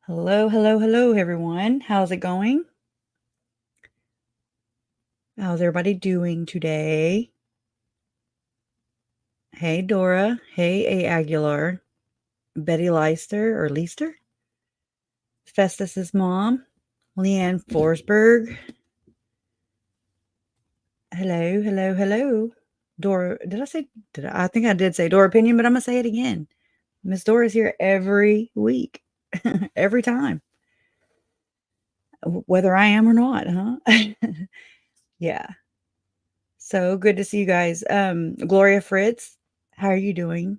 Hello, hello, hello, everyone. How's it going? How's everybody doing today? Hey, Dora. Hey, A. Aguilar. Betty Leister or Leister. Festus's mom. Leanne Forsberg. Hello, hello, hello. Dora, I think I did say Dora Opinion, but I'm going to say it again. Miss Dora's here every week, every time, whether I am or not, huh? Yeah. So good to see you guys. Gloria Fritz, how are you doing?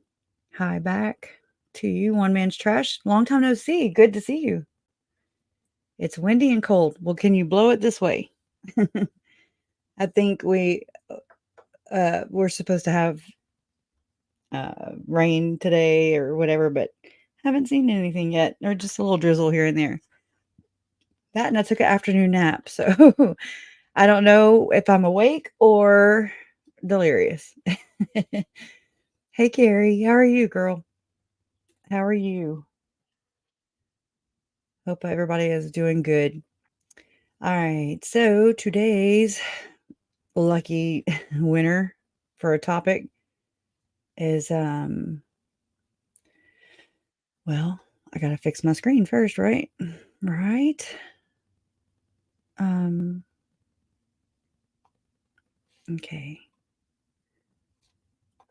Hi back to you, One Man's Trash. Long time no see. Good to see you. It's windy and cold. Well, can you blow it this way? I think we're supposed to have rain today or whatever, but haven't seen anything yet, or just a little drizzle here and there. That and I took an afternoon nap, so I don't know if I'm awake or delirious. Hey, Carrie, how are you, girl? How are you? Hope everybody is doing good. All right, so today's lucky winner for a topic is well, I gotta fix my screen first, right? Right. Um, okay.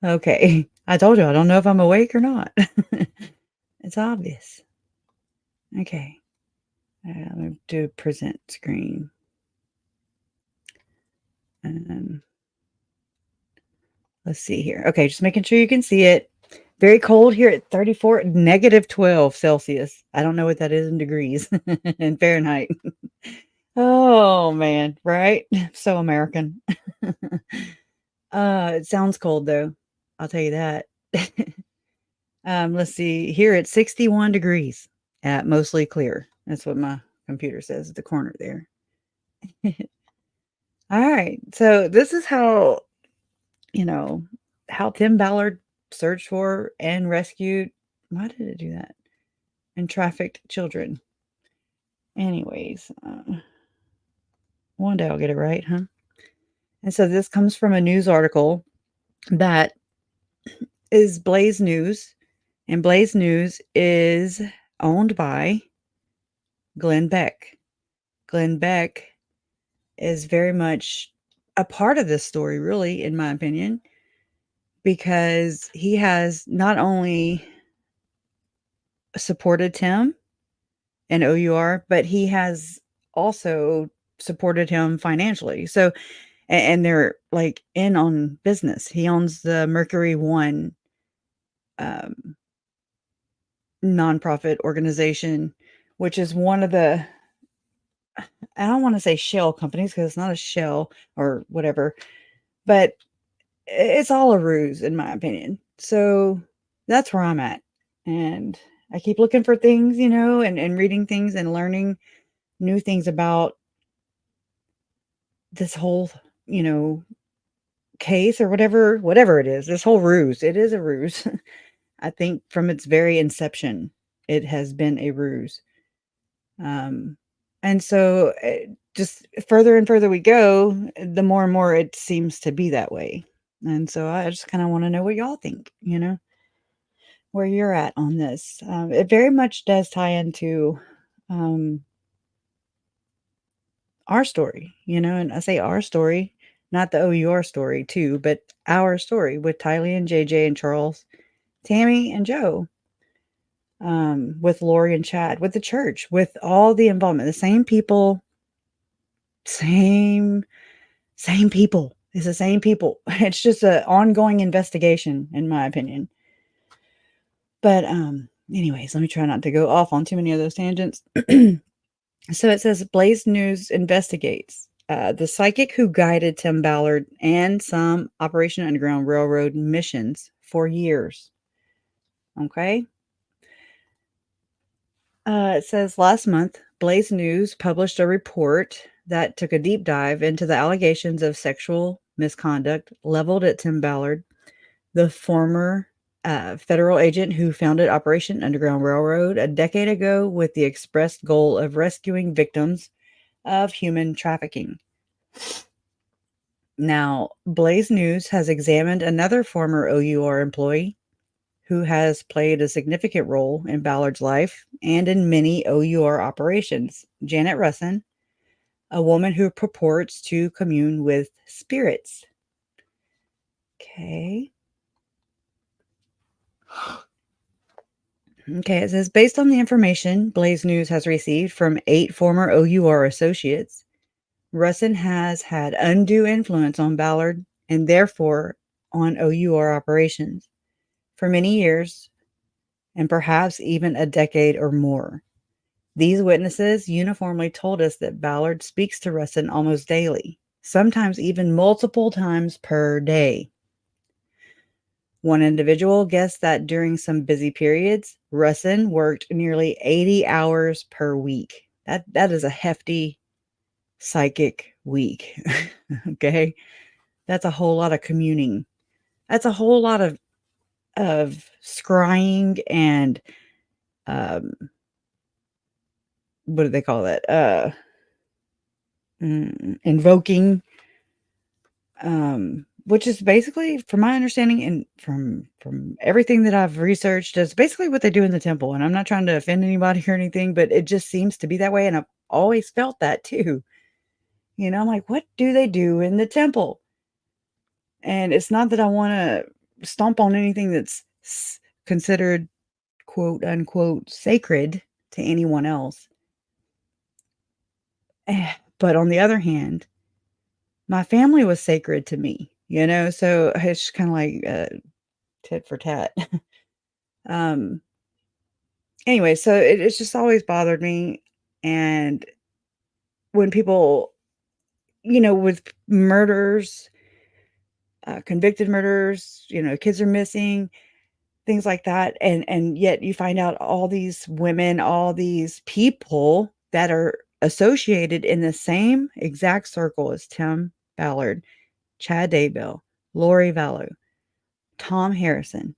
Okay. I told you I don't know if I'm awake or not. It's obvious. Okay. I'm gonna do present screen. Let's see here. Okay, just making sure you can see it. Very cold here at 34, negative 12 Celsius. I don't know what that is in degrees in Fahrenheit. Oh man, right? So American. It sounds cold though. I'll tell you that. Let's see. Here it's 61 degrees at mostly clear. That's what my computer says at the corner there. All right. So this is how, you know, how Tim Ballard searched for and rescued. Why did it do that? And trafficked children. Anyways, one day I'll get it right, huh? And so this comes from a news article that is Blaze News, and Blaze News is owned by Glenn Beck. Glenn Beck is very much a part of this story, really, in my opinion, because he has not only supported Tim and O.U.R, but he has also supported him financially. So, and they're like in on business. He owns the Mercury One um, nonprofit organization, which is one of the, I don't want to say shell companies because it's not a shell or whatever, but it's all a ruse in my opinion. So that's where I'm at. And I keep looking for things, and reading things and learning new things about this whole, you know, case or whatever it is, this whole ruse. It is a ruse. I think from its very inception, it has been a ruse. Um, and so just further and further we go, the more and more it seems to be that way. And so I just kind of want to know what y'all think, where you're at on this. It very much does tie into um, our story, and I say our story, not the O.U.R story too, but our story with Tylee and JJ and Charles, Tammy and Joe, with Lori and Chad, with the church, with all the involvement, the same people, same people. It's the same people. It's just an ongoing investigation, in my opinion. But anyways, let me try not to go off on too many of those tangents. So it says Blaze News investigates the psychic who guided Tim Ballard and some Operation Underground Railroad missions for years. Okay. It says last month, Blaze News published a report that took a deep dive into the allegations of sexual misconduct leveled at Tim Ballard, the former a federal agent who founded Operation Underground Railroad a decade ago with the expressed goal of rescuing victims of human trafficking. Now, Blaze News has examined another former O.U.R employee who has played a significant role in Ballard's life and in many O.U.R operations, Janet Russon, a woman who purports to commune with spirits. Okay. Okay, it says, based on the information Blaze News has received from 8 former O.U.R associates, Russon has had undue influence on Ballard and therefore on O.U.R operations for many years and perhaps even a decade or more. These witnesses uniformly told us that Ballard speaks to Russon almost daily, sometimes even multiple times per day. One individual guessed that during some busy periods, Russon worked nearly 80 hours per week. That is a hefty psychic week. Okay? That's a whole lot of communing. That's a whole lot of scrying and what do they call that? Invoking, which is basically, from my understanding and from everything that I've researched, is basically what they do in the temple. And I'm not trying to offend anybody or anything, but it just seems to be that way. And I've always felt that too. You know, I'm like, what do they do in the temple? And it's not that I want to stomp on anything that's considered quote unquote sacred to anyone else. But on the other hand, my family was sacred to me, you know, so it's kind of like tit for tat. um, anyway, so it's just always bothered me. And when people, you know, with murders, convicted murders, you know, kids are missing, things like that, and yet you find out all these women, all these people that are associated in the same exact circle as Tim Ballard, Chad Daybell, Lori Vallow, Tom Harrison,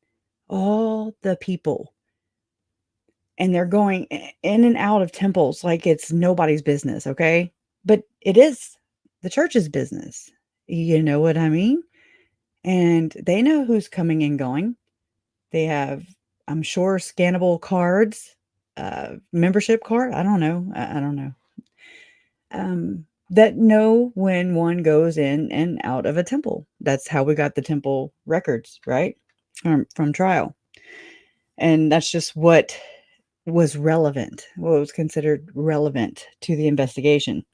all the people, and they're going in and out of temples like it's nobody's business, okay? But it is the church's business. You know what I mean? And they know who's coming and going. They have, I'm sure, scannable cards, membership card. I don't know. I don't know. That know when one goes in and out of a temple. That's how we got the temple records, right? From trial. And that's just what was relevant, what was considered relevant to the investigation,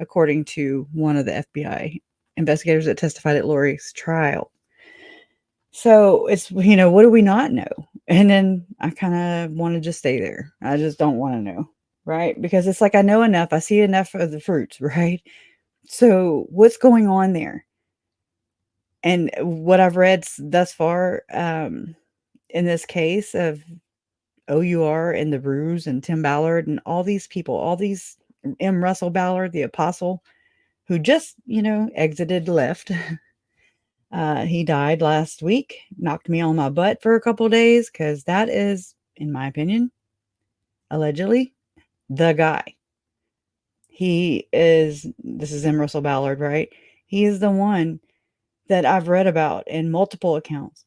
according to one of the FBI investigators that testified at Lori's trial. So it's, you know, what do we not know? And then I kind of want to just stay there. I just don't want to know, right? Because it's like I know enough. I see enough of the fruits, right? So what's going on there? And what I've read thus far in this case of O.U.R and the Ruse and Tim Ballard and all these people, all these M. Russell Ballard, the apostle, who just, you know, exited, left. He died last week, knocked me on my butt for a couple of days because that is, in my opinion, allegedly, the guy. This is M. Russell Ballard, right? He is the one that I've read about in multiple accounts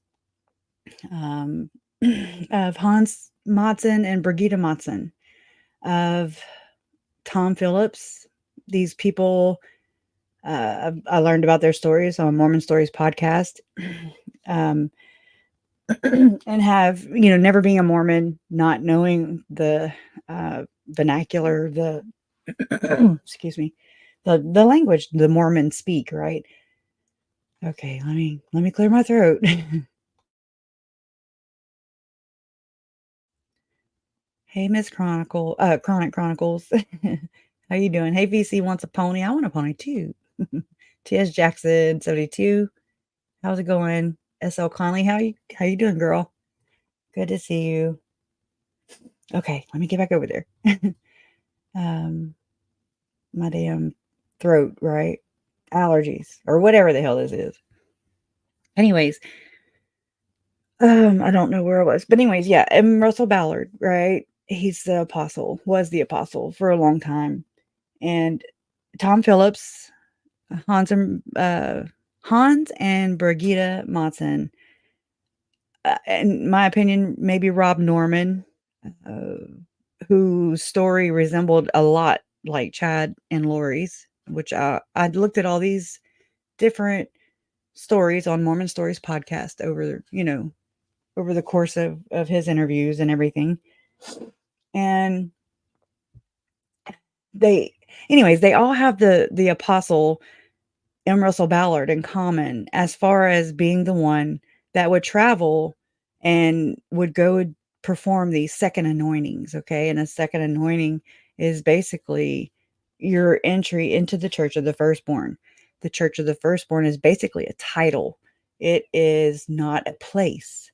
of Hans Mattson and Brigitte Mattson, of Tom Phillips. These people, I learned about their stories on Mormon Stories podcast. And have, you know, never being a Mormon, not knowing the vernacular, the excuse me, the language the Mormons speak, right? Okay, let me clear my throat. Hey, Miss Chronic Chronicles. How you doing? Hey, VC wants a pony. I want a pony too. T.S. Jackson 72. How's it going? S.L. Conley, how you doing, girl? Good to see you. Okay, let me get back over there. My damn throat, right? Allergies or whatever the hell this is. Anyways, I don't know where I was, but anyways, yeah, and Russell Ballard, right? He's the apostle, was the apostle for a long time, and Tom Phillips, Hans and Brigitte Matson, in my opinion, maybe Rob Norman, uh, whose story resembled a lot like Chad and Lori's, which I'd looked at all these different stories on Mormon Stories podcast over the course of his interviews and everything. And they anyways, they all have the apostle M. Russell Ballard in common as far as being the one that would travel and would go perform these second anointings, okay? And a second anointing is basically your entry into the Church of the Firstborn. The Church of the Firstborn is basically a title. It is not a place.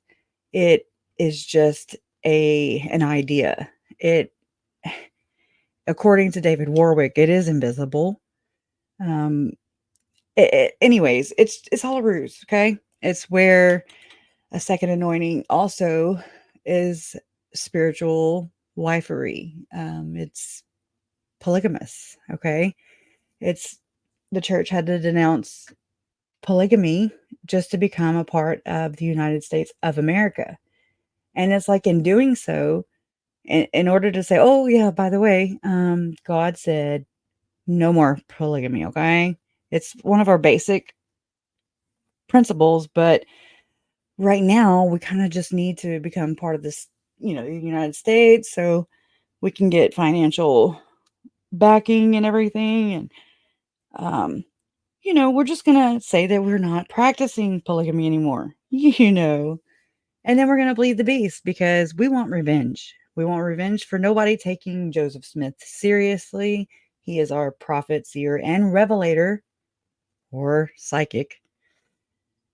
It is just an idea. It according to David Warwick, it is invisible. Um, anyways, it's all a ruse, okay? It's where a second anointing also is spiritual wifery. It's polygamous, okay? It's the church had to denounce polygamy just to become a part of the United States of America. And it's like in doing so, in order to say, oh yeah, by the way, God said no more polygamy, okay? It's one of our basic principles, but right now we kind of just need to become part of this, the United States so we can get financial backing and everything. And, we're just going to say that we're not practicing polygamy anymore, and then we're going to bleed the beast because we want revenge. We want revenge for nobody taking Joseph Smith seriously. He is our prophet, seer, and revelator or psychic.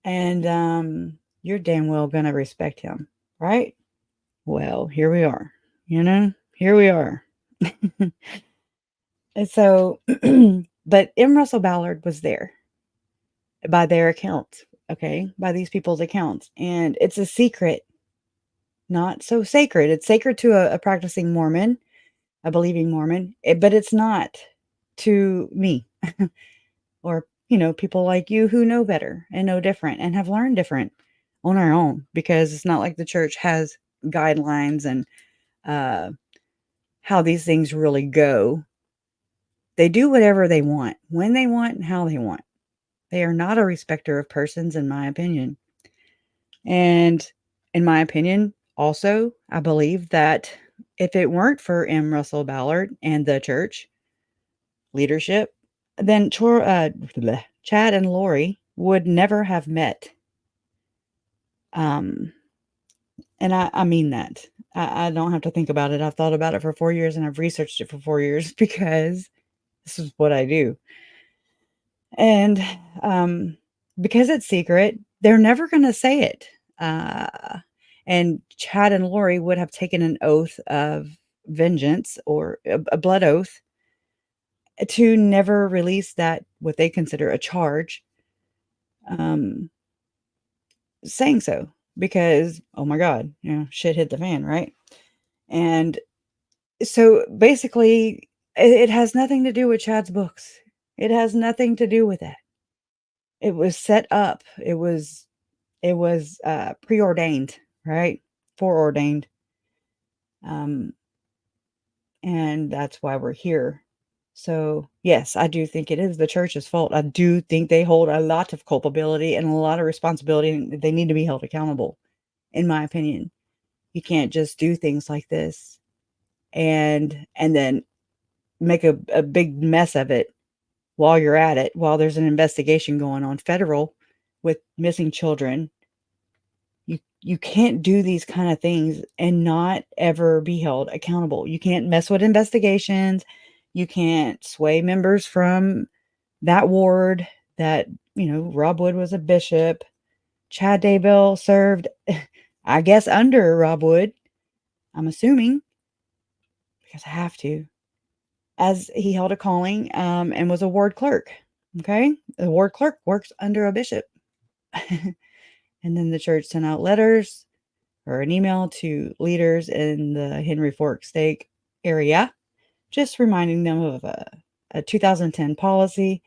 And you're damn well going to respect him, right? Well, here we are. Here we are. And so, but M. Russell Ballard was there by their account, okay, by these people's accounts. And it's a secret, not so sacred. It's sacred to a practicing Mormon, a believing Mormon, but it's not to me or, people like you who know better and know different and have learned different on our own, because it's not like the church has guidelines and how these things really go. They do whatever they want, when they want, and how they want. They are not a respecter of persons, in my opinion. And in my opinion, also, I believe that if it weren't for M. Russell Ballard and the church leadership, then Chad and Lori would never have met. Um, and I mean that. I don't have to think about it. I've thought about it for 4 years and I've researched it for 4 years because this is what I do. And because it's secret, they're never going to say it. And Chad and Lori would have taken an oath of vengeance or a blood oath to never release that, what they consider a charge, um, saying so because, oh my God, shit hit the fan, right? And so basically, it has nothing to do with Chad's books. It has nothing to do with that. It was set up. It was preordained, right? Foreordained. Um, and that's why we're here. So, yes, I do think it is the church's fault. I do think they hold a lot of culpability and a lot of responsibility, and they need to be held accountable, in my opinion. You can't just do things like this and then make a big mess of it while you're at it, while there's an investigation going on federal with missing children. You can't do these kind of things and not ever be held accountable. You can't mess with investigations. You can't sway members from that ward that, Rob Wood was a bishop. Chad Daybell served, I guess, under Rob Wood. I'm assuming, because I have to, as he held a calling and was a ward clerk. Okay. The ward clerk works under a bishop. And then the church sent out letters or an email to leaders in the Henry Fork Stake area, just reminding them of a 2010 policy,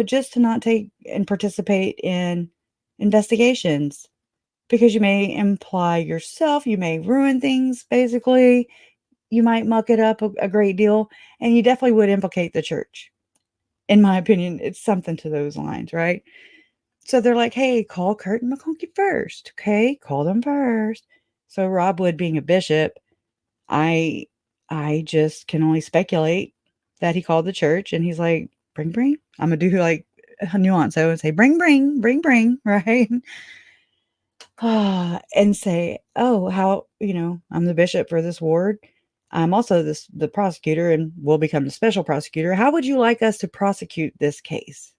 just to not take and participate in investigations because you may imply yourself, you may ruin things, basically. You might muck it up a great deal, and you definitely would implicate the church. In my opinion, it's something to those lines, right? So they're like, "Hey, call Kurt and McConkie first, okay? Call them first." So Rob Wood being a bishop, I I just can only speculate that he called the church and he's like, "Bring, bring." Imma do like a nuance. I would say, "Bring, bring, bring, bring," right? And say, "Oh, I'm the bishop for this ward. I'm also the prosecutor and will become the special prosecutor. How would you like us to prosecute this case?"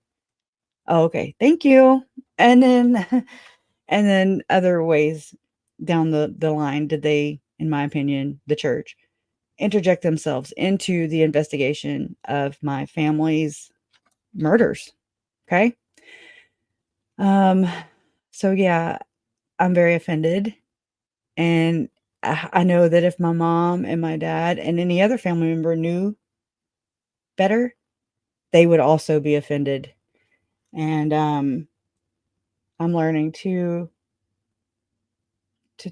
"Oh, okay. Thank you." And then and then other ways down the line did they, in my opinion, the church, interject themselves into the investigation of my family's murders, okay? Um, so yeah, I'm very offended, and I know that if my mom and my dad and any other family member knew better, they would also be offended, and, I'm learning to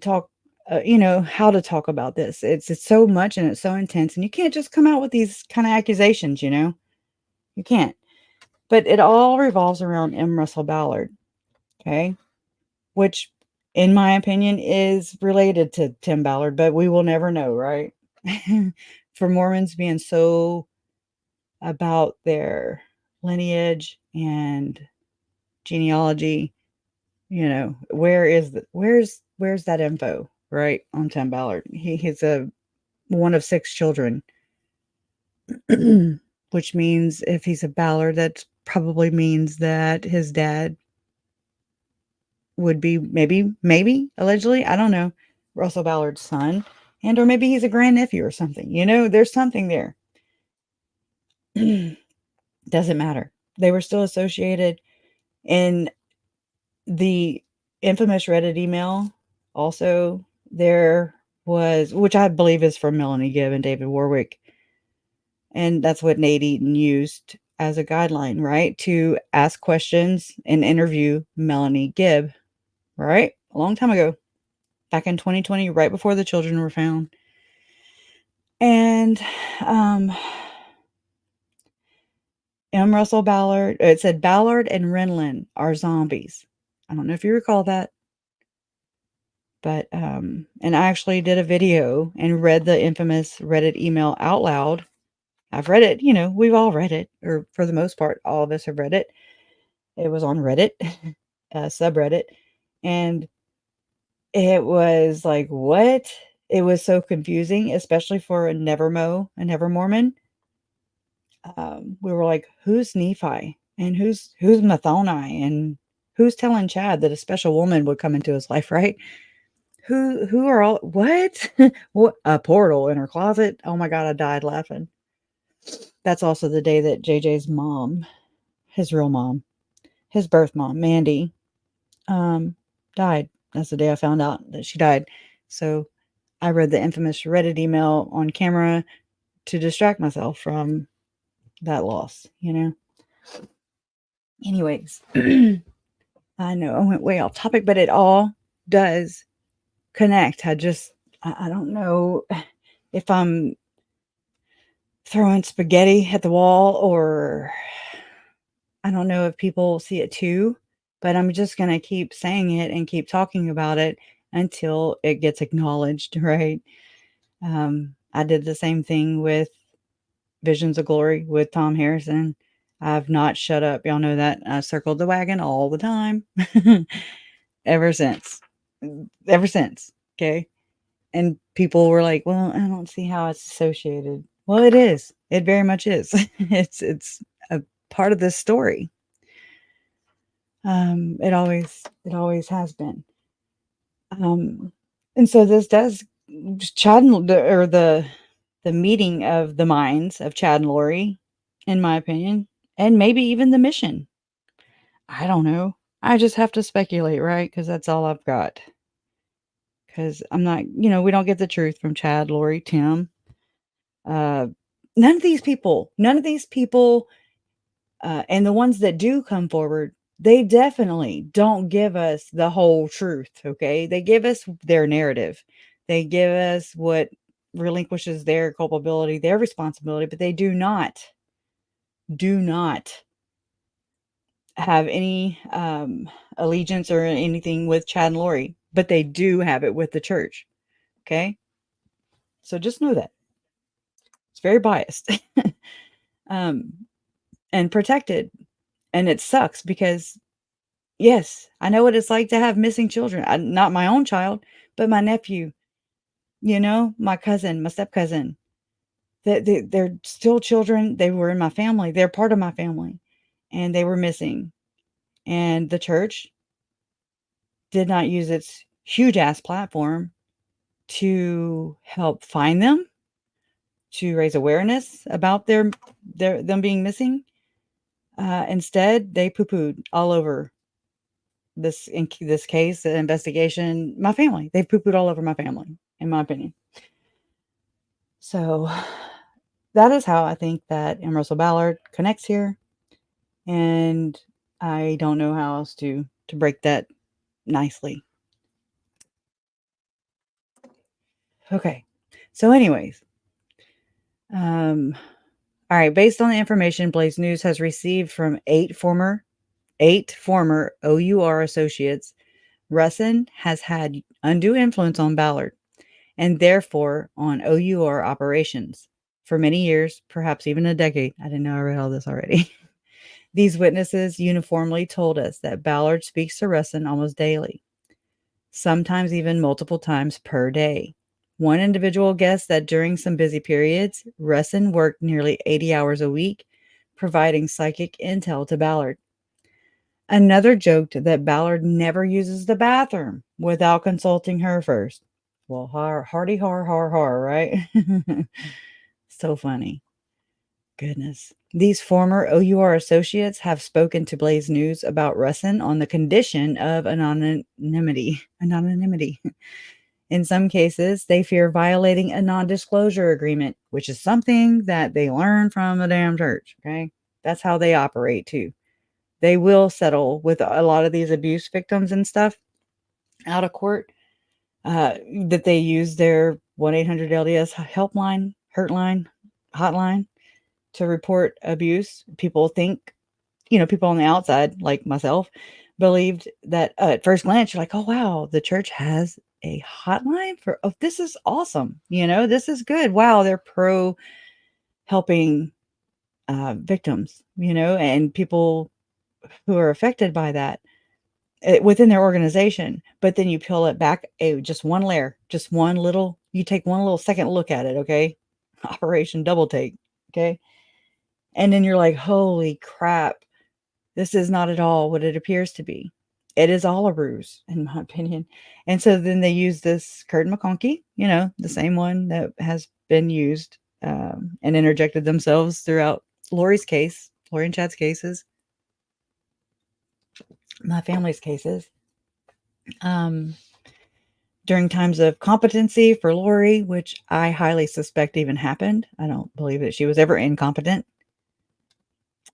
talk, how to talk about this. It's so much and it's so intense, and you can't just come out with these kinda accusations, you know? You can't. But it all revolves around M. Russell Ballard, okay? Which, in my opinion, is related to Tim Ballard, but we will never know, right? For Mormons being so about their lineage and genealogy, where's that info, right, on Tim Ballard? He's a one of 6 children, which means if he's a Ballard, that probably means that his dad would be maybe, allegedly, I don't know, Russell Ballard's son, and or maybe he's a grandnephew or something, there's something there. Doesn't matter. They were still associated. In the infamous Reddit email, also, there was, which I believe is from Melanie Gibb and David Warwick, and that's what Nate Eaton used as a guideline, right? To ask questions and interview Melanie Gibb, right? A long time ago. Back in 2020, right before the children were found. And, M. Russell Ballard, it said Ballard and Renlund are zombies. I don't know if you recall that, but, and I actually did a video and read the infamous Reddit email out loud. I've read it, we've all read it, or for the most part, all of us have read it. It was on Reddit, subreddit, and it was like, "What?" It was so confusing, especially for a never Mormon. We were like, "Who's Nephi? And who's Mathoni? And who's telling Chad that a special woman would come into his life, right? Who are all what? What a portal in her closet? Oh my god, I died laughing." That's also the day that JJ's mom, his real mom, his birth mom, Mandy, died. That's the day I found out that she died. So I read the infamous Reddit email on camera to distract myself from that loss, Anyways, I know I went way off topic, but it all does connect. I don't know if I'm throwing spaghetti at the wall, or I don't know if people see it too, but I'm just gonna keep saying it and keep talking about it until it gets acknowledged, right? I did the same thing with Visions of Glory with Tom Harrison. I've not shut up. Y'all know that. I circled the wagon all the time ever since. Ever since. Okay. And people were like, "Well, I don't see how it's associated." Well, it is. It very much is. It's a part of this story. It always has been. And so this does Chad or the meeting of the minds of Chad and Lori, in my opinion, and maybe even the mission. I don't know. I just have to speculate, right? Because that's all I've got. Because I'm not, we don't get the truth from Chad, Lori, Tim. Uh, none of these people, and the ones that do come forward, they definitely don't give us the whole truth. Okay. They give us their narrative, they give us what relinquishes their culpability, their responsibility, but they do not have any allegiance or anything with Chad and Lori, but they do have it with the church. Okay. So just know that it's very biased. um, and protected. And it sucks because, yes, I know what it's like to have missing children. Not my own child, but my nephew, my cousin, my step cousin. They're still children. They were in my family. They're part of my family. And they were missing. And the church did not use its huge ass platform to help find them, to raise awareness about them being missing. Instead, they poo-pooed all over this case, the investigation, my family. They poo-pooed all over my family, in my opinion. So that is how I think that M. Russell Ballard connects here. And I don't know how else to break that nicely. Okay. So anyways, all right, based on the information Blaze News has received from eight former O.U.R associates, Russon has had undue influence on Ballard, and therefore on O.U.R operations for many years, perhaps even a decade. I didn't know I read all this already. These witnesses uniformly told us that Ballard speaks to Russon almost daily, sometimes even multiple times per day. One individual guessed that during some busy periods, Russon worked nearly 80 hours a week, providing psychic intel to Ballard. Another joked that Ballard never uses the bathroom without consulting her first. Well, hardy har har har, right? So funny. Goodness. These former O.U.R associates have spoken to Blaze News about Russon on the condition of anonymity. Anonymity. In some cases, they fear violating a non-disclosure agreement, which is something that they learn from the damn church. Okay. That's how they operate too. They will settle with a lot of these abuse victims and stuff out of court, that they use their 1-800-LDS helpline, hotline to report abuse. People think, people on the outside, like myself, believed that at first glance, you're like, oh, wow, the church has a hotline oh, this is awesome. This is good. Wow, they're pro helping victims, and people who are affected by that within their organization. But then you peel it back just one layer, you take one little second look at it. Okay. Operation double take. Okay. And then you're like, holy crap, this is not at all what it appears to be. It is all a ruse, in my opinion. And so then they use this Curtin McConkie, the same one that has been used, and interjected themselves throughout Lori and Chad's cases, my family's cases. During times of competency for Lori, which I highly suspect even happened. I don't believe that she was ever incompetent.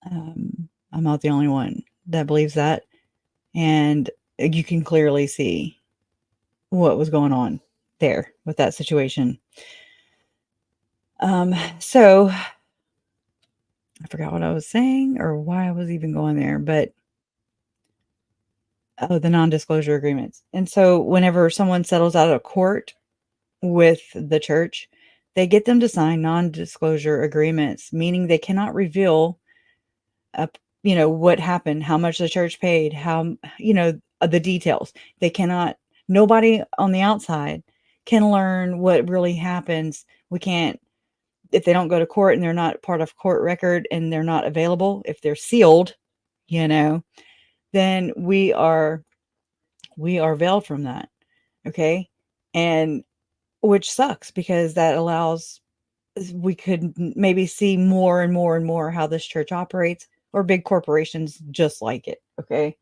I'm not the only one that believes that. And you can clearly see what was going on there with that situation. So I forgot what I was saying or why I was even going there, but the non-disclosure agreements. And so whenever someone settles out of court with the church, they get them to sign non-disclosure agreements, meaning they cannot reveal what happened, how much the church paid, how, the details. They cannot, nobody on the outside can learn what really happens. We can't, if they don't go to court and they're not part of court record and they're not available, if they're sealed, then we are veiled from that. Okay. And which sucks because that allows, we could maybe see more and more and more how this church operates, or big corporations just like it. Okay.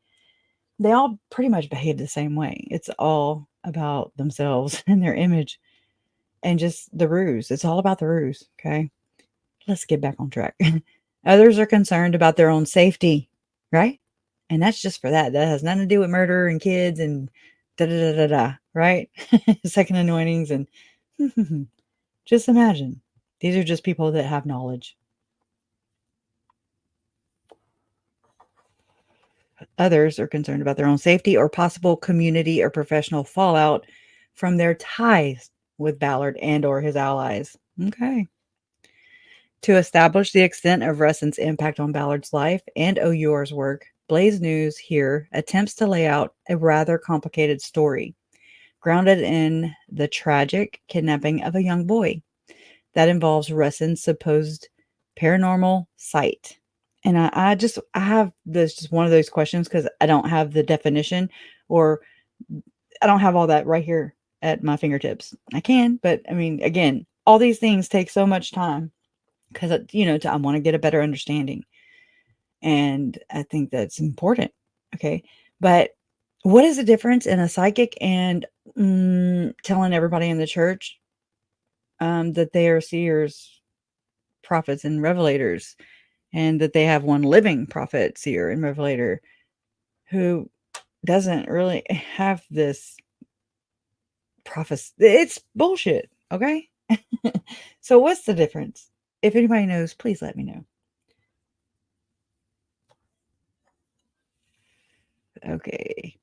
they all pretty much behave the same way. It's all about themselves and their image and just the ruse. It's all about the ruse, okay? Let's get back on track. Others are concerned about their own safety, right? And that's just for that. That has nothing to do with murder and kids and da da da da da, right? Second anointings and just imagine. These are just people that have knowledge. Others are concerned about their own safety or possible community or professional fallout from their ties with Ballard and or his allies. Okay. To establish the extent of Russon's impact on Ballard's life and O.U.R's work, Blaze News here attempts to lay out a rather complicated story, grounded in the tragic kidnapping of a young boy that involves Russon's supposed paranormal sight. And I have this just one of those questions because I don't have the definition or I don't have all that right here at my fingertips. I can, but I mean, again, all these things take so much time because, I want to get a better understanding. And I think that's important. Okay. But what is the difference in a psychic and telling everybody in the church that they are seers, prophets, and revelators, and that they have one living prophet, seer, and revelator who doesn't really have this prophecy? It's bullshit. Okay. So what's the difference? If anybody knows, please let me know. Okay.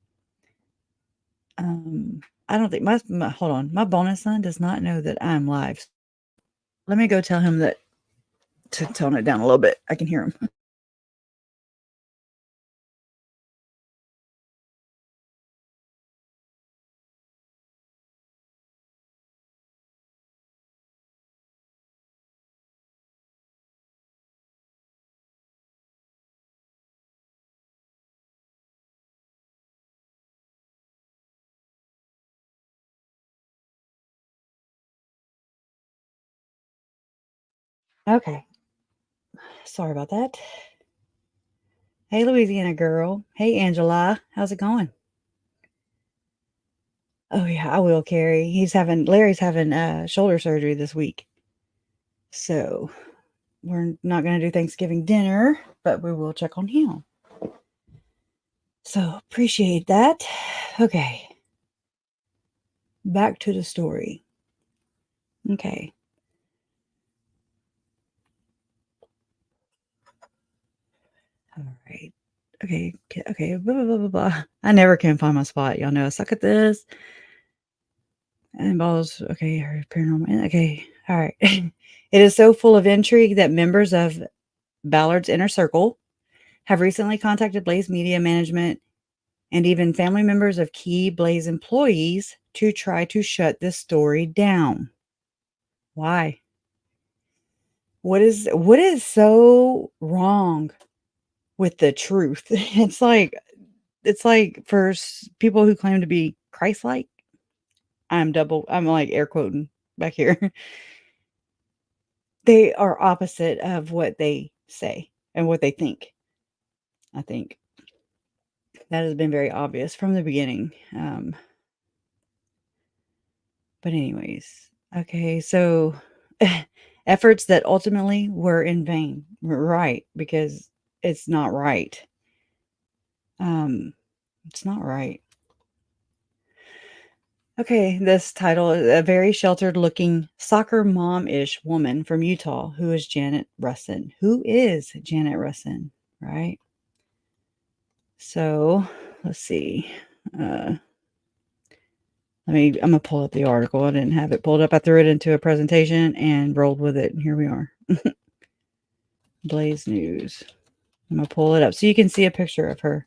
I don't think my hold on. My bonus son does not know that I'm live. Let me go tell him that to tone it down a little bit. I can hear him. Okay. Sorry about that. Hey, Louisiana girl. Hey, Angela. How's it going? Oh yeah, I will, Carrie. Larry's having shoulder surgery this week. So we're not gonna do Thanksgiving dinner, but we will check on him. So appreciate that. Okay. Back to the story. Okay. All right. Okay. Okay. Blah, blah, blah, blah, blah. I never can find my spot. Y'all know I suck at this. And balls. Okay. Paranormal. Okay. All right. It is so full of intrigue that members of Ballard's inner circle have recently contacted Blaze Media Management and even family members of key Blaze employees to try to shut this story down. Why? What is so wrong with the truth? It's like for people who claim to be Christ-like. I'm like air quoting back here. They are opposite of what they say and what they think. I think that has been very obvious from the beginning. But anyways, okay, so efforts that ultimately were in vain, right? Because it's not right. It's not right. Okay, this title is a very sheltered looking soccer mom-ish woman from Utah who is Janet Russon. Who is Janet Russon, right? So, let's see. I'm gonna pull up the article. I didn't have it pulled up. I threw it into a presentation and rolled with it, and here we are. Blaze News. I'm gonna pull it up so you can see a picture of her.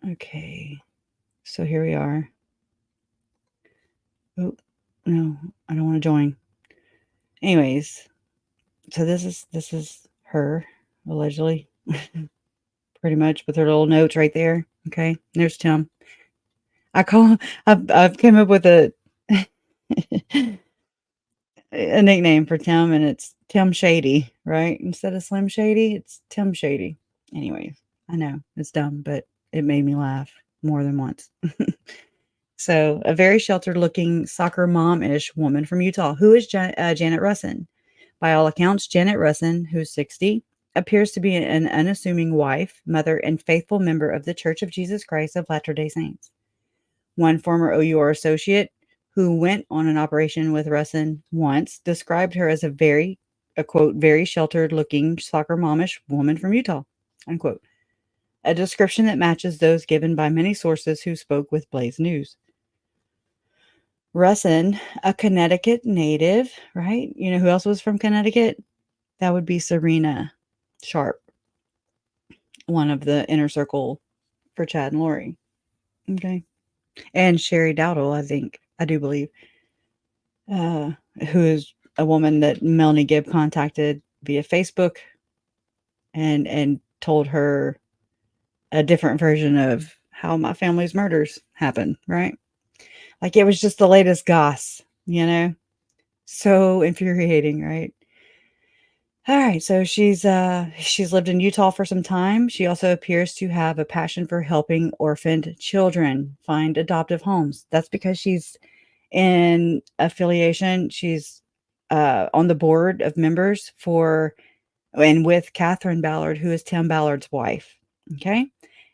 Okay, so here we are. Oh, no, I don't want to join. Anyways, so this is her, allegedly. Pretty much with her little notes right there. Okay, there's Tim. I've came up with a a nickname for Tim, and it's Tim Shady, right? Instead of Slim Shady, it's Tim Shady. Anyways, I know it's dumb, but it made me laugh more than once. So, a very sheltered looking soccer mom-ish woman from Utah. Who is Janet Russon? By all accounts, Janet Russon, who's 60, appears to be an unassuming wife, mother, and faithful member of the Church of Jesus Christ of Latter-day Saints. One former O.U.R associate who went on an operation with Russon once described her as a quote, very sheltered looking soccer momish woman from Utah, unquote. A description that matches those given by many sources who spoke with Blaze News. Russon, a Connecticut native, right? You know who else was from Connecticut? That would be Serena Sharp, one of the inner circle for Chad and Lori. Okay. And Sherry Dowdle, I do believe, who is a woman that Melanie Gibb contacted via Facebook and told her a different version of how my family's murders happened, right? Like it was just the latest goss, you know? So infuriating, right? All right, so she's lived in Utah for some time. She also appears to have a passion for helping orphaned children find adoptive homes. That's because she's in affiliation. She's on the board of members for and with Catherine Ballard, who is Tim Ballard's wife. Okay,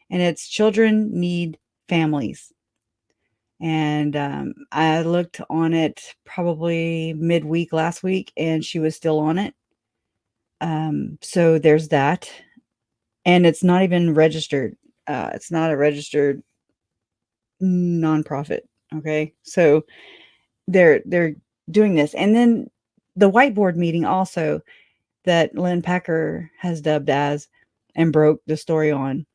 and it's Children Need Families. And I looked on it probably midweek last week, and she was still on it. So there's that, and it's not even registered. It's not a registered nonprofit. Okay, so they're doing this, and then the whiteboard meeting also that Lynn Packer has dubbed as and broke the story on.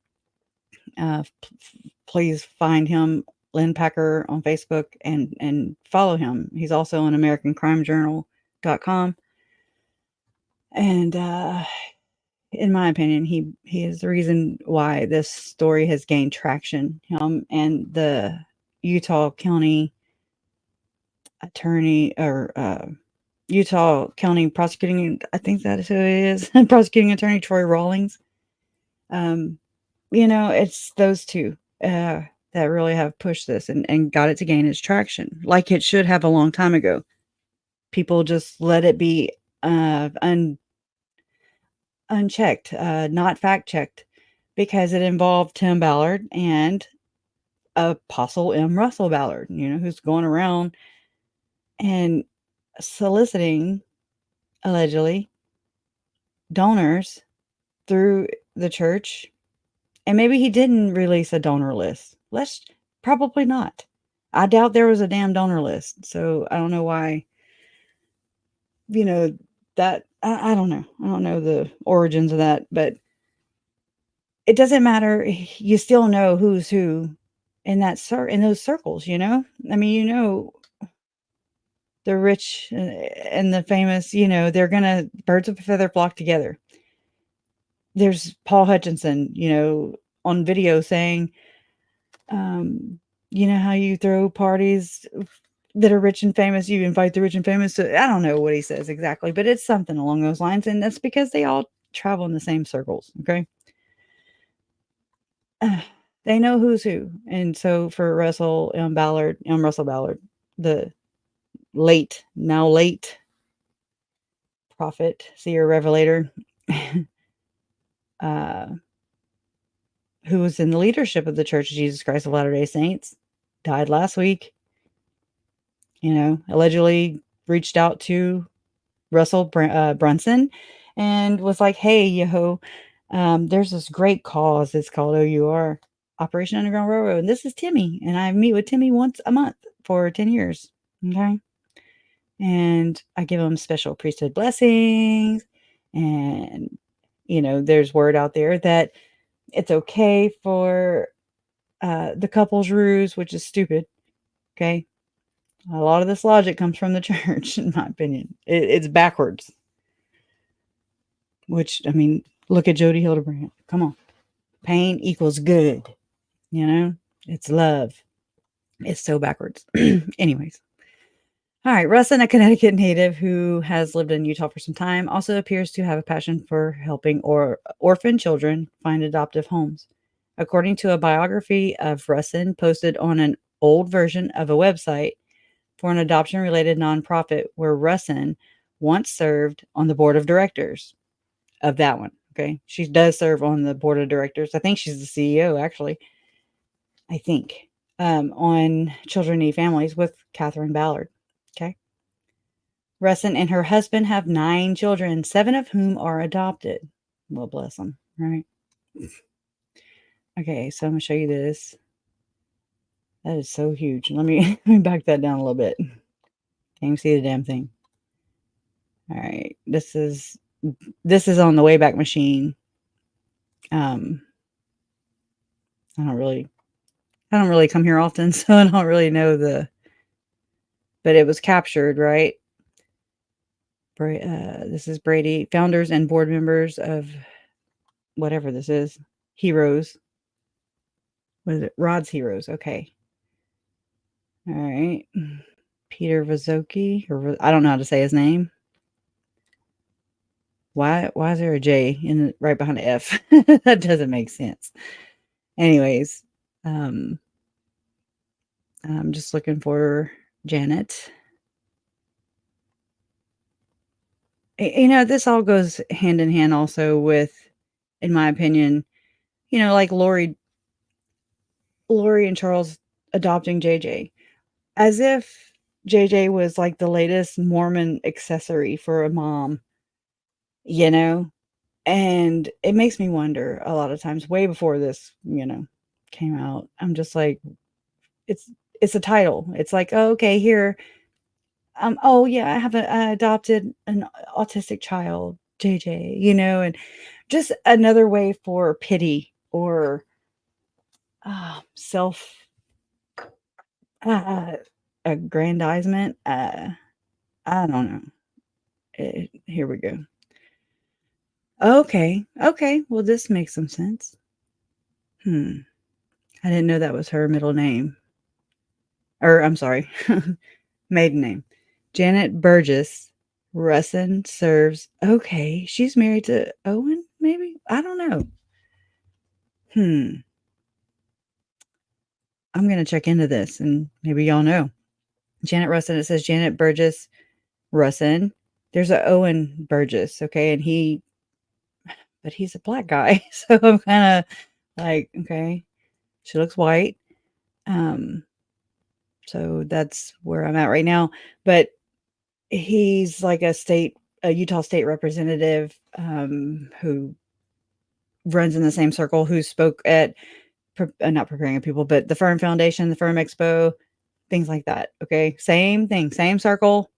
Please find him, Lynn Packer, on Facebook and follow him. He's also on AmericanCrimeJournal.com. And in my opinion, he is the reason why this story has gained traction. Him and the Utah County attorney or Utah County prosecuting, I think that is who it is, prosecuting attorney Troy Rawlings. It's those two that really have pushed this and got it to gain its traction, like it should have a long time ago. People just let it be unchecked, not fact-checked, because it involved Tim Ballard and Apostle M. Russell Ballard, who's going around and soliciting, allegedly, donors through the church. And maybe he didn't release a donor list. Probably not. I doubt there was a damn donor list. So I don't know why, that, I don't know. I don't know the origins of that, but it doesn't matter. You still know who's who in in those circles, I mean, the rich and the famous, they're gonna birds of a feather flock together. There's Paul Hutchinson, on video saying, how you throw parties that are rich and famous, you invite the rich and famous. So I don't know what he says exactly, but it's something along those lines. And that's because they all travel in the same circles. Okay. They know who's who. And so for Russell Ballard, the now late prophet, seer, revelator, who was in the leadership of the Church of Jesus Christ of Latter-day Saints, died last week, allegedly reached out to Russell Brunson and was like, hey, there's this great cause. It's called O.U.R, Operation Underground Railroad. And this is Timmy. And I meet with Timmy once a month for 10 years. Okay. And I give him special priesthood blessings. And, there's word out there that it's okay for the couple's ruse, which is stupid. Okay. A lot of this logic comes from the church, in my opinion. It's backwards. Which, I mean, look at Jody Hildebrand. Come on. Pain equals good. It's love. It's so backwards. Anyways. All right, Russon, a Connecticut native who has lived in Utah for some time, also appears to have a passion for helping orphan children find adoptive homes. According to a biography of Russon posted on an old version of a website for an adoption related nonprofit where Russon once served on the board of directors of that one. Okay. She does serve on the board of directors. I think she's the CEO, actually. I think on Children Need Families with Catherine Ballard. Okay. Russon and her husband have 9 children, 7 of whom are adopted. Well, bless them, right? Okay, so I'm gonna show you this. That is so huge. Let me let me back that down a little bit. Can't even see the damn thing. All right, this is on the Wayback Machine. Um, I don't really come here often, so I don't really know but it was captured, right? This is Brady, founders and board members of whatever this is, Heroes. What is it? Rod's Heroes. Okay. All right. Peter Vazoki, or I don't know how to say his name. Why is there a J in right behind an F? That doesn't make sense. Anyways, I'm just looking for Janet. This all goes hand in hand also with, in my opinion, like Lori and Charles adopting JJ. As if JJ was like the latest Mormon accessory for a mom, you know? And it makes me wonder a lot of times, way before this, came out. I'm just like, it's a title. It's like, oh, okay, here. Oh yeah, I adopted an autistic child, JJ, and just another way for pity or self uh, aggrandizement. I don't know. Here we go. Okay. Well, this makes some sense. I didn't know that was her middle name. Or, I'm sorry, maiden name. Janet Burgess Russon serves. Okay, she's married to Owen, maybe? I don't know. I'm going to check into this and maybe y'all know. Janet Russon, it says Janet Burgess Russon. There's a Owen Burgess, okay, but he's a black guy. So I'm kind of like, okay, she looks white. So that's where I'm at right now. But he's like a Utah state representative who runs in the same circle, who spoke at not preparing people, but the Firm Foundation, the Firm Expo, things like that. Okay, same thing, same circle.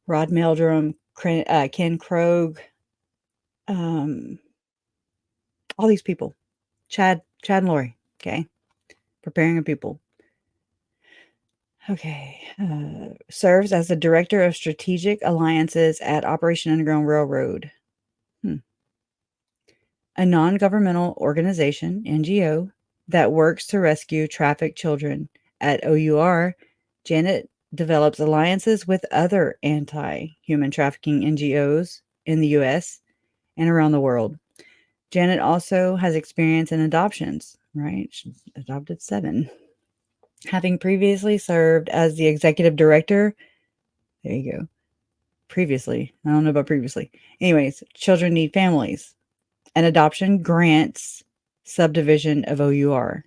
Rod Meldrum, Ken Krogue, all these people, Chad and Lori. Okay, preparing a people. Okay, serves as the director of strategic alliances at Operation Underground Railroad. A non-governmental organization, NGO, that works to rescue trafficked children. At O.U.R, Janet develops alliances with other anti-human trafficking NGOs in the U.S. and around the world. Janet also has experience in adoptions, right? She's adopted 7. Having previously served as the executive director. There you go. Previously. I don't know about previously. Anyways, Children Need Families. An adoption grants subdivision of O.U.R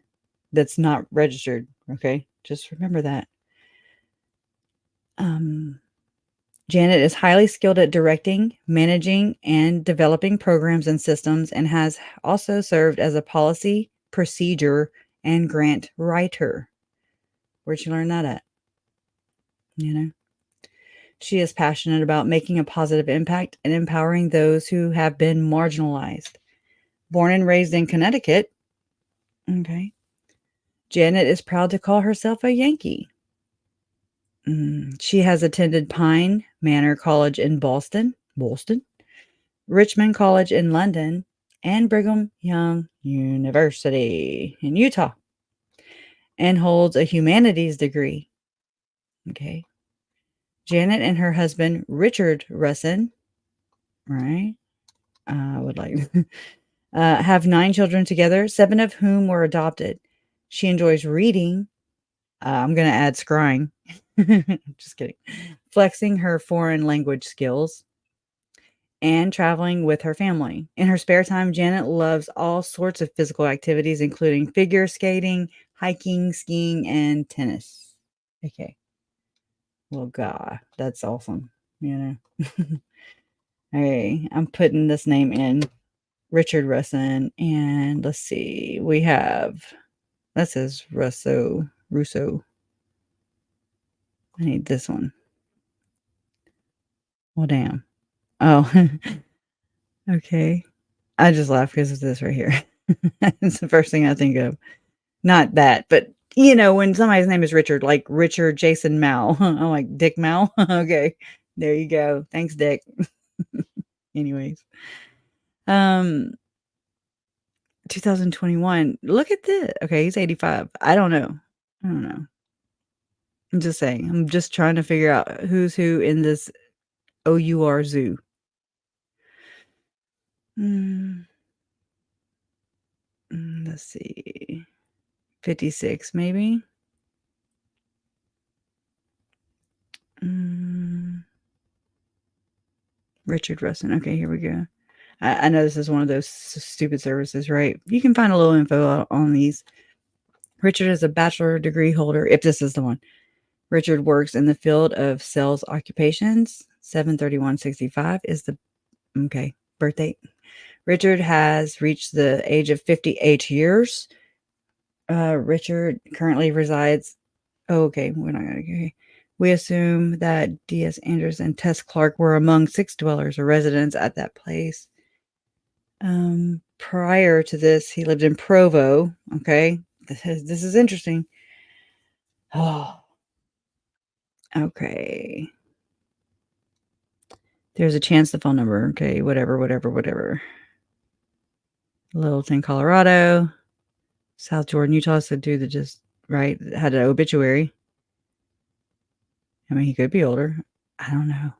that's not registered. Okay, just remember that. Janet is highly skilled at directing, managing, and developing programs and systems, and has also served as a policy, procedure, and grant writer. Where'd you learn that at? She is passionate about making a positive impact and empowering those who have been marginalized. Born and raised in Connecticut, okay, Janet is proud to call herself a Yankee. She has attended Pine Manor College in Boston, Richmond College in London, and Brigham Young University in Utah, and holds a humanities degree Okay. Janet and her husband, Richard Russon, right? Would like have 9 children together, 7 of whom were adopted. She enjoys reading. I'm going to add scrying. Just kidding. Flexing her foreign language skills and traveling with her family. In her spare time, Janet loves all sorts of physical activities, including figure skating, hiking, skiing, and tennis. Okay. Well, God, that's awesome. You know. Okay, I'm putting this name in. Richard Russon, and let's see, we have, that says Russo. I need this one. Well, damn. Oh, okay. I just laugh because of this right here. It's the first thing I think of. Not that, but when somebody's name is Richard, like Richard Jason Mao. I'm like, Dick Mao. Okay. There you go. Thanks, Dick. Anyways. 2021. Look at this. Okay, he's 85. I don't know. I'm just saying. I'm just trying to figure out who's who in this O.U.R zoo. Let's see. 56, maybe. Richard Russon. Okay, here we go. I know this is one of those stupid services, right? You can find a little info on these. Richard is a bachelor degree holder, if this is the one. Richard works in the field of sales occupations. 7/31/65 is the birth date. Richard has reached the age of 58 years. Richard currently resides. Oh, okay, we're not going to. We assume that D.S. Andrews and Tess Clark were among 6 dwellers or residents at that place. Prior to this, he lived in Provo. Okay, this is interesting. Oh, okay. There's a chance the phone number. Okay, whatever. Littleton, Colorado. South Jordan, Utah. So dude that just had an obituary. I mean, he could be older. I don't know.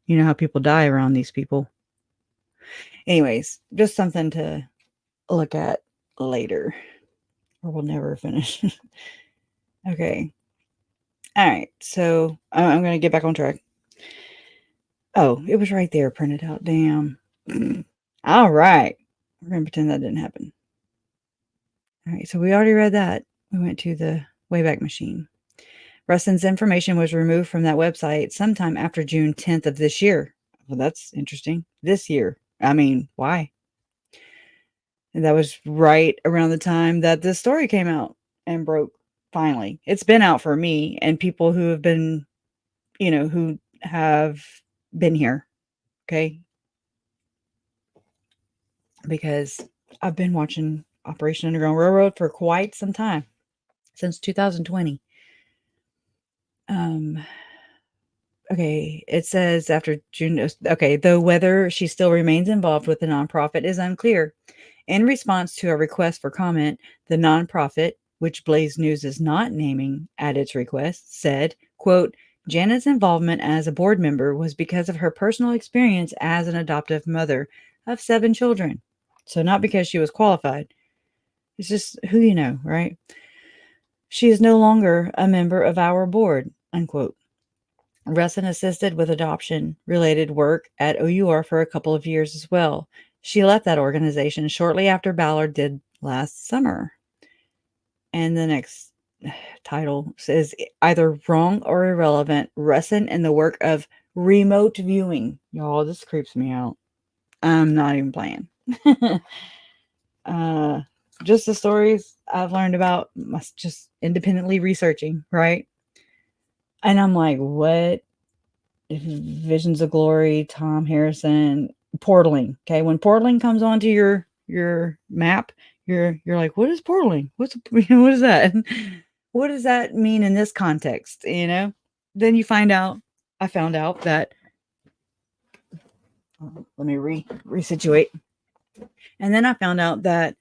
You know how people die around these people. Anyways, just something to look at later, or we'll never finish. Okay. All right. So I'm going to get back on track. Oh, it was right there printed out. Damn. All right. We're going to pretend that didn't happen. All right. So we already read that. We went to the Wayback Machine. Russon's information was removed from that website sometime after June 10th of this year. Well, that's interesting. This year. I mean, why? And that was right around the time that this story came out and broke. Finally, it's been out for me and people who have been, who have been here. Okay. Because I've been watching Operation Underground Railroad for quite some time, since 2020. Okay, it says after June. Okay, though whether she still remains involved with the nonprofit is unclear. In response to a request for comment, the nonprofit, which Blaze News is not naming at its request, said, quote, Janet's involvement as a board member was because of her personal experience as an adoptive mother of 7 children. So not because she was qualified. It's just who you know, right? She is no longer a member of our board, unquote. Russon assisted with adoption-related work at O.U.R for a couple of years as well. She left that organization shortly after Ballard did last summer. And the next title says, either wrong or irrelevant, Russon and the work of remote viewing. Y'all, this creeps me out. I'm not even playing. Just the stories I've learned about, just independently researching, right? And I'm like, what? Visions of Glory, Tom Harrison, portaling. Okay, when portaling comes onto your map, you're like, what is portaling? What is that? What does that mean in this context? Then you find out. I found out that. Let me resituate. And then I found out that,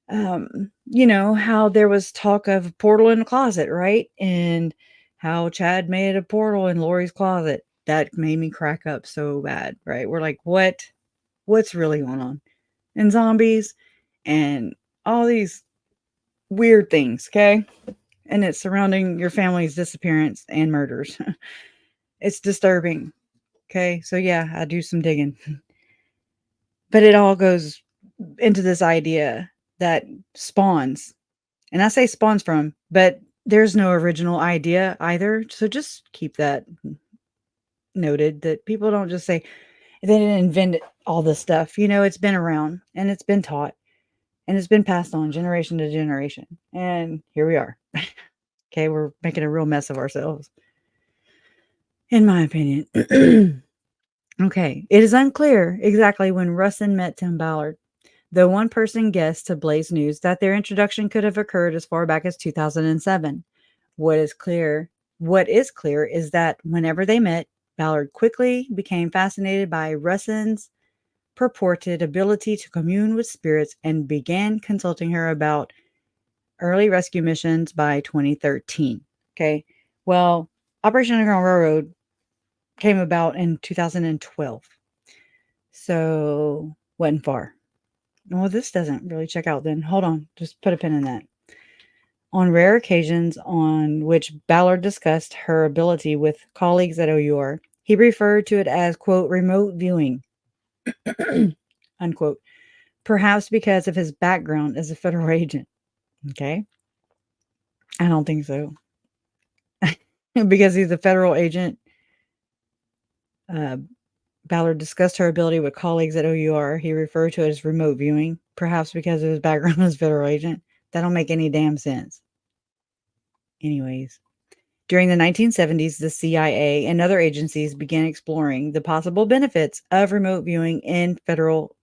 how there was talk of portal in the closet, right? And how Chad made a portal in Lori's closet. That made me crack up so bad, right? We're like, what? What's really going on? And zombies and all these weird things, okay? And it's surrounding your family's disappearance and murders. It's disturbing. Okay. So, yeah, I do some digging. But it all goes into this idea that spawns. And I say spawns from, but there's no original idea either. So just keep that noted that people don't just say they didn't invent all this stuff. It's been around and it's been taught and it's been passed on generation to generation. And here we are. Okay. We're making a real mess of ourselves, in my opinion. Okay. It is unclear exactly when Russon met Tim Ballard, though one person guessed to Blaze News that their introduction could have occurred as far back as 2007. What is clear is that whenever they met, Ballard quickly became fascinated by Russon's purported ability to commune with spirits and began consulting her about early rescue missions by 2013. Okay. Well, Operation Underground Railroad came about in 2012. So, wasn't far. Well, this doesn't really check out then. Hold on. Just put a pin in that. On rare occasions on which Ballard discussed her ability with colleagues at O.U.R, he referred to it as, quote, remote viewing, unquote, perhaps because of his background as a federal agent. Okay. I don't think so. Because he's a federal agent. Ballard discussed her ability with colleagues at O.U.R. He referred to it as remote viewing, perhaps because of his background as a federal agent. That don't make any damn sense. Anyways, during the 1970s, the CIA and other agencies began exploring the possible benefits of remote viewing in federal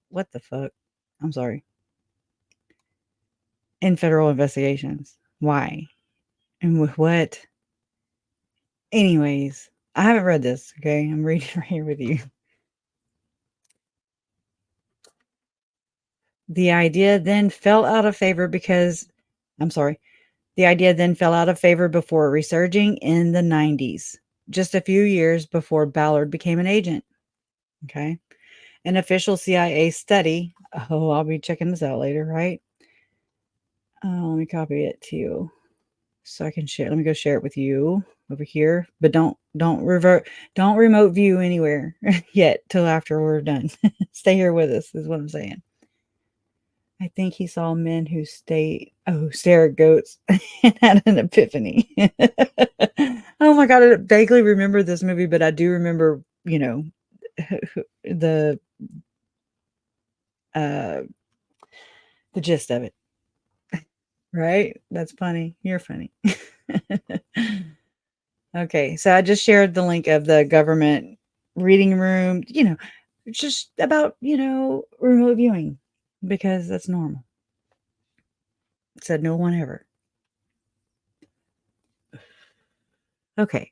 in federal investigations. Why? And with what? Anyways, I haven't read this, okay? I'm reading right here with you. The idea then fell out of favor before resurging in the 90s, just a few years before Ballard became an agent. Okay. An official CIA study. Oh, I'll be checking this out later, right? Let me copy it to you so I can share. Let me go share it with you over here. But don't remote view anywhere yet till after we're done. Stay here with us is what I'm saying. I think he saw men who stare at goats and had an epiphany. Oh my God, I vaguely remember this movie, but I do remember, the uh the gist of it. Right? That's funny. You're funny. Okay, so I just shared the link of the government reading room, just about, remote viewing because that's normal. Said no one ever. Okay.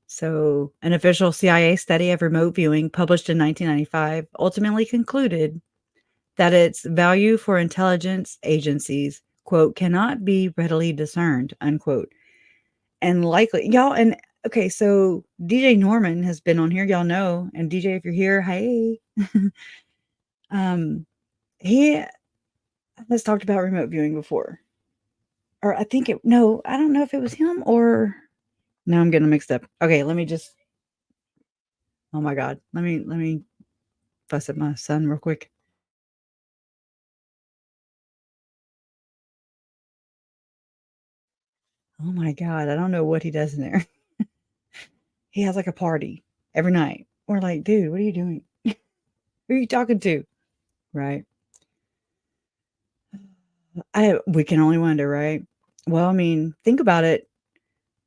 So, an official CIA study of remote viewing published in 1995 ultimately concluded that its value for intelligence agencies, quote, cannot be readily discerned, unquote. And likely, y'all, and okay, so DJ Norman has been on here, y'all know, and DJ, if you're here, hey. He has talked about remote viewing before. Or I don't know if it was him or no, I'm getting mixed up. Okay, let me just oh my God. Let me fuss at my son real quick. Oh my God, I don't know what he does in there. He has like a party every night. We're like, dude, what are you doing? Who are you talking to? Right. We can only wonder, right? Well, I mean, think about it.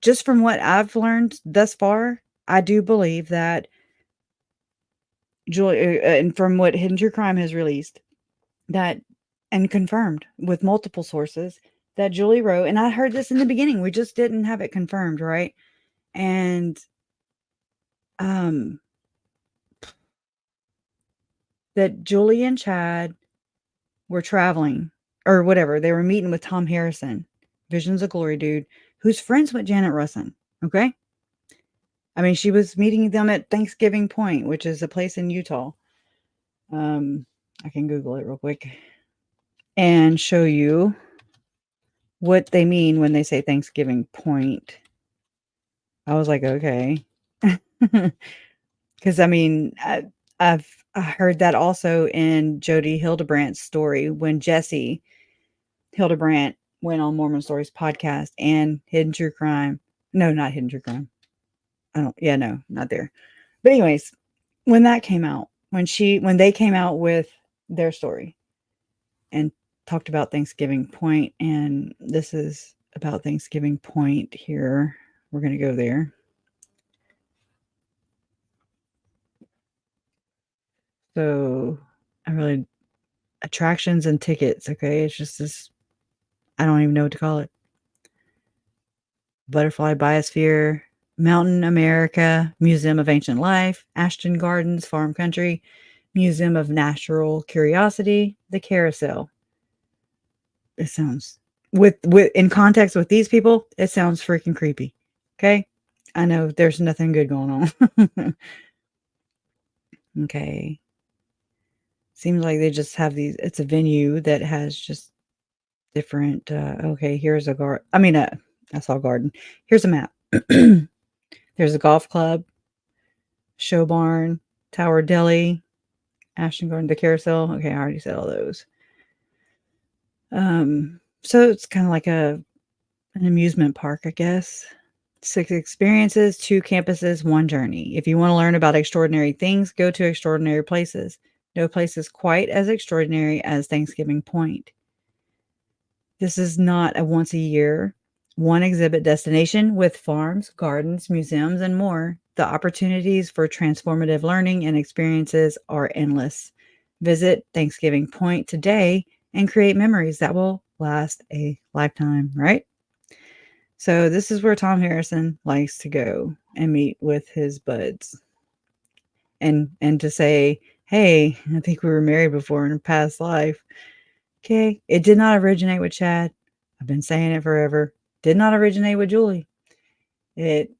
Just from what I've learned thus far, I do believe that Julie, and from what Hidden True Crime has released, that and confirmed with multiple sources that Julie wrote, and I heard this in the beginning. We just didn't have it confirmed, right? And um that Julie and Chad were traveling or whatever. They were meeting with Tom Harrison, Visions of Glory dude, who's friends with Janet Russon. Okay? I mean, she was meeting them at Thanksgiving Point, which is a place in Utah. I can Google it real quick and show you what they mean when they say Thanksgiving Point. I was like, okay. Because I mean, I've heard that also in Jody Hildebrandt's story when Jesse Hildebrandt went on Mormon Stories podcast and Hidden True Crime. No, not Hidden True Crime. No, not there. But anyways, when that came out, when they came out with their story and talked about Thanksgiving Point, and this is about Thanksgiving Point here. We're going to go there. So attractions and tickets. Okay. It's just this, I don't even know what to call it. Butterfly Biosphere, Mountain America, Museum of Ancient Life, Ashton Gardens, Farm Country, Museum of Natural Curiosity, the Carousel. It sounds with in context with these people, it sounds freaking creepy. Okay? I know there's nothing good going on. Okay. Seems like they just have these, it's a venue that has just different okay, here's a I saw a garden. Here's a map. There's a golf club, show barn, Tower Deli, Ashton Garden, the Carousel. Okay, I already said all those. So it's kind of like an amusement park, I guess. 6 experiences, 2 campuses, 1 journey. If you want to learn about extraordinary things, go to extraordinary places. No place is quite as extraordinary as Thanksgiving Point. This is not a once a year, one exhibit destination with farms, gardens, museums, and more. The opportunities for transformative learning and experiences are endless. Visit Thanksgiving Point today and create memories that will last a lifetime, right? So this is where Tom Harrison likes to go and meet with his buds. And to say, "Hey, I think we were married before in a past life." Okay, it did not originate with Chad. I've been saying it forever. Did not originate with Julie. It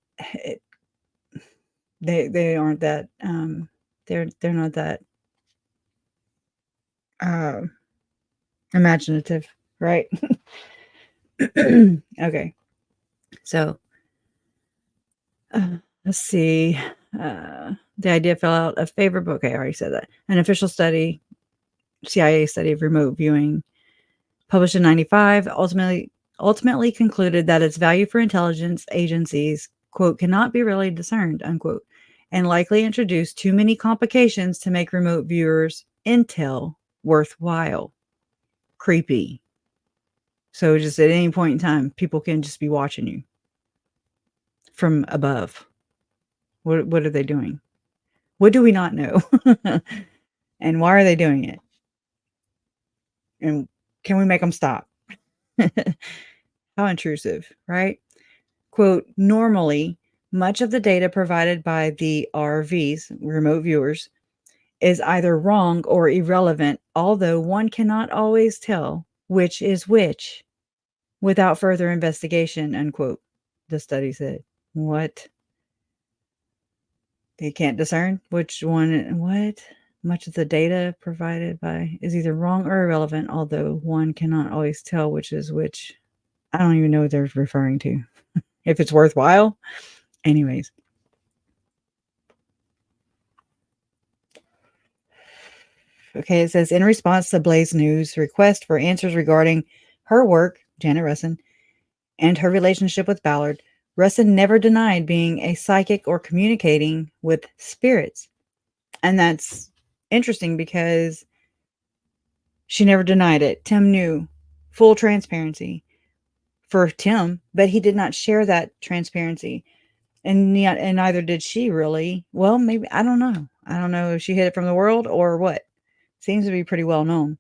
they aren't that they're not that uh imaginative, right? Okay. So, let's see. The idea fell out of favor, but okay, I already said that. An official study, CIA study of remote viewing, published in 95, ultimately concluded that its value for intelligence agencies, quote, cannot be really discerned, unquote, and likely introduced too many complications to make remote viewers' intel worthwhile. Creepy. So just at any point in time, people can just be watching you from above. What are they doing? What do we not know? And why are they doing it? And can we make them stop? How intrusive, right? Quote, normally, much of the data provided by the RVs, remote viewers, is either wrong or irrelevant, although one cannot always tell which is which without further investigation, unquote, the study said. What? They can't discern which one, what? Much of the data provided by is either wrong or irrelevant, although one cannot always tell which is which. I don't even know what they're referring to. If it's worthwhile. Anyways. Okay, it says in response to Blaze News' request for answers regarding her work, Janet Russon, and her relationship with Ballard, Russon never denied being a psychic or communicating with spirits. And that's interesting because she never denied it. Tim knew full transparency for Tim, but he did not share that transparency. And neither did she really. Well, maybe, I don't know. I don't know if she hid it from the world or what. Seems to be pretty well known.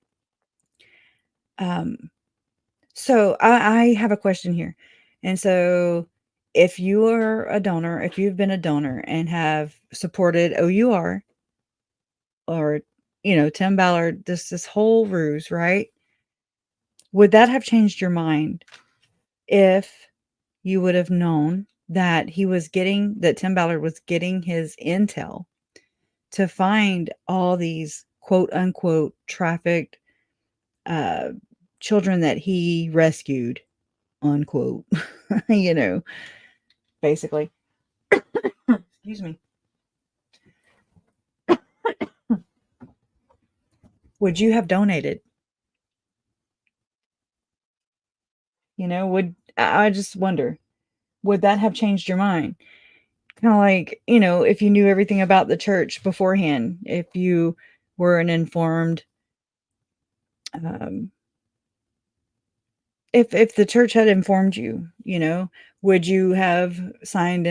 So I have a question here. And so if you are a donor, if you've been a donor and have supported O.U.R or, Tim Ballard, this whole ruse, right? Would that have changed your mind if you would have known that Tim Ballard was getting his intel to find all these quote unquote trafficked uh, children that he rescued, unquote, you know, basically. Excuse me. Would you have donated? I just wonder, would that have changed your mind? Kind of like, if you knew everything about the church beforehand, if you were an informed, um, if the church had informed you, would you have signed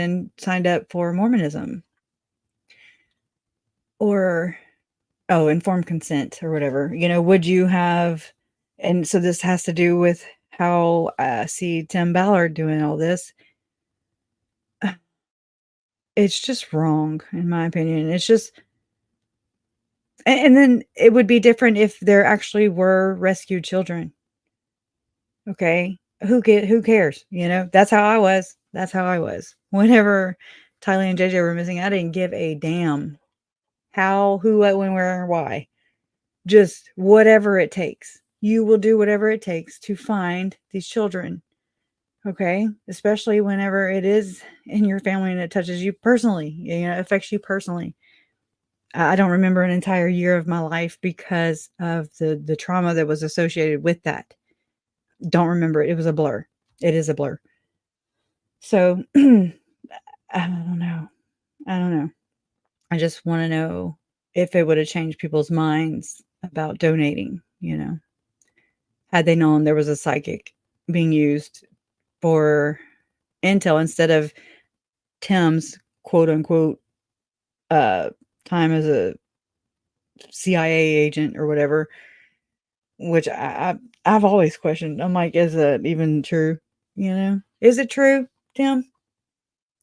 up for Mormonism or, oh, informed consent or whatever, would you have, and so this has to do with how I see Tim Ballard doing all this. It's just wrong, in my opinion. It's just, and then it would be different if there actually were rescued children. Okay. Who cares? That's how I was. That's how I was. Whenever Tyler and JJ were missing, I didn't give a damn how, who, what, when, where, or why. Just whatever it takes. You will do whatever it takes to find these children. Okay? Especially whenever it is in your family and it touches you personally, affects you personally. I don't remember an entire year of my life because of the trauma that was associated with that. Don't remember it. It was a blur. It is a blur. So, I don't know. I don't know. I just want to know if it would have changed people's minds about donating, had they known there was a psychic being used for intel instead of Tim's quote unquote time as a CIA agent or whatever, which I've always questioned. I'm like, is that even true? Is it true, Tim?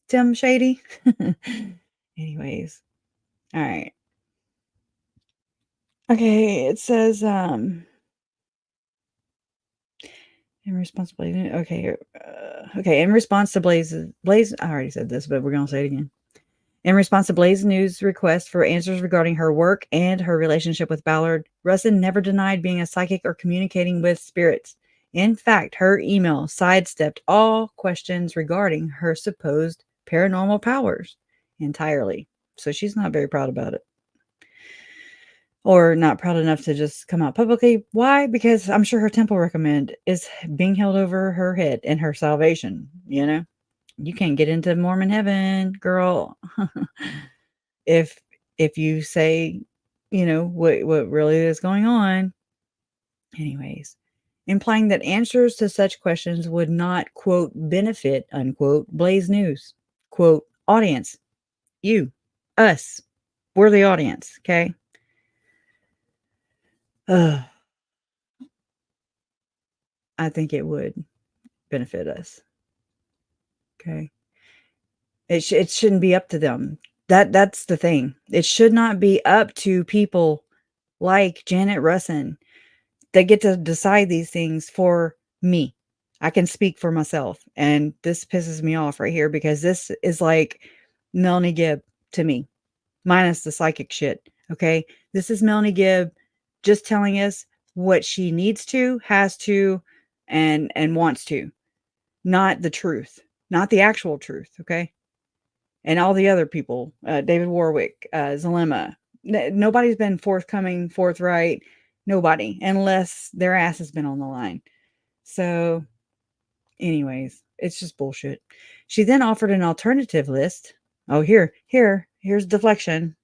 Tim Shady? Anyways. All right. Okay, it says in response to Blaze. Okay, in response to Blaze, I already said this, but we're going to say it again. In response to Blaze News' request for answers regarding her work and her relationship with Ballard, Russon never denied being a psychic or communicating with spirits. In fact, her email sidestepped all questions regarding her supposed paranormal powers entirely. So she's not very proud about it. Or not proud enough to just come out publicly. Why? Because I'm sure her temple recommend is being held over her head and her salvation, You can't get into Mormon heaven, girl. if you say, what really is going on. Anyways, implying that answers to such questions would not, quote, benefit, unquote, Blaze News, quote, audience, you, us, we're the audience, okay? I think it would benefit us. Okay. It shouldn't be up to them. That's the thing. It should not be up to people like Janet Russon that get to decide these things for me. I can speak for myself. And this pisses me off right here because this is like Melanie Gibb to me, minus the psychic shit. Okay. This is Melanie Gibb just telling us what she needs to, has to, and wants to, not the truth, not the actual truth. Okay. And all the other people, David Warwick, Zalema, nobody's been forthcoming, forthright. Nobody, unless their ass has been on the line. So, anyways, it's just bullshit. She then offered an alternative list. Oh, here's deflection.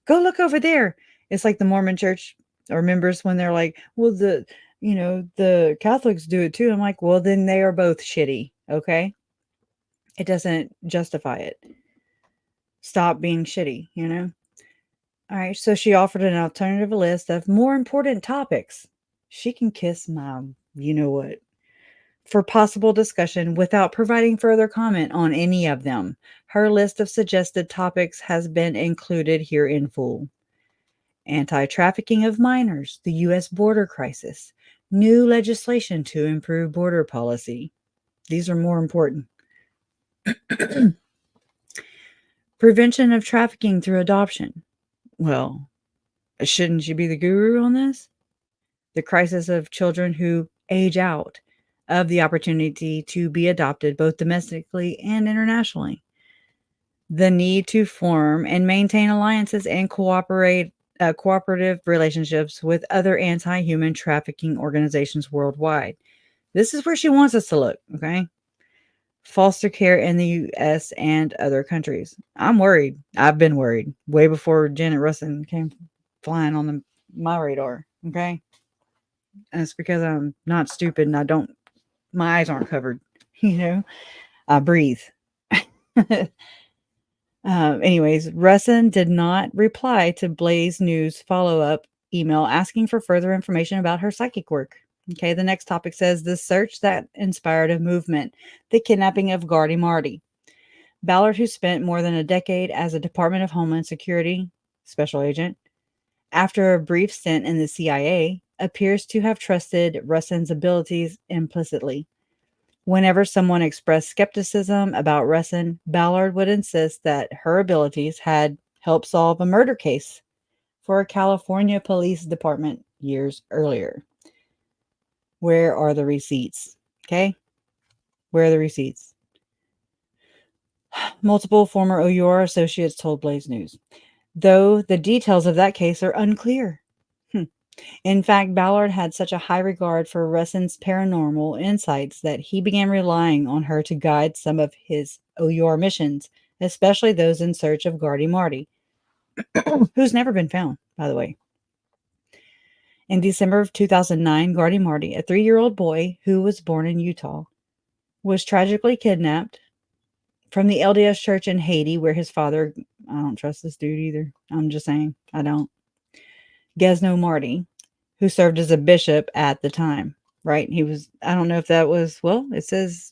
Go look over there. It's like the Mormon church or members when they're like, well, the Catholics do it too. I'm like, well, then they are both shitty. Okay. It doesn't justify it. Stop being shitty, All right, so she offered an alternative list of more important topics. She can kiss my you-know-what. For possible discussion without providing further comment on any of them. Her list of suggested topics has been included here in full. Anti-trafficking of minors, the U.S. border crisis, new legislation to improve border policy. These are more important. Prevention of trafficking through adoption. Well, shouldn't you be the guru on this? The crisis of children who age out of the opportunity to be adopted both domestically and internationally. The need to form and maintain alliances and cooperative relationships with other anti-human trafficking organizations worldwide. This is where she wants us to look, okay? Foster care in the US and other countries. I'm worried. I've been worried way before Janet Russon came flying on my radar, okay? And it's because I'm not stupid and my eyes aren't covered, you know? I breathe. Anyways, Russon did not reply to Blaze News follow-up email asking for further information about her psychic work. Okay, the next topic says the search that inspired a movement, the kidnapping of Gardy Marty. Ballard, who spent more than a decade as a Department of Homeland Security special agent, after a brief stint in the CIA, appears to have trusted Russon's abilities implicitly. Whenever someone expressed skepticism about Russon, Ballard would insist that her abilities had helped solve a murder case for a California police department years earlier. Where are the receipts? Okay? Where are the receipts? Multiple former O.U.R associates told Blaze News, though the details of that case are unclear. In fact, Ballard had such a high regard for Russon's paranormal insights that he began relying on her to guide some of his O.U.R missions, especially those in search of Gardy Marty, who's never been found, by the way. In December of 2009, Gardy Marty, a 3-year-old boy who was born in Utah, was tragically kidnapped from the LDS church in Haiti, where his father, I don't trust this dude either. I'm just saying, I don't. Gesno Marty, who served as a bishop at the time, right? He was, I don't know if that was, well, it says,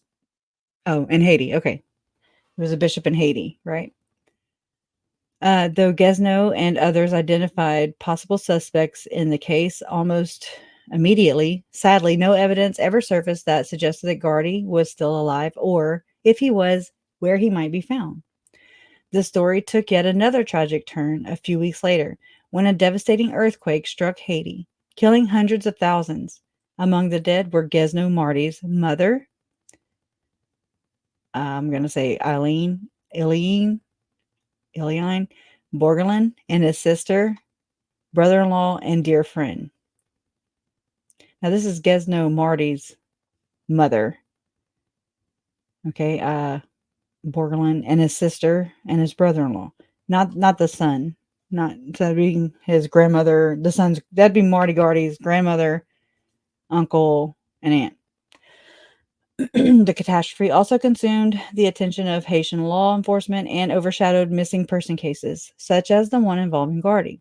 oh, in Haiti. Okay. He was a bishop in Haiti, right? Though Gesno and others identified possible suspects in the case almost immediately, sadly, no evidence ever surfaced that suggested that Gardy was still alive or, if he was, where he might be found. The story took yet another tragic turn a few weeks later when a devastating earthquake struck Haiti, killing hundreds of thousands. Among the dead were Gesno Marty's mother, I'm going to say Eileen Borgelin, and his sister, brother-in-law, and dear friend. Now, this is Gesno Marty's mother. Okay, Borgelin and his sister and his brother-in-law. Not the son. Not that'd be his grandmother. The son's that'd be Marty Gardy's grandmother, uncle, and aunt. The catastrophe also consumed the attention of Haitian law enforcement and overshadowed missing person cases, such as the one involving Gardy.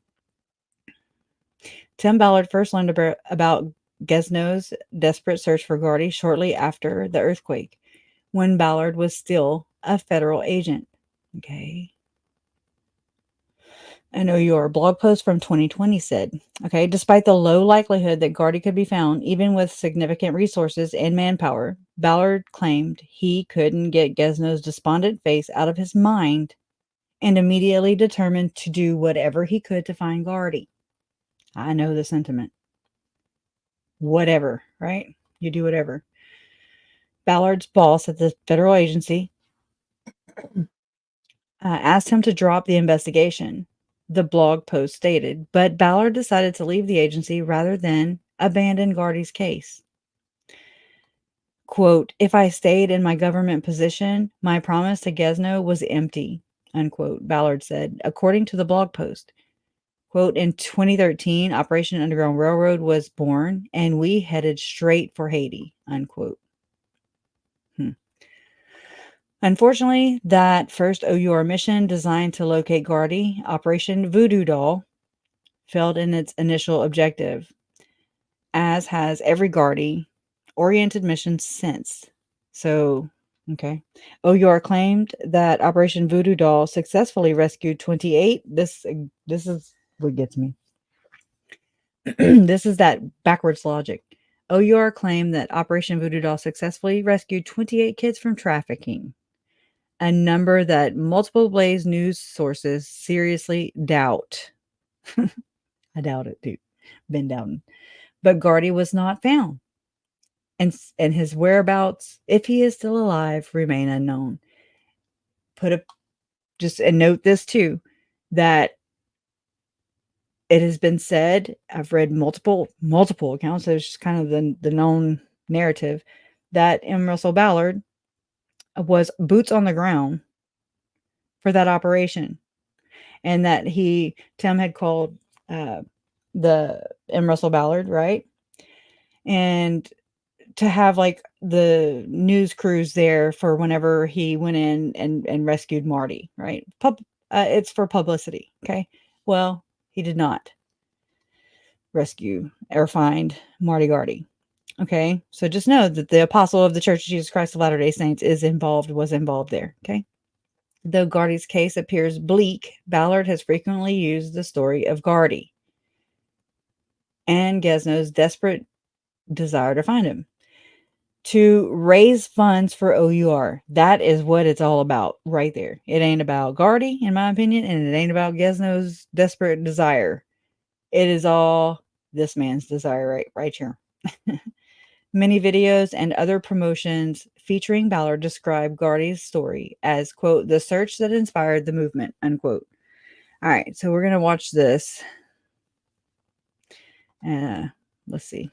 Tim Ballard first learned about Gesno's desperate search for Gardy shortly after the earthquake, when Ballard was still a federal agent. Okay. An O.U.R blog post from 2020 said, okay, despite the low likelihood that Gardy could be found, even with significant resources and manpower, Ballard claimed he couldn't get Gesno's despondent face out of his mind and immediately determined to do whatever he could to find Gardy. I know the sentiment. Whatever, right? You do whatever. Ballard's boss at the federal agency asked him to drop the investigation, the blog post stated, but Ballard decided to leave the agency rather than abandon Gardy's case. Quote, if I stayed in my government position, my promise to Gesno was empty, unquote, Ballard said, according to the blog post. Quote, in 2013, Operation Underground Railroad was born, and we headed straight for Haiti, unquote. Unfortunately, that first O.U.R mission designed to locate Gardy, Operation Voodoo Doll, failed in its initial objective, as has every Gardy-oriented mission since. So, okay. O.U.R claimed that Operation Voodoo Doll successfully rescued 28. This is what gets me. This is that backwards logic. O.U.R claimed that Operation Voodoo Doll successfully rescued 28 kids from trafficking. a number that multiple Blaze news sources seriously doubt. I doubt it, dude. Been doubting. But Gardy was not found, and his whereabouts, if he is still alive, remain unknown. And note this too, that it has been said, I've read multiple accounts, so it's just kind of the known narrative, that M. Russell Ballard was boots on the ground for that operation, and that Tim had called the M. Russell Ballard, right? And to have like the news crews there for whenever he went in and rescued Marty, right? It's for publicity. Okay. Well, he did not rescue or find Marty Gardy. Okay. So just know that the apostle of the Church of Jesus Christ of Latter-day Saints was involved there. Okay. Though Gardy's case appears bleak, Ballard has frequently used the story of Gardy and Gesno's desperate desire to find him to raise funds for O.U.R. That is what it's all about right there. It ain't about Gardy, in my opinion, and it ain't about Gesno's desperate desire. It is all this man's desire right here. Many videos and other promotions featuring Ballard describe Gardy's story as, quote, the search that inspired the movement, unquote. All right, so we're going to watch this. Let's see.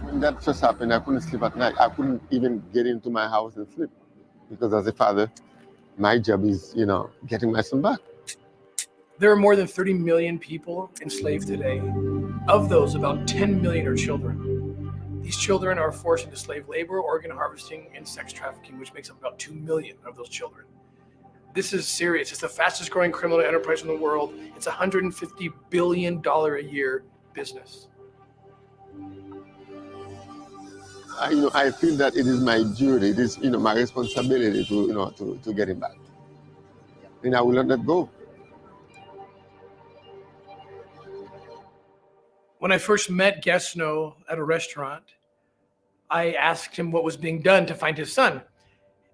When that first happened, I couldn't sleep at night. I couldn't even get into my house and sleep because as a father, my job is, getting my son back. There are more than 30 million people enslaved today. Of those, about 10 million are children. These children are forced into slave labor, organ harvesting, and sex trafficking, which makes up about 2 million of those children. This is serious. It's the fastest growing criminal enterprise in the world. It's $150 billion a year business. I feel that it is my duty, it is, my responsibility to get him back. And I will not let go. When I first met Gesno at a restaurant, I asked him what was being done to find his son.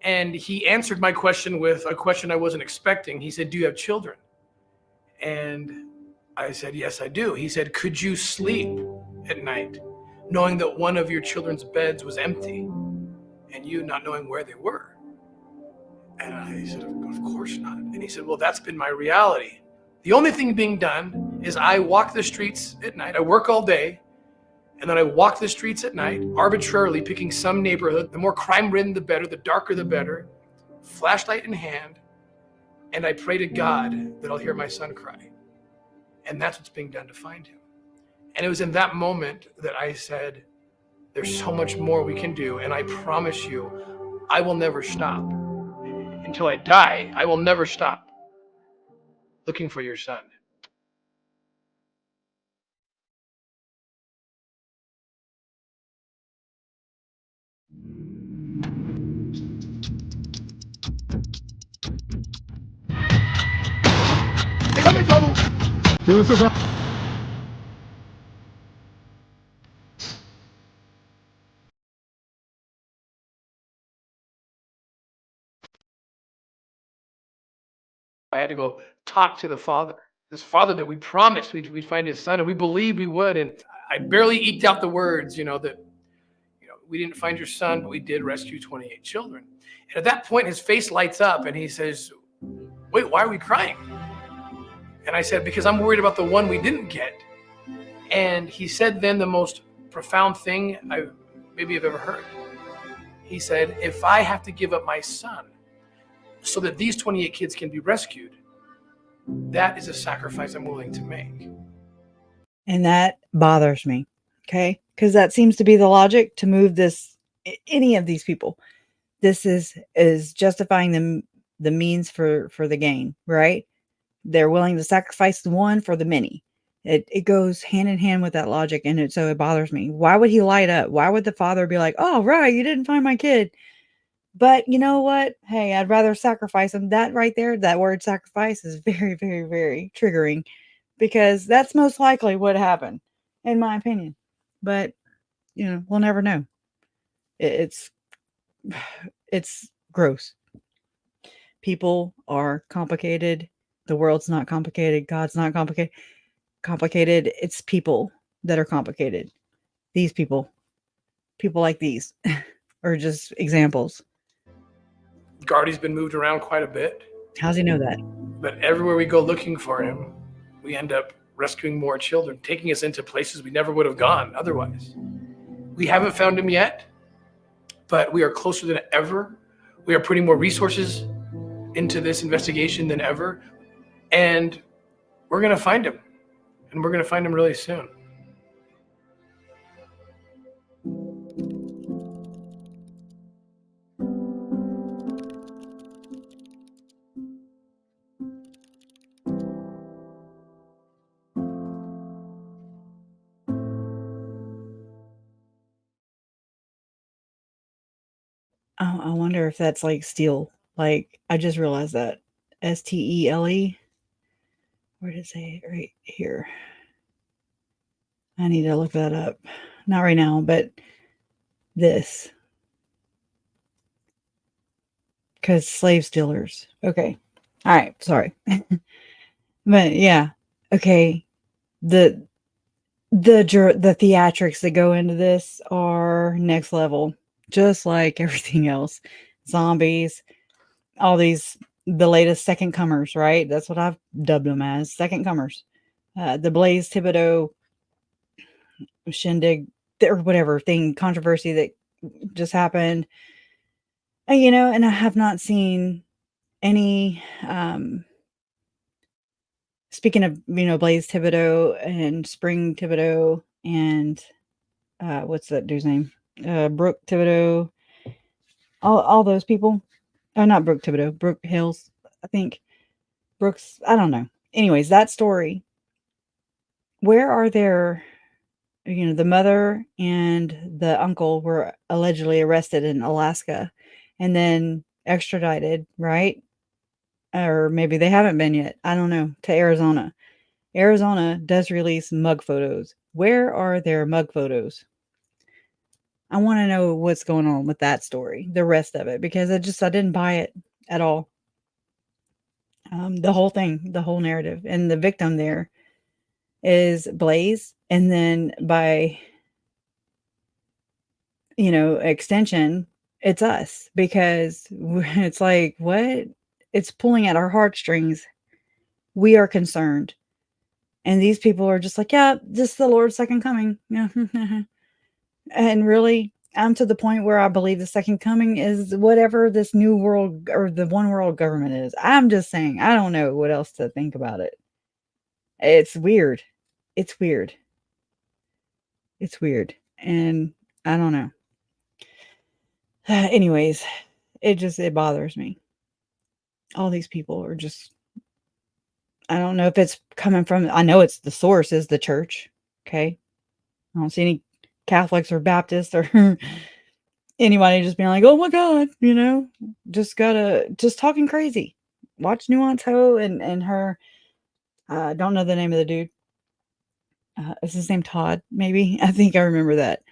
And he answered my question with a question I wasn't expecting. He said, "Do you have children?" And I said, "Yes, I do." He said, "Could you sleep at night knowing that one of your children's beds was empty and you not knowing where they were?" And I said, "Of course not." And he said, "Well, that's been my reality. The only thing being done is I walk the streets at night. I work all day, and then I walk the streets at night, arbitrarily picking some neighborhood. The more crime-ridden, the better. The darker, the better. Flashlight in hand, and I pray to God that I'll hear my son cry. And that's what's being done to find him." And it was in that moment that I said, there's so much more we can do, and I promise you, I will never stop. Until I die, I will never stop looking for your son. I had to go talk to the father, this father that we promised we'd find his son, and we believed we would. And I barely eked out the words, that we didn't find your son, but we did rescue 28 children. And at that point, his face lights up and he says, "Wait, why are we crying?" And I said, "Because I'm worried about the one we didn't get." And he said then the most profound thing I maybe have ever heard. He said, "If I have to give up my son so that these 28 kids can be rescued, that is a sacrifice I'm willing to make." And that bothers me. Okay. Because that seems to be the logic to move any of these people. This is justifying the means for the gain, right? They're willing to sacrifice the one for the many. It goes hand in hand with that logic. And so it bothers me. Why would he light up? Why would the father be like, "Oh, right, you didn't find my kid"? But you know what? Hey, I'd rather sacrifice them. That right there, that word sacrifice is very, very, very triggering because that's most likely what happened, in my opinion. But, we'll never know. It's it's gross. People are complicated. The world's not complicated. God's not complicated. It's people that are complicated. These people like these are just examples. Guardy's been moved around quite a bit. How's he know that? But everywhere we go looking for him, we end up rescuing more children, taking us into places we never would have gone otherwise. We haven't found him yet, but we are closer than ever. We are putting more resources into this investigation than ever. And we're going to find him. And we're going to find him really soon. Oh, I wonder if that's like steel. Like, I just realized that. STELE. Where did it say it? Right here. I need to look that up. Not right now, but this. Because slave stealers. Okay. All right. Sorry. But yeah. Okay. The theatrics that go into this are next level, just like everything else. Zombies, all these, the latest second comers, right? That's what I've dubbed them as, second comers. The Blaze Thibodeau shindig or whatever thing, controversy that just happened. And I have not seen any, speaking of, Blaze Thibodeau and Spring Thibodeau and what's that dude's name? Brooke Thibodeau, all those people. Oh, not Brooke Thibodeau, Brooke Hills, I think. Brooks, I don't know. Anyways, that story. Where are their, the mother and the uncle were allegedly arrested in Alaska and then extradited, right? Or maybe they haven't been yet. I don't know. To Arizona. Arizona does release mug photos. Where are their mug photos? I want to know what's going on with that story, the rest of it, because I didn't buy it at all. The whole thing, the whole narrative, and the victim there is Blaze, and then by extension, it's us, because it's like, what? It's pulling at our heartstrings. We are concerned, and these people are just like, yeah, this is the Lord's second coming. Yeah. And really, I'm to the point where I believe the second coming is whatever this new world or the one world government is. I'm just saying, I don't know what else to think about it. It's weird. It's weird. It's weird. And I don't know. Anyways, it bothers me. All these people are just, I don't know if it's coming from, I know it's the source is the church. Okay. I don't see any Catholics or Baptists or anybody just being like, oh my God, just talking crazy. Watch Nuance Ho and her, don't know the name of the dude. Is his name Todd? Maybe. I think I remember that.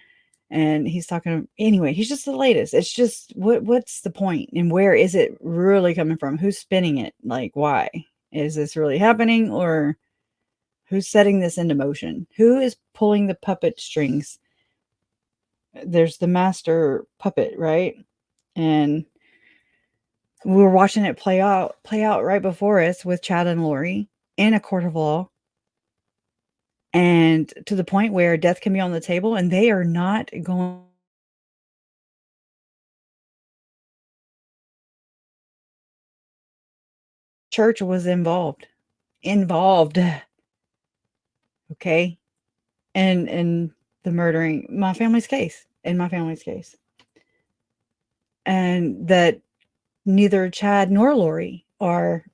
And he's talking anyway. He's just the latest. It's just what's the point, and where is it really coming from? Who's spinning it? Like, why is this really happening, or who's setting this into motion? Who is pulling the puppet strings? There's the master puppet, right? And we were watching it play out right before us with Chad and Lori in a court of law. And to the point where death can be on the table and they are not going. Church was involved. Okay. And the murdering, in my family's case. And that neither Chad nor Lori are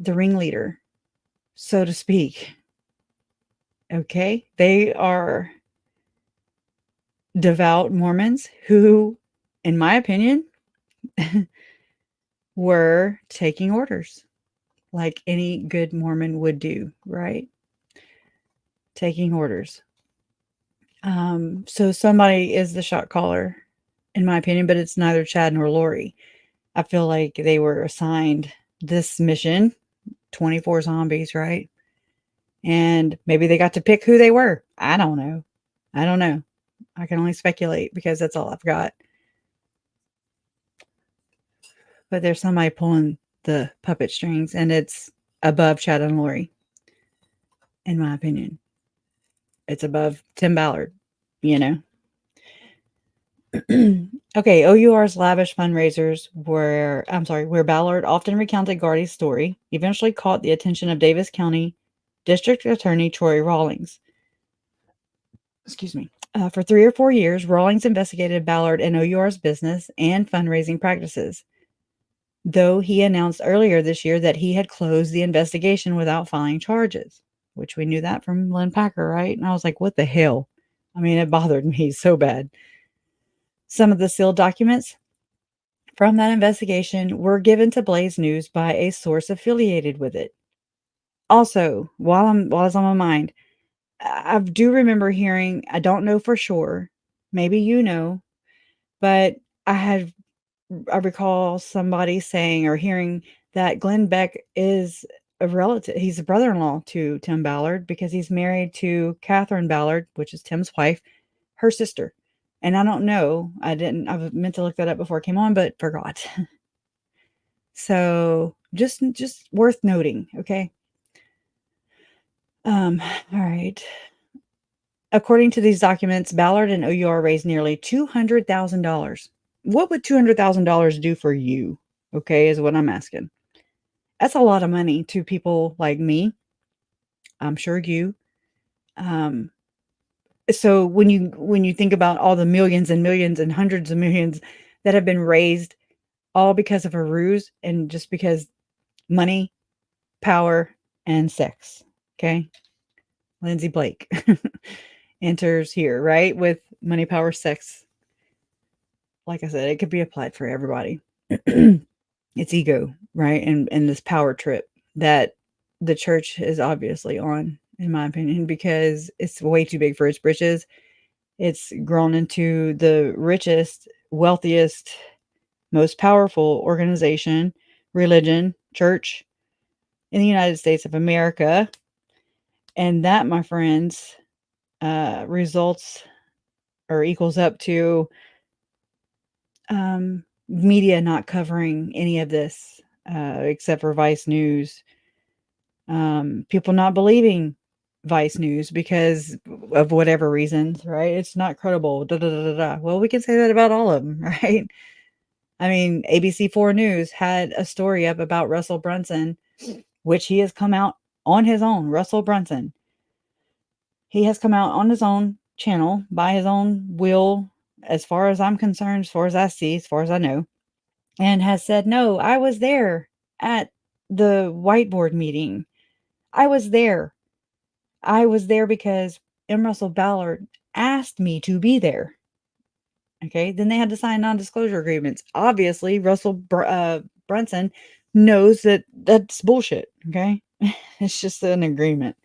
the ringleader, so to speak. Okay. They are devout Mormons who, in my opinion, were taking orders like any good Mormon would do, right? Taking orders. So somebody is the shot caller, in my opinion, but it's neither Chad nor Lori. I feel like they were assigned this mission, 24 zombies, right? And maybe they got to pick who they were. I don't know. I can only speculate because that's all I've got. But there's somebody pulling the puppet strings, and it's above Chad and Lori, in my opinion. It's above Tim Ballard, you know? Okay, O.U.R's lavish fundraisers where Ballard often recounted Gardy's story, eventually caught the attention of Davis County District Attorney Troy Rawlings. Excuse me. For 3 or 4 years, Rawlings investigated Ballard and O.U.R's business and fundraising practices, though he announced earlier this year that he had closed the investigation without filing charges, which we knew that from Lynn Packer, right? And I was like, what the hell? I mean, it bothered me so bad. Some of the sealed documents from that investigation were given to Blaze News by a source affiliated with it. Also, while it's on my mind, I do remember hearing, I don't know for sure, maybe you know, but I recall somebody saying or hearing that Glenn Beck is a relative. He's a brother-in-law to Tim Ballard because he's married to Catherine Ballard, which is Tim's wife, her sister. And I don't know. I meant to look that up before I came on, but forgot. So just worth noting. Okay. All right. According to these documents, Ballard and O.U.R. raised nearly $200,000. What would $200,000 do for you? Okay, is what I'm asking. That's a lot of money to people like me. I'm sure you. So when you think about all the millions and millions and hundreds of millions that have been raised, all because of a ruse and just because money, power, and sex. Okay, Lindsay Blake enters here, right? With money, power, sex. Like I said, it could be applied for everybody. It's ego, right? And this power trip that the church is obviously on, in my opinion, because it's way too big for its britches. It's grown into the richest, wealthiest, most powerful organization, religion, church in the United States of America. And that, my friends, results or equals up to media not covering any of this, except for Vice News. People not believing Vice News because of whatever reasons, right? It's not credible. Da, da, da, da, da. Well, we can say that about all of them, right? I mean, ABC4 News had a story up about Russell Brunson, which he has come out on his own. Russell Brunson. He has come out on his own channel by his own will, as far as I'm concerned, as far as I see, as far as I know, and has said, no, I was there at the whiteboard meeting. I was there. I was there because M. Russell Ballard asked me to be there. Okay, then they had to sign non-disclosure agreements. Obviously, Russell Brunson knows that that's bullshit. Okay, it's just an agreement,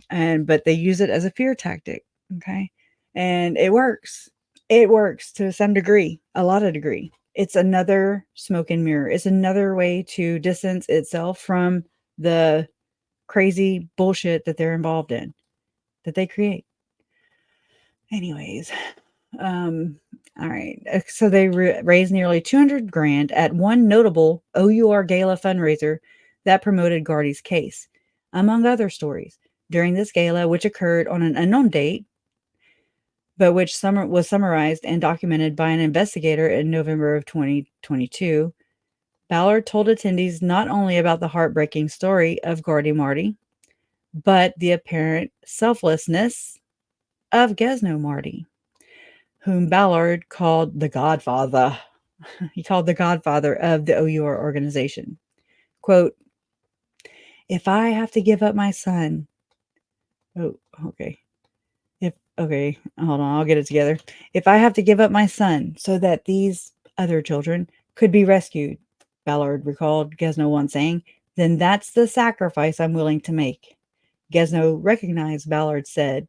but they use it as a fear tactic. Okay, and it works. It works to some degree, a lot of degree. It's another smoke and mirror. It's another way to distance itself from the crazy bullshit that they're involved in, that they create. Anyways, all right. So they raised nearly 200 grand at one notable O.U.R. gala fundraiser that promoted Gardy's case, among other stories. During this gala, which occurred on an unknown date, but which was summarized and documented by an investigator in November of 2022, Ballard told attendees not only about the heartbreaking story of Gardy Marty, but the apparent selflessness of Gesno Marty, whom Ballard called the godfather. He called the godfather of the O.U.R. organization. Quote, if I have to give up my son, okay, hold on, I'll get it together. If I have to give up my son so that these other children could be rescued, Ballard recalled Gesno once saying, then that's the sacrifice I'm willing to make. Gesno recognized, Ballard said,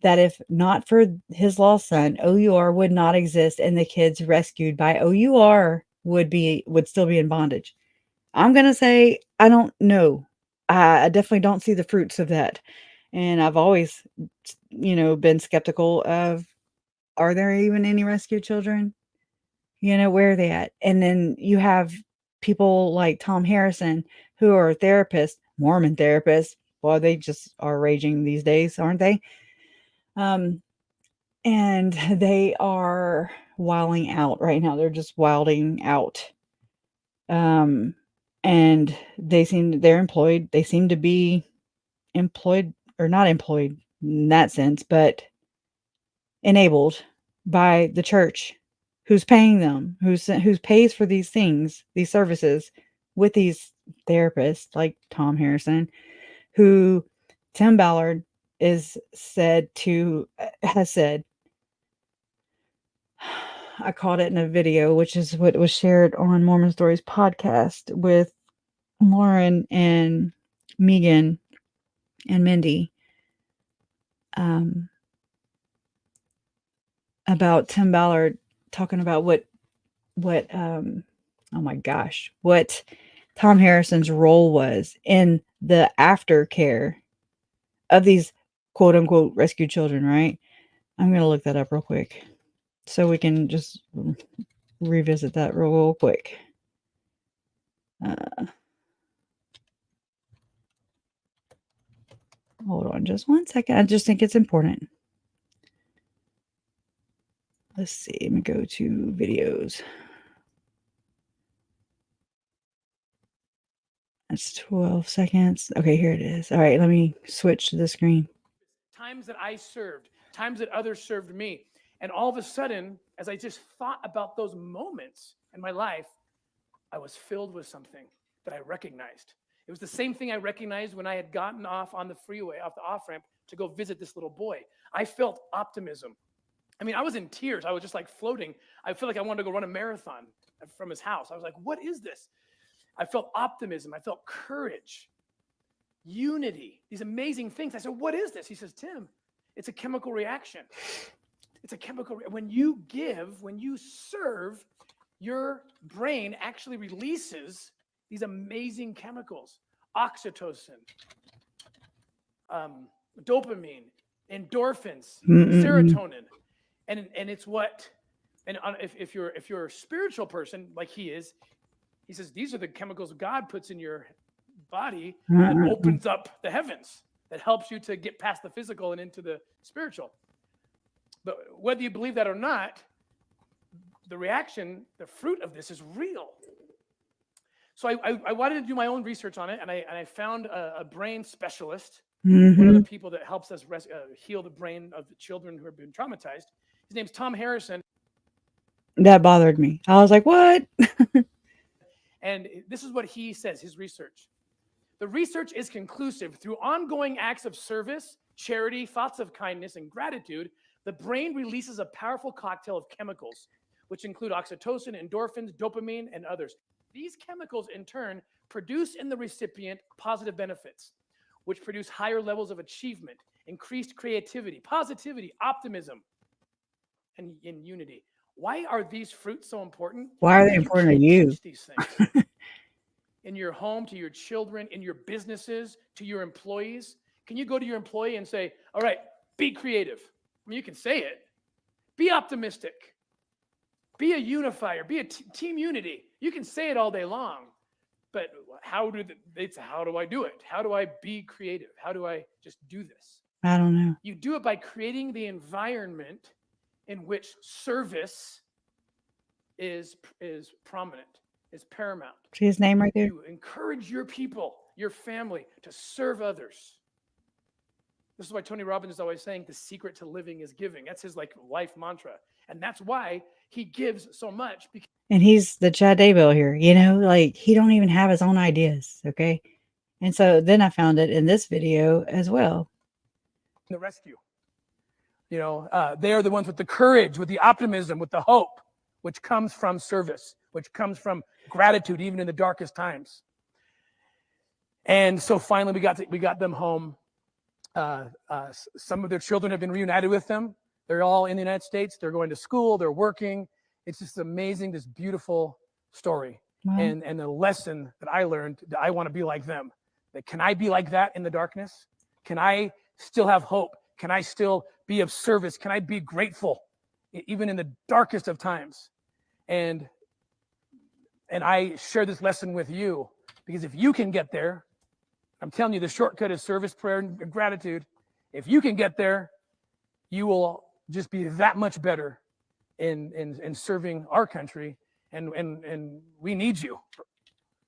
that if not for his lost son, O.U.R would not exist and the kids rescued by O.U.R would still be in bondage. I'm going to say, I don't know. I definitely don't see the fruits of that. And I've always, been skeptical of, are there even any rescue children? Where are they at? And then you have people like Tom Harrison, who are therapists, Mormon therapists. Well, they just are raging these days, aren't they? And they are wilding out right now. They're just wilding out. And they're employed. They seem to be employed, or not employed in that sense, but enabled by the church, who's paying them, who pays for these things, these services, with these therapists like Tom Harrison, who Tim Ballard has said, I caught it in a video, which is what was shared on Mormon Stories podcast with Lauren and Megan and Mindy, about Tim Ballard talking about what Tom Harrison's role was in the aftercare of these quote unquote rescued children, right? I'm going to look that up real quick so we can just revisit that real quick. Hold on just one second. I just think it's important. Let's see. Let me go to videos. That's 12 seconds. Okay, here it is. All right, let me switch to the screen. Times that I served, times that others served me. And all of a sudden, as I just thought about those moments in my life, I was filled with something that I recognized. It was the same thing I recognized when I had gotten off on the freeway, off the off-ramp, to go visit this little boy. I felt optimism. I mean, I was in tears. I was just like floating. I felt like I wanted to go run a marathon from his house. I was like, what is this? I felt optimism. I felt courage, unity, these amazing things. I said, what is this? He says, Tim, it's a chemical reaction. It's a chemical. When you give, when you serve, your brain actually releases these amazing chemicals, oxytocin, dopamine, endorphins, serotonin. And it's what, and if you're a spiritual person like he is, he says, these are the chemicals God puts in your body that opens up the heavens, that helps you to get past the physical and into the spiritual. But whether you believe that or not, the reaction, the fruit of this is real. So I wanted to do my own research on it, and I found a brain specialist, one of the people that helps us heal the brain of the children who have been traumatized. His name's Tom Harrison. That bothered me. I was like, what? And this is what he says, his research. The research is conclusive. Through ongoing acts of service, charity, thoughts of kindness, and gratitude, the brain releases a powerful cocktail of chemicals, which include oxytocin, endorphins, dopamine, and others. These chemicals, in turn, produce in the recipient positive benefits, which produce higher levels of achievement, increased creativity, positivity, optimism, and unity. Why are these fruits so important? Why are they important to you? Teach these things in your home, to your children, in your businesses, to your employees. Can you go to your employee and say, all right, be creative? I mean, you can say it. Be optimistic. Be a unifier. Be a team unity. You can say it all day long, but how do I do it? How do I be creative? How do I just do this? I don't know. You do it by creating the environment in which service is prominent, is paramount. See his name right there? You encourage your people, your family, to serve others. This is why Tony Robbins is always saying the secret to living is giving. That's his life mantra. And that's why he gives so much. And he's the Chad Daybell here, he don't even have his own ideas. Okay. And so then I found it in this video as well. The rescue. You know, they are the ones with the courage, with the optimism, with the hope, which comes from service, which comes from gratitude, even in the darkest times. And so finally, we got them home. Some of their children have been reunited with them. They're all in the United States. They're going to school. They're working. It's just amazing, this beautiful story. Wow. And the lesson that I learned, that I want to be like them. That can I be like that in the darkness? Can I still have hope? Can I still be of service? Can I be grateful even in the darkest of times? And I share this lesson with you because if you can get there, I'm telling you, the shortcut is service, prayer, and gratitude. If you can get there, you will just be that much better in serving our country, and we need you.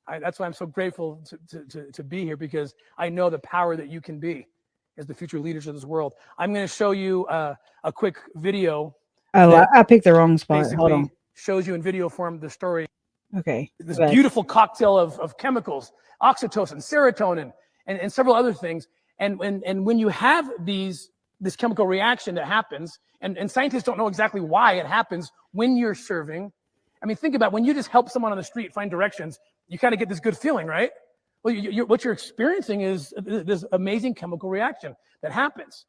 That's why I'm so grateful to be here, because I know the power that you can be as the future leaders of this world. I'm going to show you a quick video. Oh, I picked the wrong spot. Hold on. Basically shows you in video form the story. Okay. This beautiful cocktail of chemicals, oxytocin, serotonin, and several other things. And when you have this chemical reaction that happens, and scientists don't know exactly why it happens when you're serving. I mean, think about when you just help someone on the street find directions, you kind of get this good feeling, right? Well, what you're experiencing is this amazing chemical reaction that happens.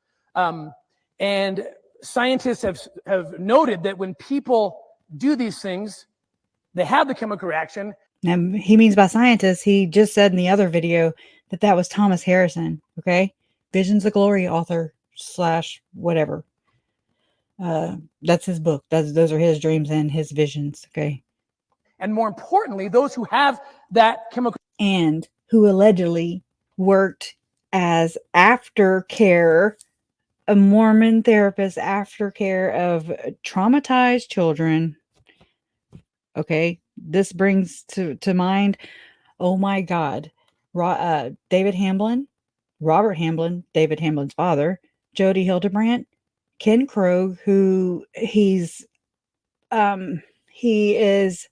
And scientists have noted that when people do these things, they have the chemical reaction. And he means by scientists, he just said in the other video that was Thomas Harrison, okay? Visions of Glory author / whatever. That's his book. Those are his dreams and his visions, okay? And more importantly, those who have that chemical... And who allegedly worked as aftercare, a Mormon therapist, aftercare of traumatized children. Okay, this brings to mind, oh my God, David Hamblin, Robert Hamblin, David Hamblin's father, Jody Hildebrandt, Ken Krogue, who he is,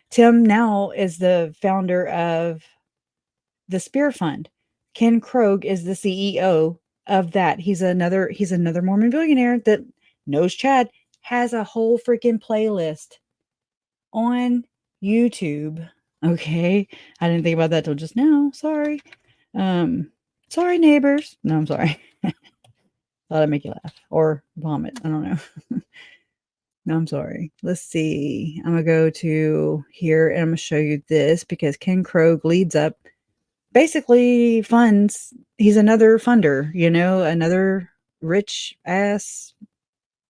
Tim now is the founder of the Spear Fund. Ken Krogue is the CEO of that. He's another Mormon billionaire that knows Chad, has a whole freaking playlist on YouTube. Okay. I didn't think about that till just now. Sorry. Sorry, neighbors. No, I'm sorry. Thought I'd make you laugh or vomit. I don't know. No, I'm sorry. Let's see. I'm going to go to here and I'm going to show you this because Ken Krogue leads up, basically funds. He's another funder, you know, another rich ass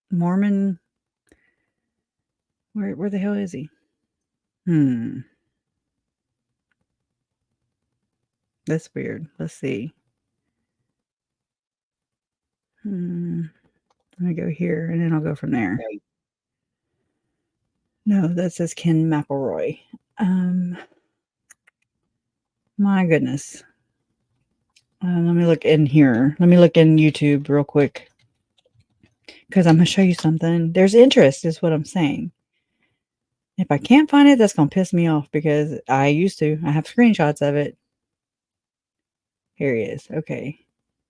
Mormon. Where the hell is he? That's weird. Let's see. Let me go here and then I'll go from there. No, that says Ken McElroy. My goodness. Let me look in here. Let me look in YouTube real quick. Because I'm going to show you something. There's interest is what I'm saying. If I can't find it, that's going to piss me off because I used to. I have screenshots of it. Here he is. Okay.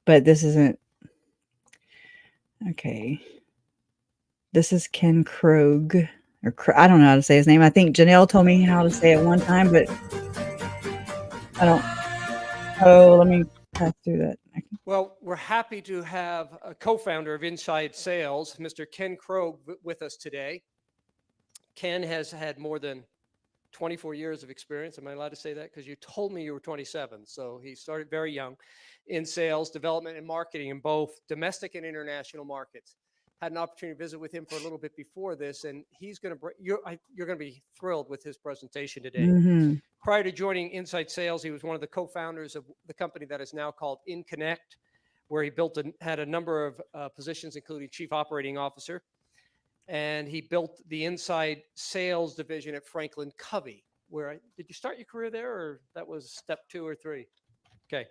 But this isn't. Okay. This is Ken Krogue. Or I don't know how to say his name. I think Janelle told me how to say it one time, but I don't. Oh, let me pass through that. Well, we're happy to have a co-founder of Inside Sales, Mr. Ken Krogue, with us today. Ken has had more than 24 years of experience. Am I allowed to say that? Because you told me you were 27. So he started very young in sales, development, and marketing in both domestic and international markets. Had an opportunity to visit with him for a little bit before this, and he's going to you're going to be thrilled with his presentation today. Mm-hmm. Prior to joining Inside Sales, he was one of the co-founders of the company that is now called InConnect, where he had a number of positions, including Chief Operating Officer. And he built the inside sales division at Franklin Covey. Did you start your career there, or that was step 2 or 3? Okay.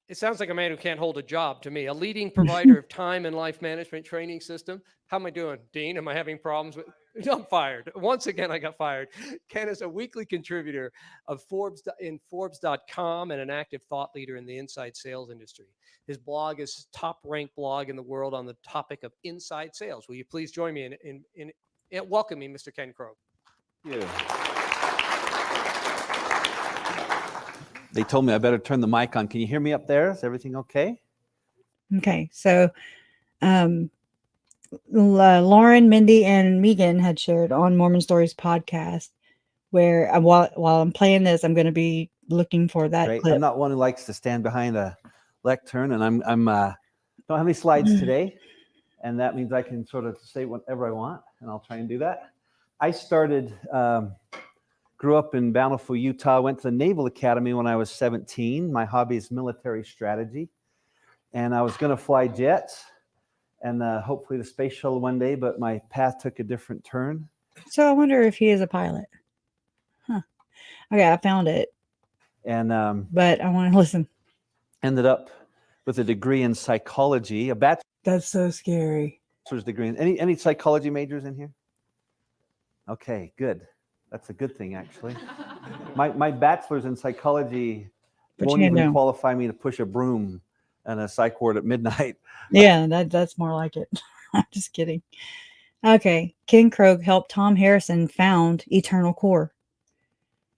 It sounds like a man who can't hold a job to me. A leading provider of time and life management training system. How am I doing, Dean? Am I having problems with? I'm fired. Once again, I got fired. Ken is a weekly contributor of Forbes.com and an active thought leader in the inside sales industry. His blog is top-ranked blog in the world on the topic of inside sales. Will you please join me in welcoming Mr. Ken Krogue? Yeah. They told me I better turn the mic on. Can you hear me up there? Is everything okay? Okay, so Lauren, Mindy, and Megan had shared on Mormon Stories podcast where while I'm playing this, I'm going to be looking for that Great. clip. I'm not one who likes to stand behind a lectern, and I'm don't have any slides today, and that means I can sort of say whatever I want, and I'll try and do that. I started. Grew up in Bountiful, Utah. Went to the Naval Academy when I was 17. My hobby is military strategy. And I was going to fly jets and hopefully the space shuttle one day, but my path took a different turn. So I wonder if he is a pilot. Huh. Okay, I found it. And but I want to listen. Ended up with a degree in psychology, a bachelor's. That's so scary. Degree in any psychology majors in here? Okay, good. That's a good thing, actually. My bachelor's in psychology won't even qualify me to push a broom in a psych ward at midnight. Yeah, that's more like it. I'm just kidding. Okay, Ken Krogue helped Tom Harrison found Eternal Core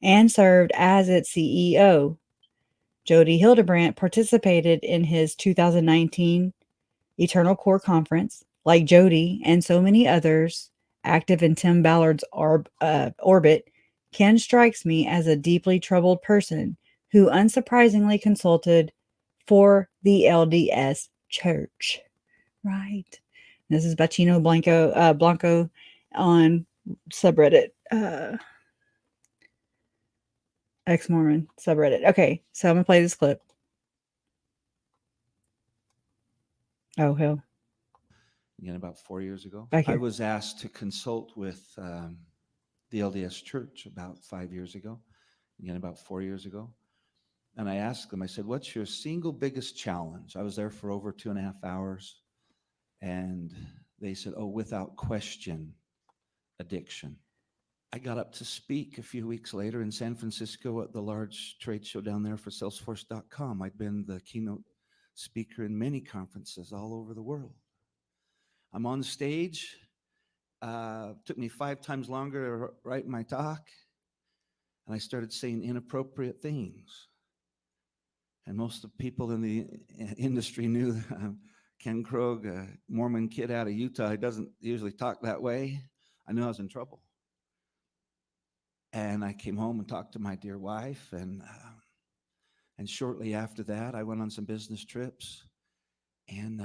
and served as its CEO. Jody Hildebrandt participated in his 2019 Eternal Core conference. Like Jody and so many others active in Tim Ballard's orbit, Ken strikes me as a deeply troubled person who unsurprisingly consulted for the LDS Church. Right. This is Bacino Blanco on subreddit. Ex-Mormon subreddit. Okay, so I'm going to play this clip. Oh, hell. Again, about 4 years ago, Back here. I was asked to consult with the LDS Church about 5 years ago. Again, about 4 years ago. And I asked them, I said, what's your single biggest challenge? I was there for over 2.5 hours. And they said, oh, without question, addiction. I got up to speak a few weeks later in San Francisco at the large trade show down there for Salesforce.com. I'd been the keynote speaker in many conferences all over the world. I'm on stage. Took me 5 times longer to write my talk. And I started saying inappropriate things. And most of the people in the industry knew Ken Krogue, a Mormon kid out of Utah, he doesn't usually talk that way. I knew I was in trouble. And I came home and talked to my dear wife. And shortly after that, I went on some business trips and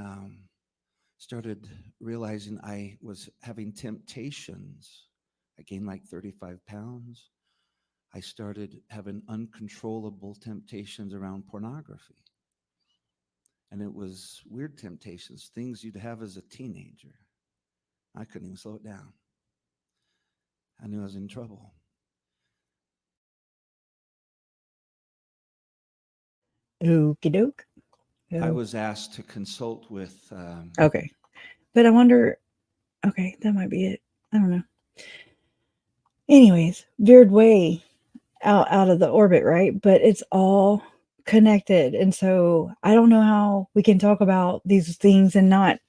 started realizing I was having temptations. I gained like 35 pounds. I started having uncontrollable temptations around pornography. And it was weird temptations, things you'd have as a teenager. I couldn't even slow it down. I knew I was in trouble. Okie doke. I was asked to consult with... okay. But I wonder... Okay, that might be it. I don't know. Anyways, veered way out of the orbit, right? But it's all connected. And so I don't know how we can talk about these things and not,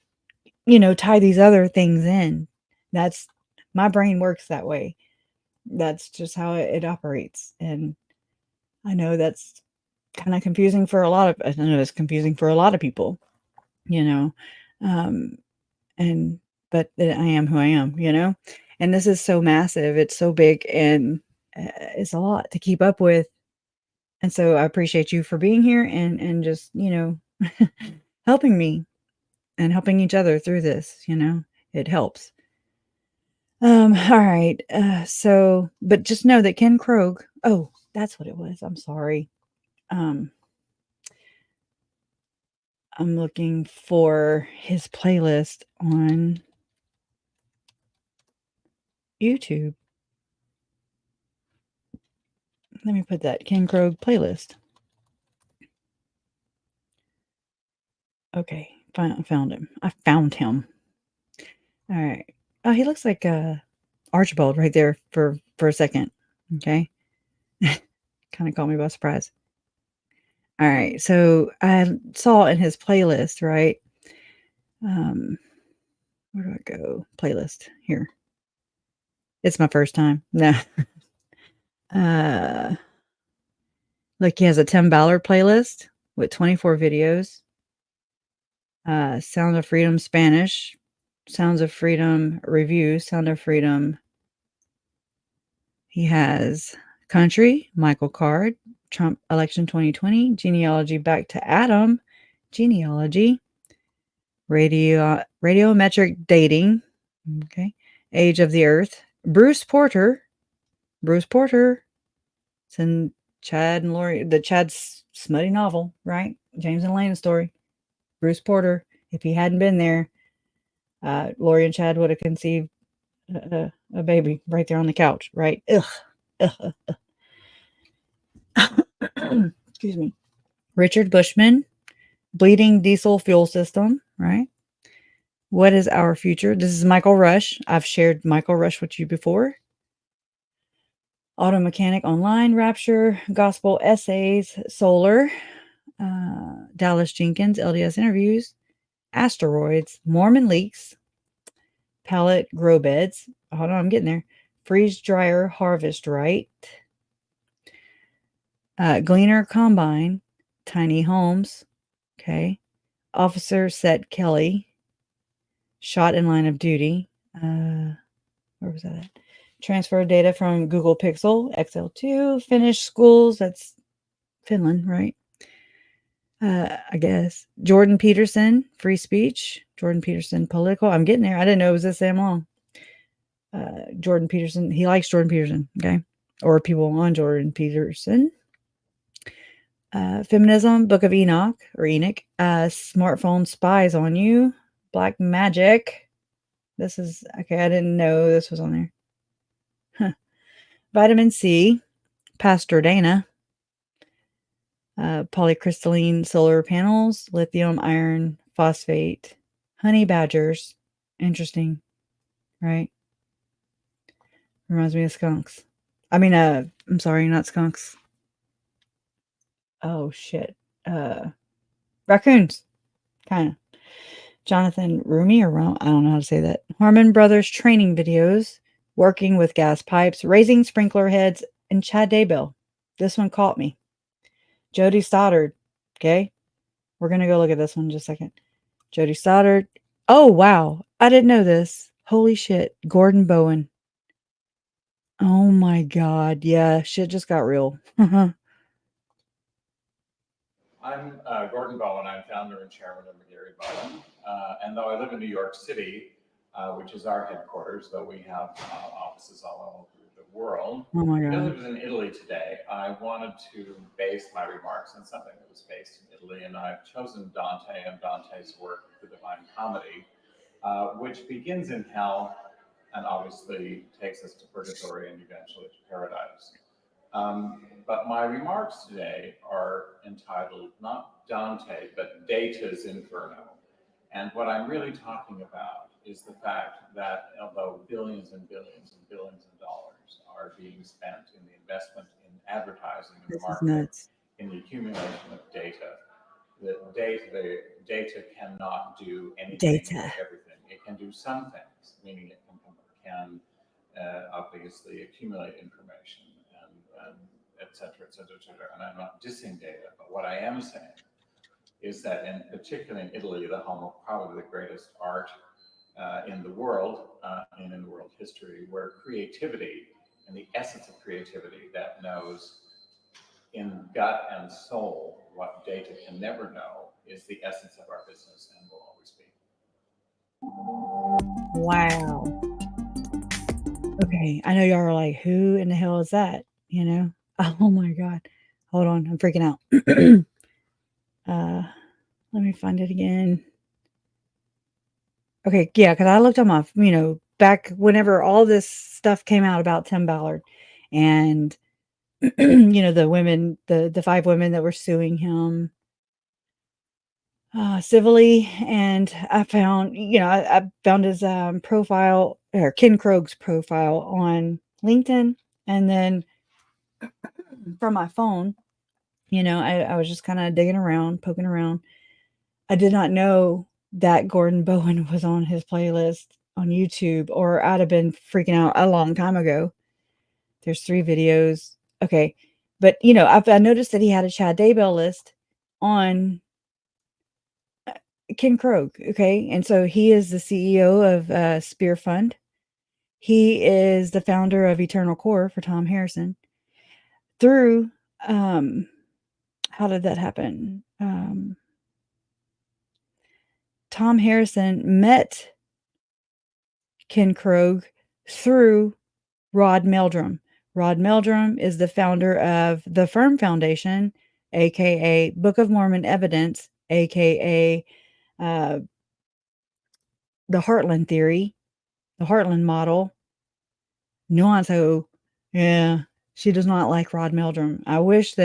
tie these other things in. That's... my brain works that way. That's just how it operates. And I know that's kind of confusing for a lot of... I know it's confusing for a lot of people, but I am who I am, and this is so massive. It's so big and it's a lot to keep up with. And so I appreciate you for being here and just, helping me and helping each other through this, it helps. All right. But just know that Ken Krogue, oh, that's what it was. I'm sorry. I'm looking for his playlist on YouTube. Let me put that Ken Krogue playlist. Okay, found him. I found him. All right. Oh, he looks like Archibald right there for a second. Okay. Kind of caught me by surprise. All right. So I saw in his playlist, right? Where do I go? Playlist here. It's my first time. No. Look, he has a Tim Ballard playlist with 24 videos. Sound of Freedom Spanish, Sounds of Freedom review, Sound of Freedom. He has country, Michael Card, Trump election 2020, genealogy back to Adam, genealogy, radiometric dating, okay, age of the earth, Bruce Porter, it's in Chad and Lori, the Chad's smutty novel, right? James and Lane story. Bruce Porter. If he hadn't been there, Lori and Chad would have conceived a baby right there on the couch, right? Ugh. Excuse me. Richard Bushman, bleeding diesel fuel system, right? What is our future? This is Michael Rush. I've shared Michael Rush with you before. Auto Mechanic Online, Rapture, Gospel Essays, Solar, Dallas Jenkins, LDS Interviews, Asteroids, Mormon Leaks, Pallet Grow Beds. Hold on, I'm getting there. Freeze Dryer Harvest Right, Gleaner Combine, Tiny Homes, okay. Officer Set Kelly, Shot in Line of Duty. Where was that at? Transfer data from Google Pixel, XL2, Finnish schools. That's Finland, right? I guess. Jordan Peterson, free speech. Jordan Peterson, political. I'm getting there. I didn't know it was this damn long. Jordan Peterson. He likes Jordan Peterson, okay? Or people on Jordan Peterson. Feminism, Book of Enoch, or Enoch. Smartphone spies on you. Black magic. This is, okay, I didn't know this was on there. Huh. Vitamin C, Pastor Dana. Polycrystalline solar panels, lithium, iron, phosphate, honey badgers. Interesting, right? Reminds me of skunks. I mean, I'm sorry, not skunks. Oh, shit. Raccoons, kind of. Jonathan Rumi, or I don't know how to say that. Harmon Brothers training videos, working with gas pipes, raising sprinkler heads, and Chad Daybell. This one caught me. Jody Stoddard. Okay. We're going to go look at this one in just a second. Jody Stoddard. Oh, wow. I didn't know this. Holy shit. Gordon Bowen. Oh my God. Yeah. Shit just got real. I'm Gordon Bowen. I'm founder and chairman of McGarry Bowen. And though I live in New York City, which is our headquarters, though we have offices all over the world. Oh my Because I God. was in Italy today, I wanted to base my remarks on something that was based in Italy. And I've chosen Dante and Dante's work, The Divine Comedy, which begins in hell and obviously takes us to purgatory and eventually to paradise. But my remarks today are entitled not Dante, but Data's Inferno. And what I'm really talking about is the fact that although billions and billions and billions of dollars are being spent in the investment in advertising in the This is market, nuts. in the accumulation of data, the data cannot do anything or everything. It can do some things, meaning it can obviously accumulate information and et cetera, et cetera, et cetera. And I'm not dissing data, but what I am saying is that in particular in Italy, the home of probably the greatest art in the world and in the world history, where creativity and the essence of creativity that knows in gut and soul what data can never know is the essence of our business and will always be. Wow. Okay. I know y'all are like, who in the hell is that? You know? Oh my God. Hold on. I'm freaking out. Let me find it again. Okay. Yeah. Cause I looked him up, back whenever all this stuff came out about Tim Ballard and, the women, the 5 women that were suing him. civilly, and I found, I found his profile, or Ken Kroge's profile on LinkedIn, and then from my phone, I was just kind of digging around, poking around. I did not know that Gordon Bowen was on his playlist on YouTube, or I'd have been freaking out a long time ago. There's 3 videos. Okay. But, I noticed that he had a Chad Daybell list on Ken Krogue. Okay. And so he is the CEO of Spear Fund. He is the founder of Eternal Core for Tom Harrison. Through, how did that happen? Tom Harrison met Ken Krogue through Rod Meldrum. Rod Meldrum is the founder of the Firm Foundation, aka Book of Mormon Evidence, aka the Heartland Theory, the Heartland Model. Nuanto, yeah, she does not like Rod Meldrum. I wish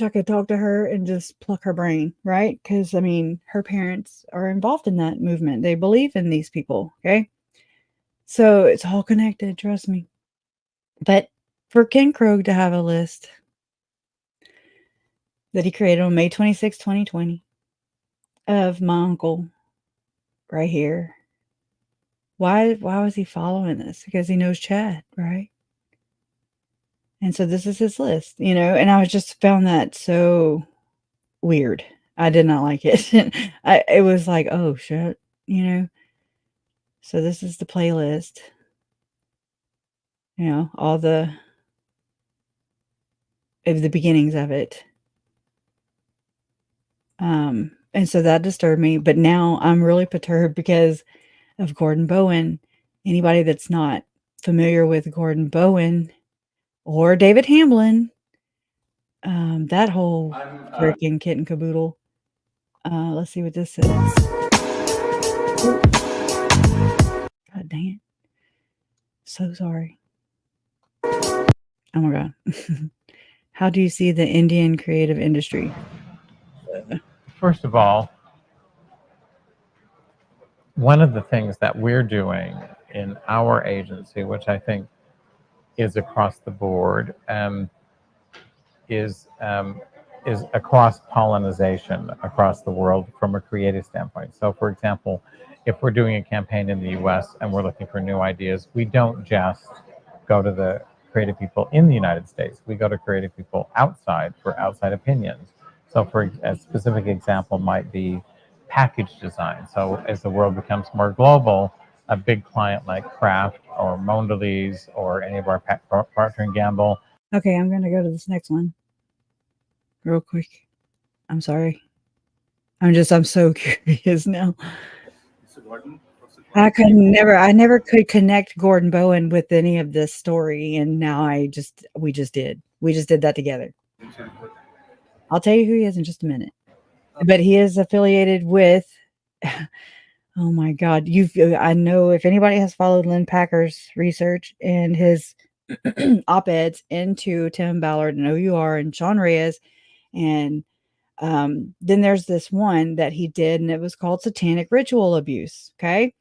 I could talk to her and just pluck her brain, right? Because, her parents are involved in that movement. They believe in these people, okay? So it's all connected, trust me. But for Ken Krogue to have a list that he created on May 26, 2020 of my uncle right here, why was he following this? Because he knows Chad, right? And so this is his list, and I just found that so weird. I did not like it. It was like, oh shit, So this is the playlist. All the beginnings of it. And so that disturbed me, but now I'm really perturbed because of Gordon Bowen. Anybody that's not familiar with Gordon Bowen or David Hamblin, that whole freaking kit and caboodle. Let's see what this says. God dang it. So sorry. Oh my God. How do you see the Indian creative industry? First of all, one of the things that we're doing in our agency, which I think is across the board, is a cross-pollination across the world from a creative standpoint. So, for example, if we're doing a campaign in the U.S. and we're looking for new ideas, we don't just go to the creative people in the United States. We go to creative people outside for outside opinions. So, for a specific example might be package design. So, as the world becomes more global, a big client like Kraft or Mondelez or any of our Procter & Gamble. Okay, I'm going to go to this next one real quick. I'm sorry. I'm so curious now. I never could connect Gordon Bowen with any of this story, and now we just did that together. I'll tell you who he is in just a minute, but he is affiliated with, oh my God, I know if anybody has followed Lynn Packer's research and his op-eds into Tim Ballard and O.U.R. and Sean Reyes, and then there's this one that he did, and it was called Satanic Ritual Abuse. Okay.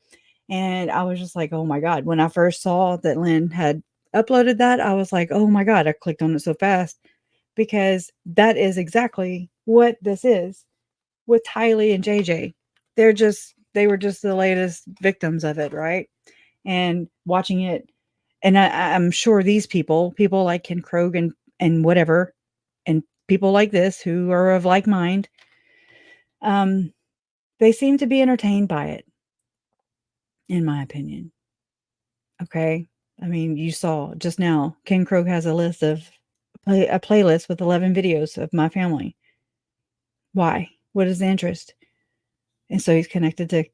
And I was just like, oh my God. When I first saw that Lynn had uploaded that, I was like, oh my God, I clicked on it so fast, because that is exactly what this is with Tylee and JJ. They were just the latest victims of it. Right. And watching it, and I'm sure these people like Ken Krogue and whatever, and people like this who are of like mind, they seem to be entertained by it, in my opinion. Okay. You saw just now, Ken Krogue has a list of a playlist with 11 videos of my family. Why? What is the interest? And so he's connected to,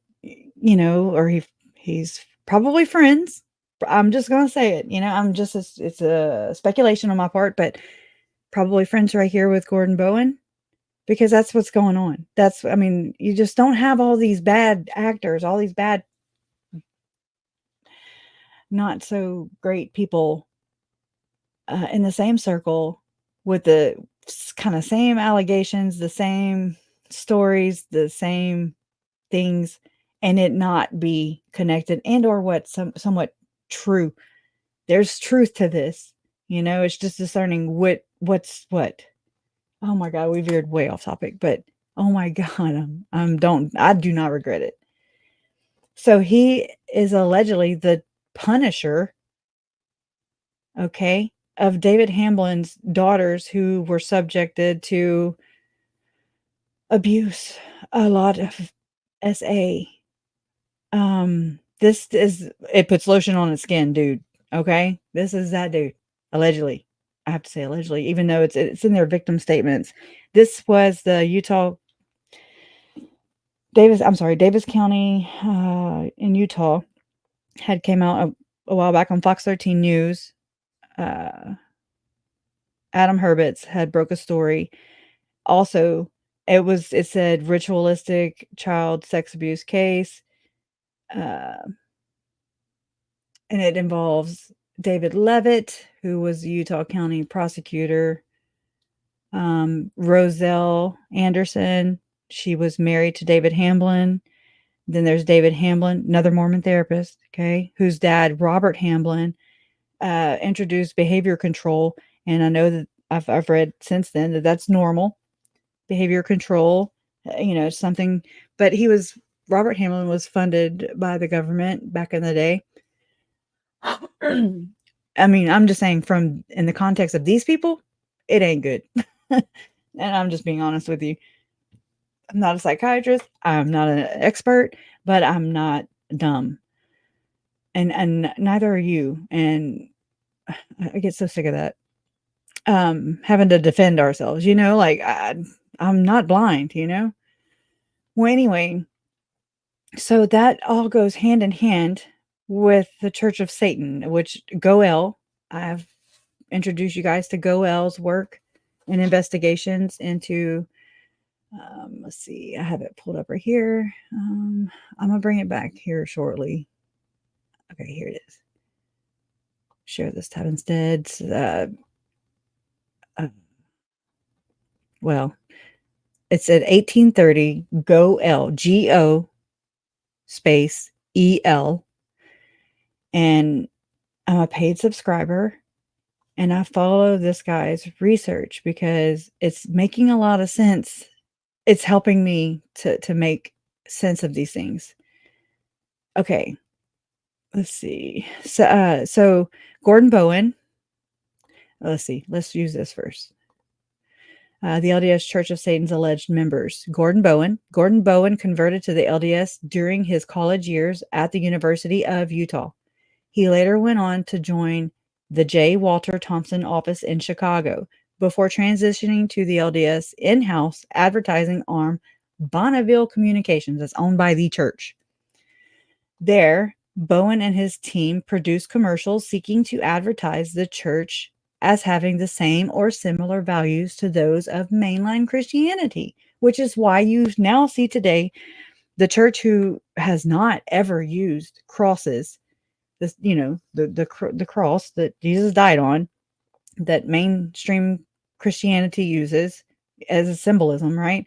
or he's probably friends. I'm just going to say it, it's a speculation on my part, but probably friends right here with Gordon Bowen, because that's what's going on. You just don't have all these bad actors, all these bad, not so great people in the same circle with the kind of same allegations, the same stories, the same things, and it not be connected and or what somewhat true. There's truth to this. It's just discerning what's what. Oh my God, we veered way off topic, but oh my God, I do not regret it. So he is allegedly the punisher, okay, of David Hamblin's daughters who were subjected to abuse, a lot of SA. It puts lotion on its skin, dude. Okay, this is that dude. Allegedly, I have to say allegedly, even though it's in their victim statements. This was the Davis County in Utah had came out a while back on Fox 13 News. Adam Herbets had broke a story. Also, it said ritualistic child sex abuse case. And it involves David Leavitt, who was the Utah County prosecutor. Roselle Anderson, she was married to David Hamblin. Then there's David Hamblin, another Mormon therapist, okay, whose dad, Robert Hamblin, introduced behavior control. And I know that I've read since then that that's normal. Behavior control, something, but Robert Hamblin was funded by the government back in the day. I mean, I'm just saying in the context of these people, it ain't good. And I'm just being honest with you. I'm not a psychiatrist. I'm not an expert, but I'm not dumb. And neither are you. And I get so sick of that. Having to defend ourselves, like I'm not blind, Well, anyway, so that all goes hand in hand with the Church of Satan, which Goel, I've introduced you guys to Goel's work and investigations into, let's see, I have it pulled up right here. I'm going to bring it back here shortly. Okay, here it is. Share this tab instead. Well, it's at 1830 Goel, G-O space E-L. And I'm a paid subscriber. And I follow this guy's research because it's making a lot of sense. It's helping me to make sense of these things. Okay. Let's see. So Gordon Bowen. Let's see. Let's use this first. The LDS Church of Satan's alleged members. Gordon Bowen. Gordon Bowen converted to the LDS during his college years at the University of Utah. He later went on to join the J. Walter Thompson office in Chicago before transitioning to the LDS in-house advertising arm, Bonneville Communications, that's owned by the church. There, Bowen and his team produced commercials seeking to advertise the church as having the same or similar values to those of mainline Christianity, which is why you now see today the church who has not ever used crosses, this, the cross that Jesus died on, that mainstream Christianity uses as a symbolism, right?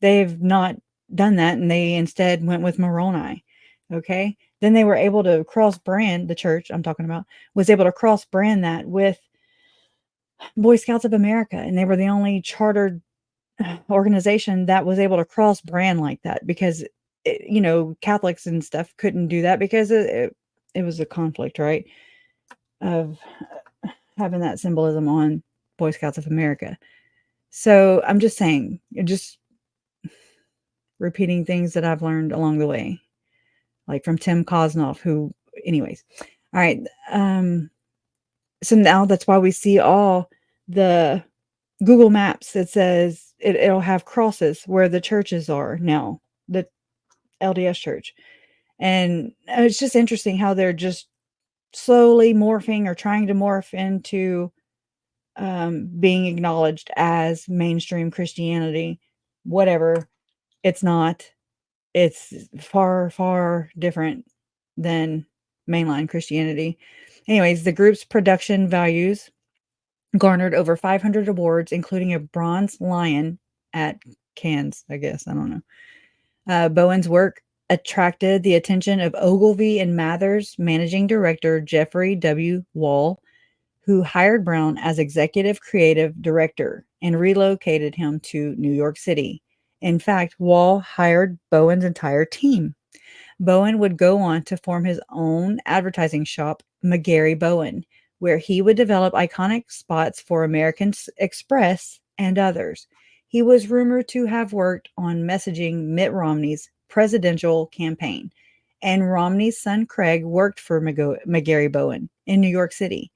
They've not done that, and they instead went with Moroni. Okay. Then they were able to cross brand, the church I'm talking about was able to cross brand that with Boy Scouts of America. And they were the only chartered organization that was able to cross brand like that because, Catholics and stuff couldn't do that because it was a conflict, right? Of having that symbolism on Boy Scouts of America. So I'm just saying, just repeating things that I've learned along the way, like from Tim Kosnoff, who, anyways. All right. So now that's why we see all the Google Maps. It says it'll have crosses where the churches are now, the LDS church. And it's just interesting how they're just slowly morphing or trying to morph into being acknowledged as mainstream Christianity. Whatever. It's not. It's far, far different than mainline Christianity. Anyways, the group's production values garnered over 500 awards, including a bronze lion at cans, I guess. I don't know. Bowen's work attracted the attention of Ogilvy and Mather's managing director, Jeffrey W. Wall, who hired Brown as executive creative director and relocated him to New York City. In fact, Wall hired Bowen's entire team. Bowen would go on to form his own advertising shop, McGarry Bowen, where he would develop iconic spots for American Express and others. He was rumored to have worked on messaging Mitt Romney's presidential campaign, and Romney's son Craig worked for McGarry Bowen in New York City.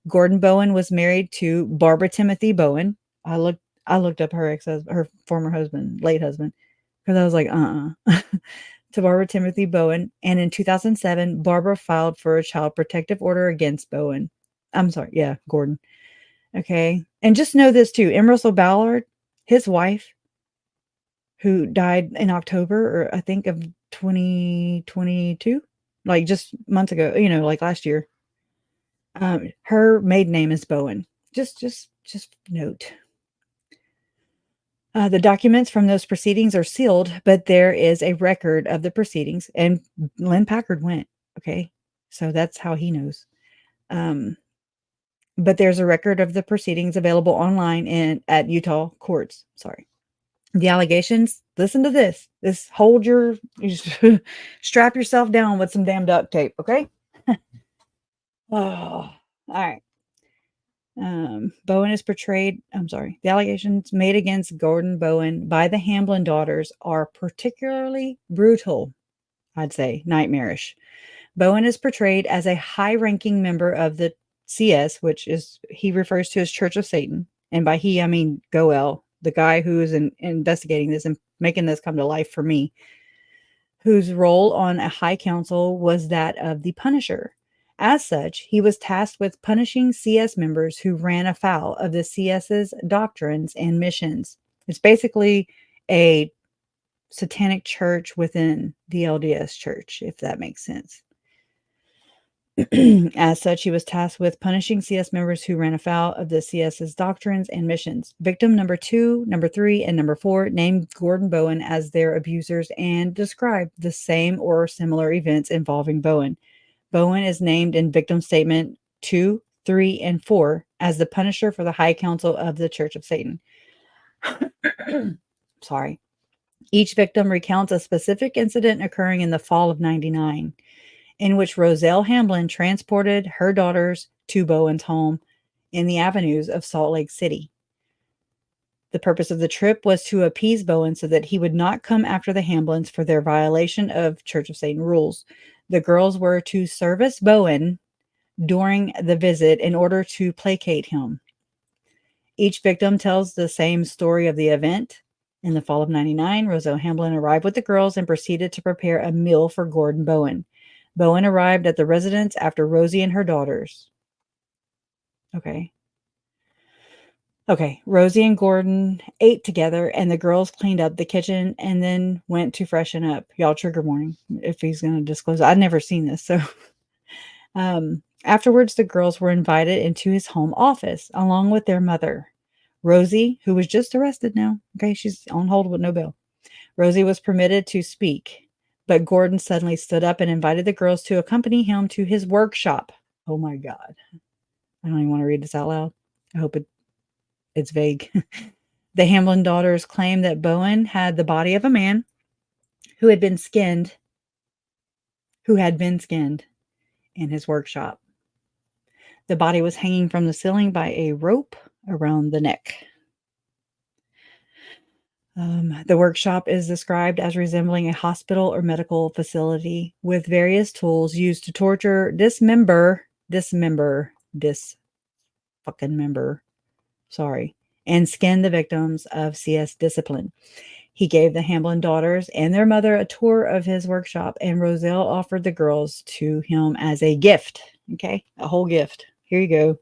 Gordon Bowen was married to Barbara Timothy Bowen. I looked up her her former husband, late husband, because I was like, to Barbara Timothy Bowen. And in 2007, Barbara filed for a child protective order against Bowen. I'm sorry. Yeah, Gordon. Okay. And just know this too. M. Russell Ballard, his wife, who died in October, or I think of 2022, like just months ago, like last year. Her maiden name is Bowen. Just note. The documents from those proceedings are sealed, but there is a record of the proceedings, and Lynn Packard went. Okay, so that's how he knows. But there's a record of the proceedings available online at Utah courts. Sorry. The allegations. Listen to this. Strap yourself down with some damn duct tape. Okay. Oh, all right. Bowen is portrayed. The allegations made against Gordon Bowen by the Hamblin daughters are particularly brutal. I'd say nightmarish. Bowen is portrayed as a high-ranking member of the CS, which is, he refers to as Church of Satan. And by he, I mean Goel, the guy who is investigating this and making this come to life for me, whose role on a high council was that of the Punisher. As such, he was tasked with punishing CS members who ran afoul of the CS's doctrines and missions. It's basically a satanic church within the LDS church, if that makes sense. As such, he was tasked with punishing CS members who ran afoul of the CS's doctrines and missions. Victim number 2, number 3, and number 4 named Gordon Bowen as their abusers and described the same or similar events involving Bowen. Bowen is named in victim statement 2, 3, and 4 as the punisher for the High Council of the Church of Satan. Sorry. Each victim recounts a specific incident occurring in the fall of '99, in which Roselle Hamblin transported her daughters to Bowen's home in the avenues of Salt Lake City. The purpose of the trip was to appease Bowen so that he would not come after the Hamblins for their violation of Church of Satan rules. The girls were to service Bowen during the visit in order to placate him. Each victim tells the same story of the event. In the fall of '99, Roselle Hamblin arrived with the girls and proceeded to prepare a meal for Gordon Bowen. Bowen arrived at the residence after Rosie and her daughters. Okay, Rosie and Gordon ate together, and the girls cleaned up the kitchen and then went to freshen up. Y'all, trigger warning if he's going to disclose. I'd never seen this, so... Afterwards, the girls were invited into his home office, along with their mother, Rosie, who was just arrested now. Okay, she's on hold with no bail. Rosie was permitted to speak, but Gordon suddenly stood up and invited the girls to accompany him to his workshop. Oh my God. I don't even want to read this out loud. I hope it's vague. The Hamblin daughters claimed that Bowen had the body of a man who had been skinned in his workshop. The body was hanging from the ceiling by a rope around the neck. The workshop is described as resembling a hospital or medical facility with various tools used to torture, dismember, and skin the victims of CS discipline. He gave the Hamblin daughters and their mother a tour of his workshop, and Roselle offered the girls to him as a gift. Okay, a whole gift. Here you go.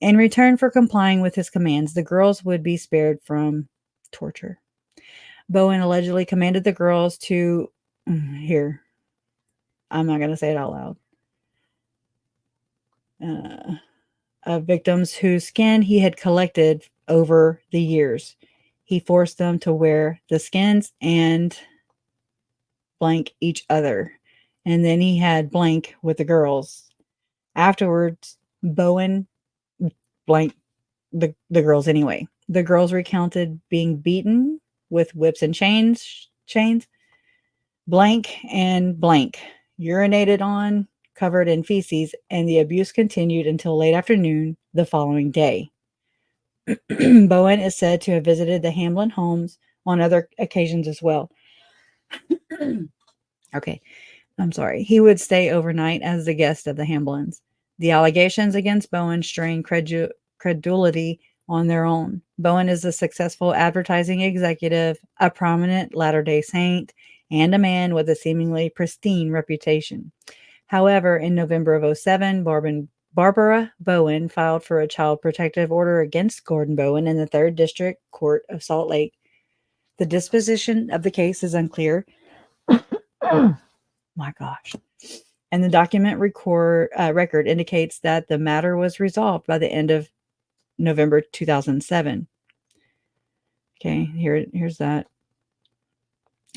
In return for complying with his commands, the girls would be spared from torture. Bowen allegedly commanded the girls to... Here. I'm not going to say it out loud. Of victims whose skin he had collected over the years. He forced them to wear the skins and blank each other. And then he had blank with the girls. Afterwards, Bowen blank the girls anyway. The girls recounted being beaten with whips and chains, blank and blank, urinated on, covered in feces, and the abuse continued until late afternoon the following day. Bowen is said to have visited the Hamblin homes on other occasions as well. Okay, I'm sorry. He would stay overnight as the guest of the Hamblins. The allegations against Bowen strain credulity on their own. Bowen is a successful advertising executive, a prominent Latter-day Saint, and a man with a seemingly pristine reputation. However, in November of 2007, Barbara Bowen filed for a child protective order against Gordon Bowen in the 3rd District Court of Salt Lake. The disposition of the case is unclear. My gosh. And the document record indicates that the matter was resolved by the end of November 2007. Okay, here's that.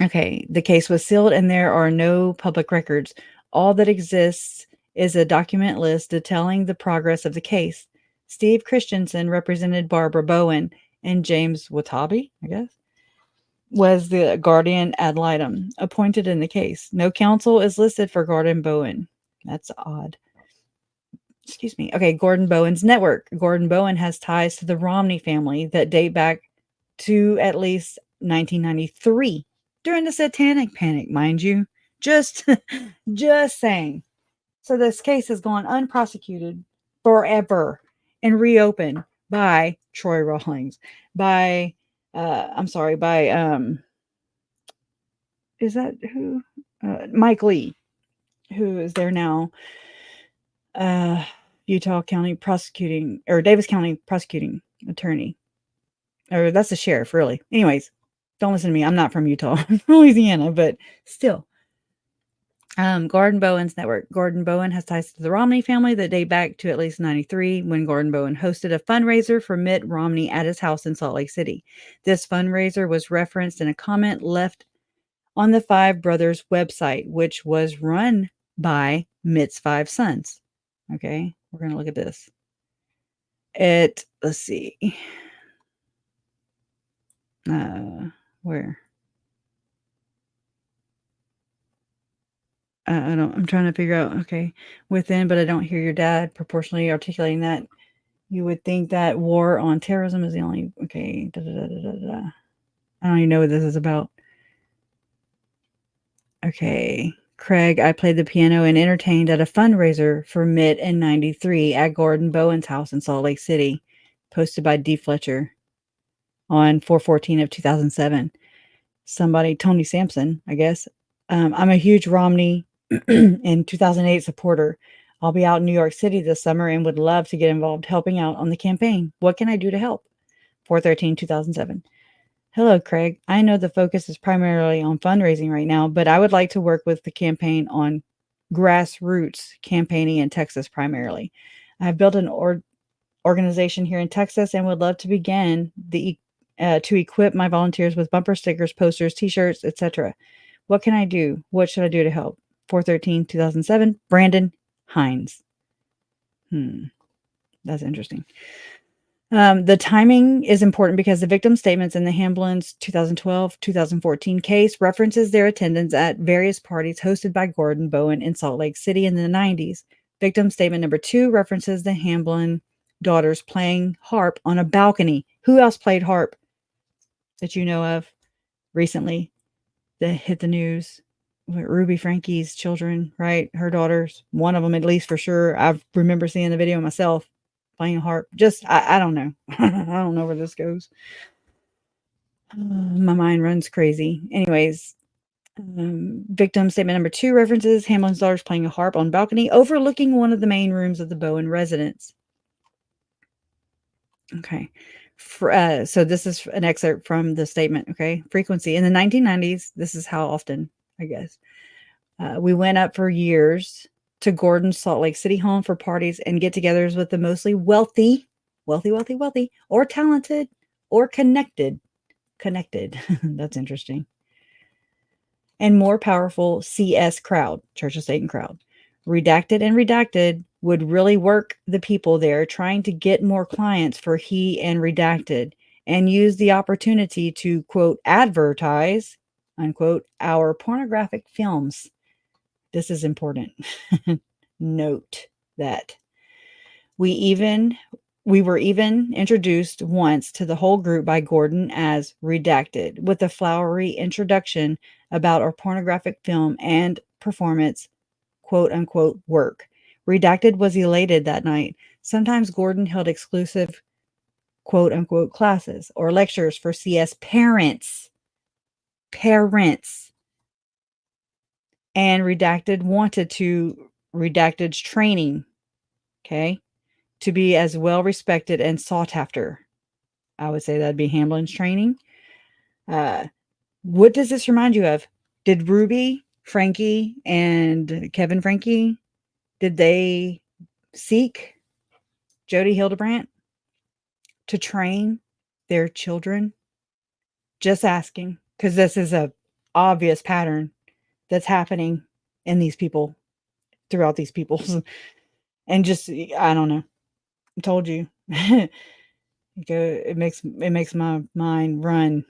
Okay, the case was sealed and there are no public records. All that exists is a document list detailing the progress of the case. Steve Christensen represented Barbara Bowen, and James Watabe, I guess, was the guardian ad litem appointed in the case. No counsel is listed for Gordon Bowen. That's odd. Excuse me. Okay, Gordon Bowen's network. Gordon Bowen has ties to the Romney family that date back to at least 1993, during the Satanic Panic, mind you. Just saying. So this case has gone unprosecuted forever and reopened by Troy Rawlings, by is that who? Mike Lee, who is there now, Utah County prosecuting, or Davis County prosecuting attorney. Or that's the sheriff, really. Anyways, don't listen to me. I'm not from Utah, I'm from Louisiana, but still. Gordon Bowen's network. Gordon Bowen has ties to the Romney family that date back to at least 93, when Gordon Bowen hosted a fundraiser for Mitt Romney at his house in Salt Lake City. This fundraiser was referenced in a comment left on the Five Brothers website, which was run by Mitt's 5 sons. Okay, we're going to look at this. Let's see. Where? I'm trying to figure out, okay, within, but I don't hear your dad proportionally articulating that. You would think that war on terrorism is the only, okay, I don't even know what this is about. Okay, Craig, I played the piano and entertained at a fundraiser for Mitt in 93 at Gordon Bowen's house in Salt Lake City, posted by D. Fletcher on 4/14 of 2007. Somebody, Tony Sampson, I guess. I'm a huge Romney in 2008 supporter. I'll be out in New York City this summer and would love to get involved helping out on the campaign. What can I do to help? 4/13/2007. Hello, Craig. I know the focus is primarily on fundraising right now, but I would like to work with the campaign on grassroots campaigning in Texas primarily. I've built an organization here in Texas and would love to begin to equip my volunteers with bumper stickers, posters, t-shirts, etc. What can I do? What should I do to help? 4/13/2007. Brandon Hines. That's interesting. The timing is important because the victim statements in the Hamblin's 2012-2014 case references their attendance at various parties hosted by Gordon Bowen in Salt Lake City in the 90s. Victim statement number 2 references the Hamblin daughters playing harp on a balcony. Who else played harp that you know of recently that hit the news? Ruby Frankie's children, right? Her daughters, one of them at least for sure. I remember seeing the video myself playing harp. Just, I don't know. I don't know where this goes. My mind runs crazy. Anyways, victim statement number 2 references Hamlin's daughters playing a harp on balcony overlooking one of the main rooms of the Bowen residence. Okay. So this is an excerpt from the statement. Okay. Frequency. In the 1990s, this is how often, I guess. We went up for years to Gordon's Salt Lake City home for parties and get-togethers with the mostly wealthy, or talented, or connected connected. That's interesting. And more powerful CS crowd, Church of Satan crowd. Redacted and redacted would really work the people there trying to get more clients for he and redacted and use the opportunity to, quote, advertise, unquote, our pornographic films. This is important. Note that. We were even introduced once to the whole group by Gordon as redacted, with a flowery introduction about our pornographic film and performance, quote unquote, work. Redacted was elated that night. Sometimes Gordon held exclusive, quote unquote, classes or lectures for CS parents. And redacted wanted to redacted's training, okay, to be as well respected and sought after. I would say that'd be Hamblin's training. What does this remind you of? Did Ruby, Frankie, and Kevin Frankie, did they seek Jody Hildebrandt to train their children? Just asking, because this is a obvious pattern that's happening in these people, throughout these peoples. And just, I don't know. I told you. It makes my mind run.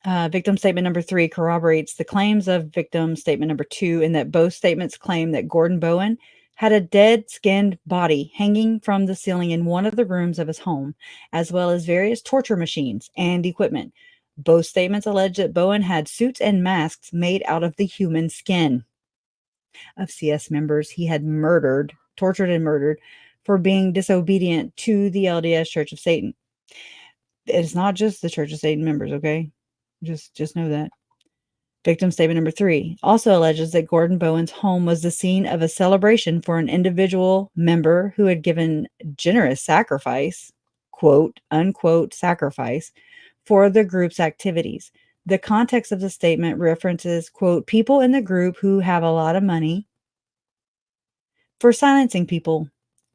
Victim statement number 3 corroborates the claims of victim statement number 2 in that both statements claim that Gordon Bowen had a dead-skinned body hanging from the ceiling in one of the rooms of his home, as well as various torture machines and equipment. Both statements allege that Bowen had suits and masks made out of the human skin of CS members he had tortured and murdered for being disobedient to the LDS Church of Satan. It's not just the Church of Satan members, okay? Just know that. Victim statement number 3 also alleges that Gordon Bowen's home was the scene of a celebration for an individual member who had given generous sacrifice, quote, unquote, sacrifice, for the group's activities. The context of the statement references, quote, people in the group who have a lot of money for silencing people,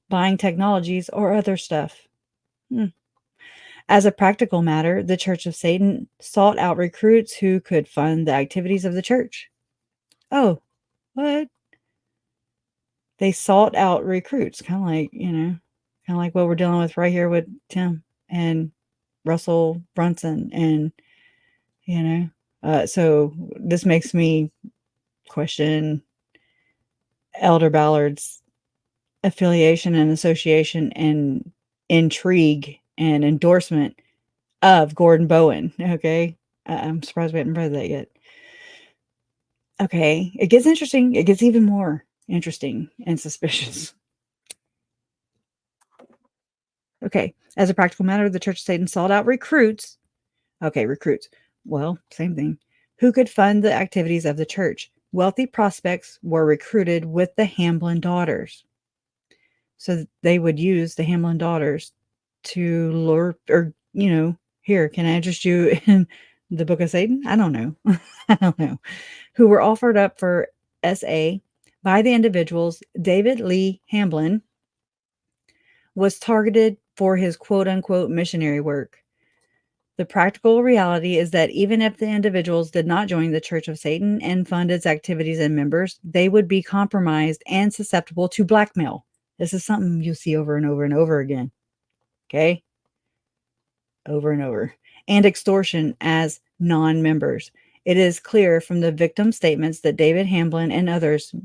buying technologies, or other stuff. As a practical matter, the Church of Satan sought out recruits who could fund the activities of the church. Oh, what? They sought out recruits, kind of like what we're dealing with right here with Tim and Russell Brunson. And, so this makes me question Elder Ballard's affiliation and association and intrigue and endorsement of Gordon Bowen. Okay. I'm surprised we hadn't read that yet. Okay. It gets interesting. It gets even more interesting and suspicious. Okay. As a practical matter, the Church of Satan sought out recruits. Okay. Recruits. Well, same thing. Who could fund the activities of the church. Wealthy prospects were recruited with the Hamblin daughters. So they would use the Hamblin daughters to lure, or, here, can I interest you in the Book of Satan? I don't know. I don't know. Who were offered up for SA by the individuals. David Lee Hamblin was targeted for his quote unquote missionary work. The practical reality is that even if the individuals did not join the Church of Satan and fund its activities and members, they would be compromised and susceptible to blackmail. This is something you'll see over and over and over again. Okay? Over and over. And extortion as non-members. It is clear from the victim statements that David Hamblin and others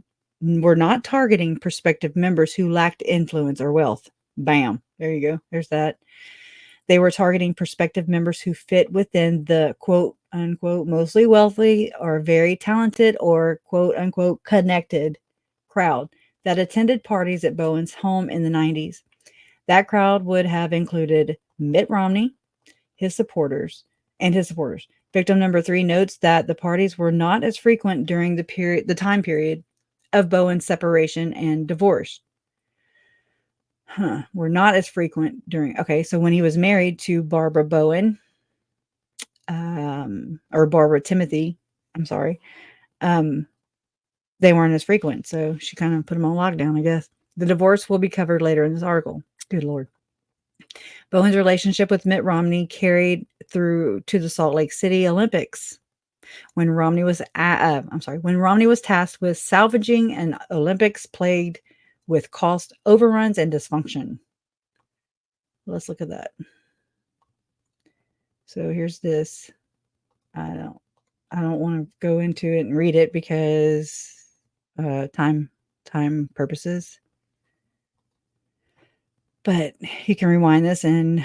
were not targeting prospective members who lacked influence or wealth. Bam. There you go. There's that. They were targeting prospective members who fit within the quote unquote mostly wealthy or very talented or quote unquote connected crowd that attended parties at Bowen's home in the 90s. That crowd would have included Mitt Romney, his supporters. Victim number 3 notes that the parties were not as frequent during the time period of Bowen's separation and divorce. Were not as frequent during. Okay, so when he was married to Barbara Bowen, or Barbara Timothy, I'm sorry, they weren't as frequent. So she kind of put them on lockdown, I guess. The divorce will be covered later in this article. Good Lord. Bowen's relationship with Mitt Romney carried through to the Salt Lake City Olympics. When Romney was tasked with salvaging an Olympics plagued with cost overruns and dysfunction. Let's look at that. So here's this. I don't want to go into it and read it because time purposes. But you can rewind this and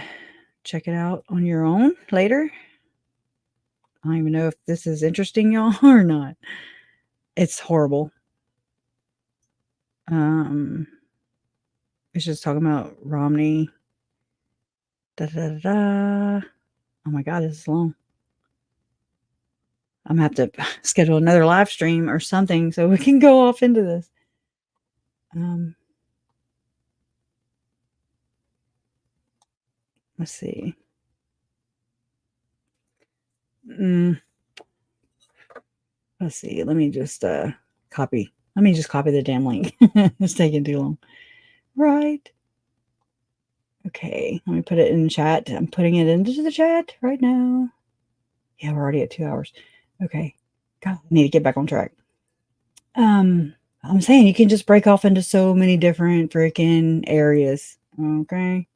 check it out on your own later. I don't even know if this is interesting, y'all, or not. It's horrible. It's just talking about Romney. Da, da, da, da. Oh my God, this is long. I'm going to have to schedule another live stream or something so we can go off into this. Let's see. Let's see. Let me just copy. Let me just copy the damn link. It's taking too long. Right. Okay. Let me put it in the chat. I'm putting it into the chat right now. Yeah, we're already at 2 hours. Okay. God, I need to get back on track. I'm saying you can just break off into so many different freaking areas. Okay.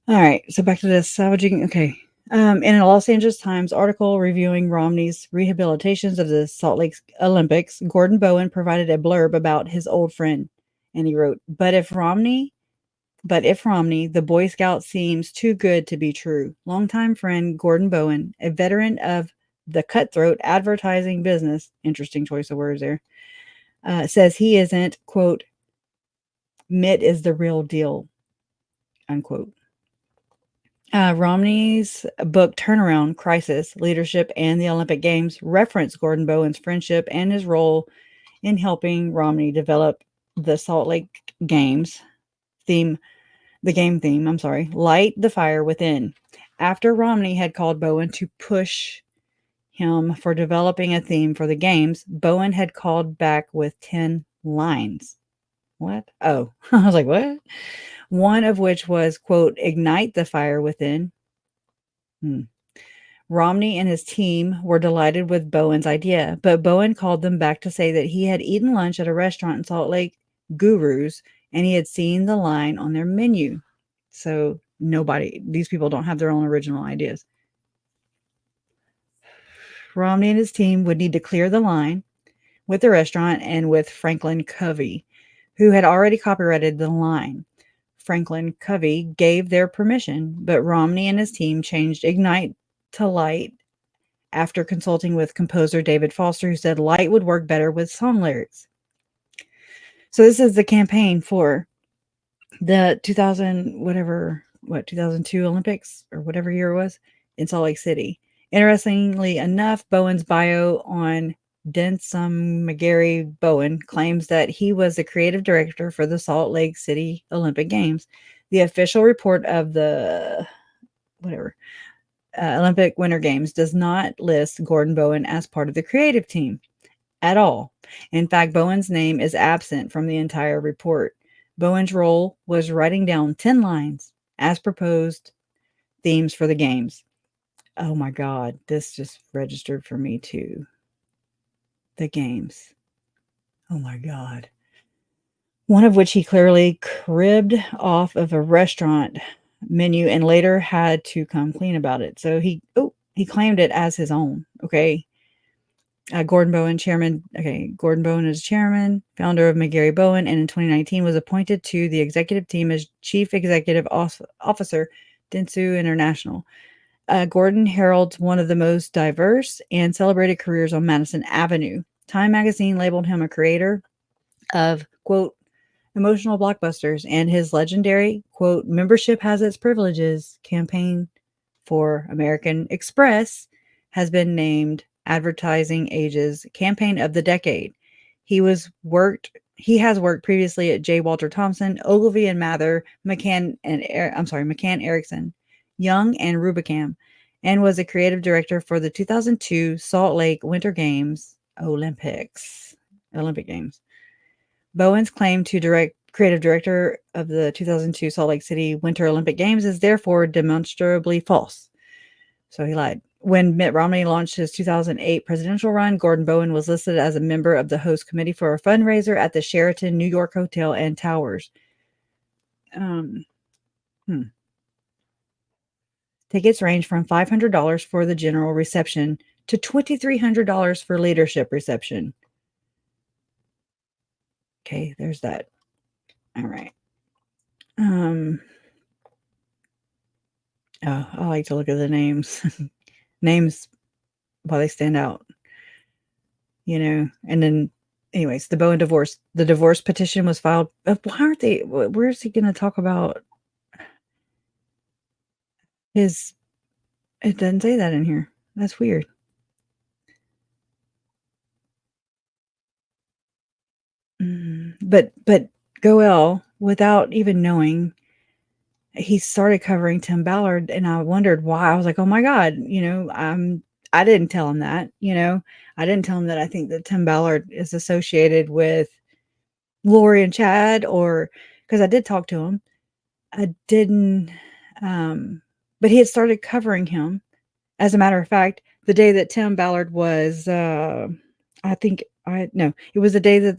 All right. So back to this salvaging. Okay. In a Los Angeles Times article reviewing Romney's rehabilitations of the Salt Lake Olympics, Gordon Bowen provided a blurb about his old friend. And he wrote, But if Romney, the Boy Scout seems too good to be true. Longtime friend Gordon Bowen, a veteran of the cutthroat advertising business, interesting choice of words there, says he isn't, quote, Mitt is the real deal, unquote. Romney's book Turnaround, Crisis, Leadership, and the Olympic Games reference Gordon Bowen's friendship and his role in helping Romney develop the Salt Lake Games theme, Light the Fire Within. After Romney had called Bowen to push him for developing a theme for the games, Bowen had called back with 10 lines. What? Oh, I was like, what? One of which was, quote, ignite the fire within. Romney and his team were delighted with Bowen's idea, but Bowen called them back to say that he had eaten lunch at a restaurant in Salt Lake, Guru's, and he had seen the line on their menu. So these people don't have their own original ideas. Romney and his team would need to clear the line with the restaurant and with Franklin Covey, who had already copyrighted the line. Franklin Covey gave their permission, but Romney and his team changed ignite to light after consulting with composer David Foster, who said light would work better with song lyrics. So this is the campaign for the 2002 Olympics or whatever year it was in Salt Lake City. Interestingly enough, Bowen's bio on Denson McGarry Bowen claims that he was the creative director for the Salt Lake City Olympic Games. The official report of the Olympic Winter Games does not list Gordon Bowen as part of the creative team at all. In fact, Bowen's name is absent from the entire report. Bowen's role was writing down 10 lines as proposed themes for the games. Oh my God, this just registered for me too. The games. Oh my God. One of which he clearly cribbed off of a restaurant menu and later had to come clean about it. So he claimed it as his own. Okay. Gordon Bowen, chairman. Okay. Gordon Bowen is chairman, founder of McGarry Bowen, and in 2019 was appointed to the executive team as chief executive officer, Dentsu International. Gordon heralds one of the most diverse and celebrated careers on Madison Avenue. Time magazine labeled him a creator of, quote, emotional blockbusters, and his legendary, quote, membership has its privileges campaign for American Express has been named Advertising Age's Campaign of the Decade. He has worked previously at J. Walter Thompson, Ogilvy and Mather, McCann Erickson, Young and Rubicam, and was a creative director for the 2002 Salt Lake Winter Games Olympic Games. Bowen's claim to direct creative director of the 2002 Salt Lake City Winter Olympic Games, is therefore demonstrably false. So he lied. When Mitt Romney launched his 2008 presidential run, Gordon Bowen was listed as a member of the host committee for a fundraiser at the Sheraton New York Hotel and Towers. Tickets range from $500 for the general reception to $2,300 for leadership reception. Okay, there's that. All right. Oh, I like to look at the names. Names, while they stand out. And then, anyways, the Bowen divorce. The divorce petition was filed. Why aren't they? Where is he going to talk about his? It doesn't say that in here. That's weird. But Goel, without even knowing, he started covering Tim Ballard, and I wondered why. I was like, oh my God, I didn't tell him that, I didn't tell him that I think that Tim Ballard is associated with Lori and Chad, or because I did talk to him. I didn't, but he had started covering him. As a matter of fact, the day that Tim Ballard was, it was the day that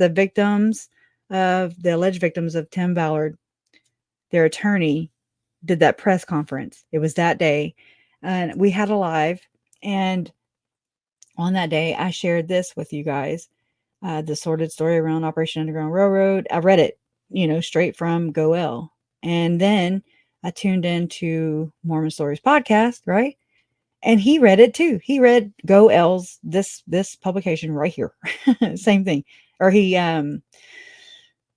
the alleged victims of Tim Ballard, their attorney, did that press conference. It was that day. And we had a live. And on that day, I shared this with you guys, the sordid story around Operation Underground Railroad. I read it, straight from Goel. And then I tuned into Mormon Stories podcast, right? And he read it too. He read Goel's this publication right here. Same thing. Or he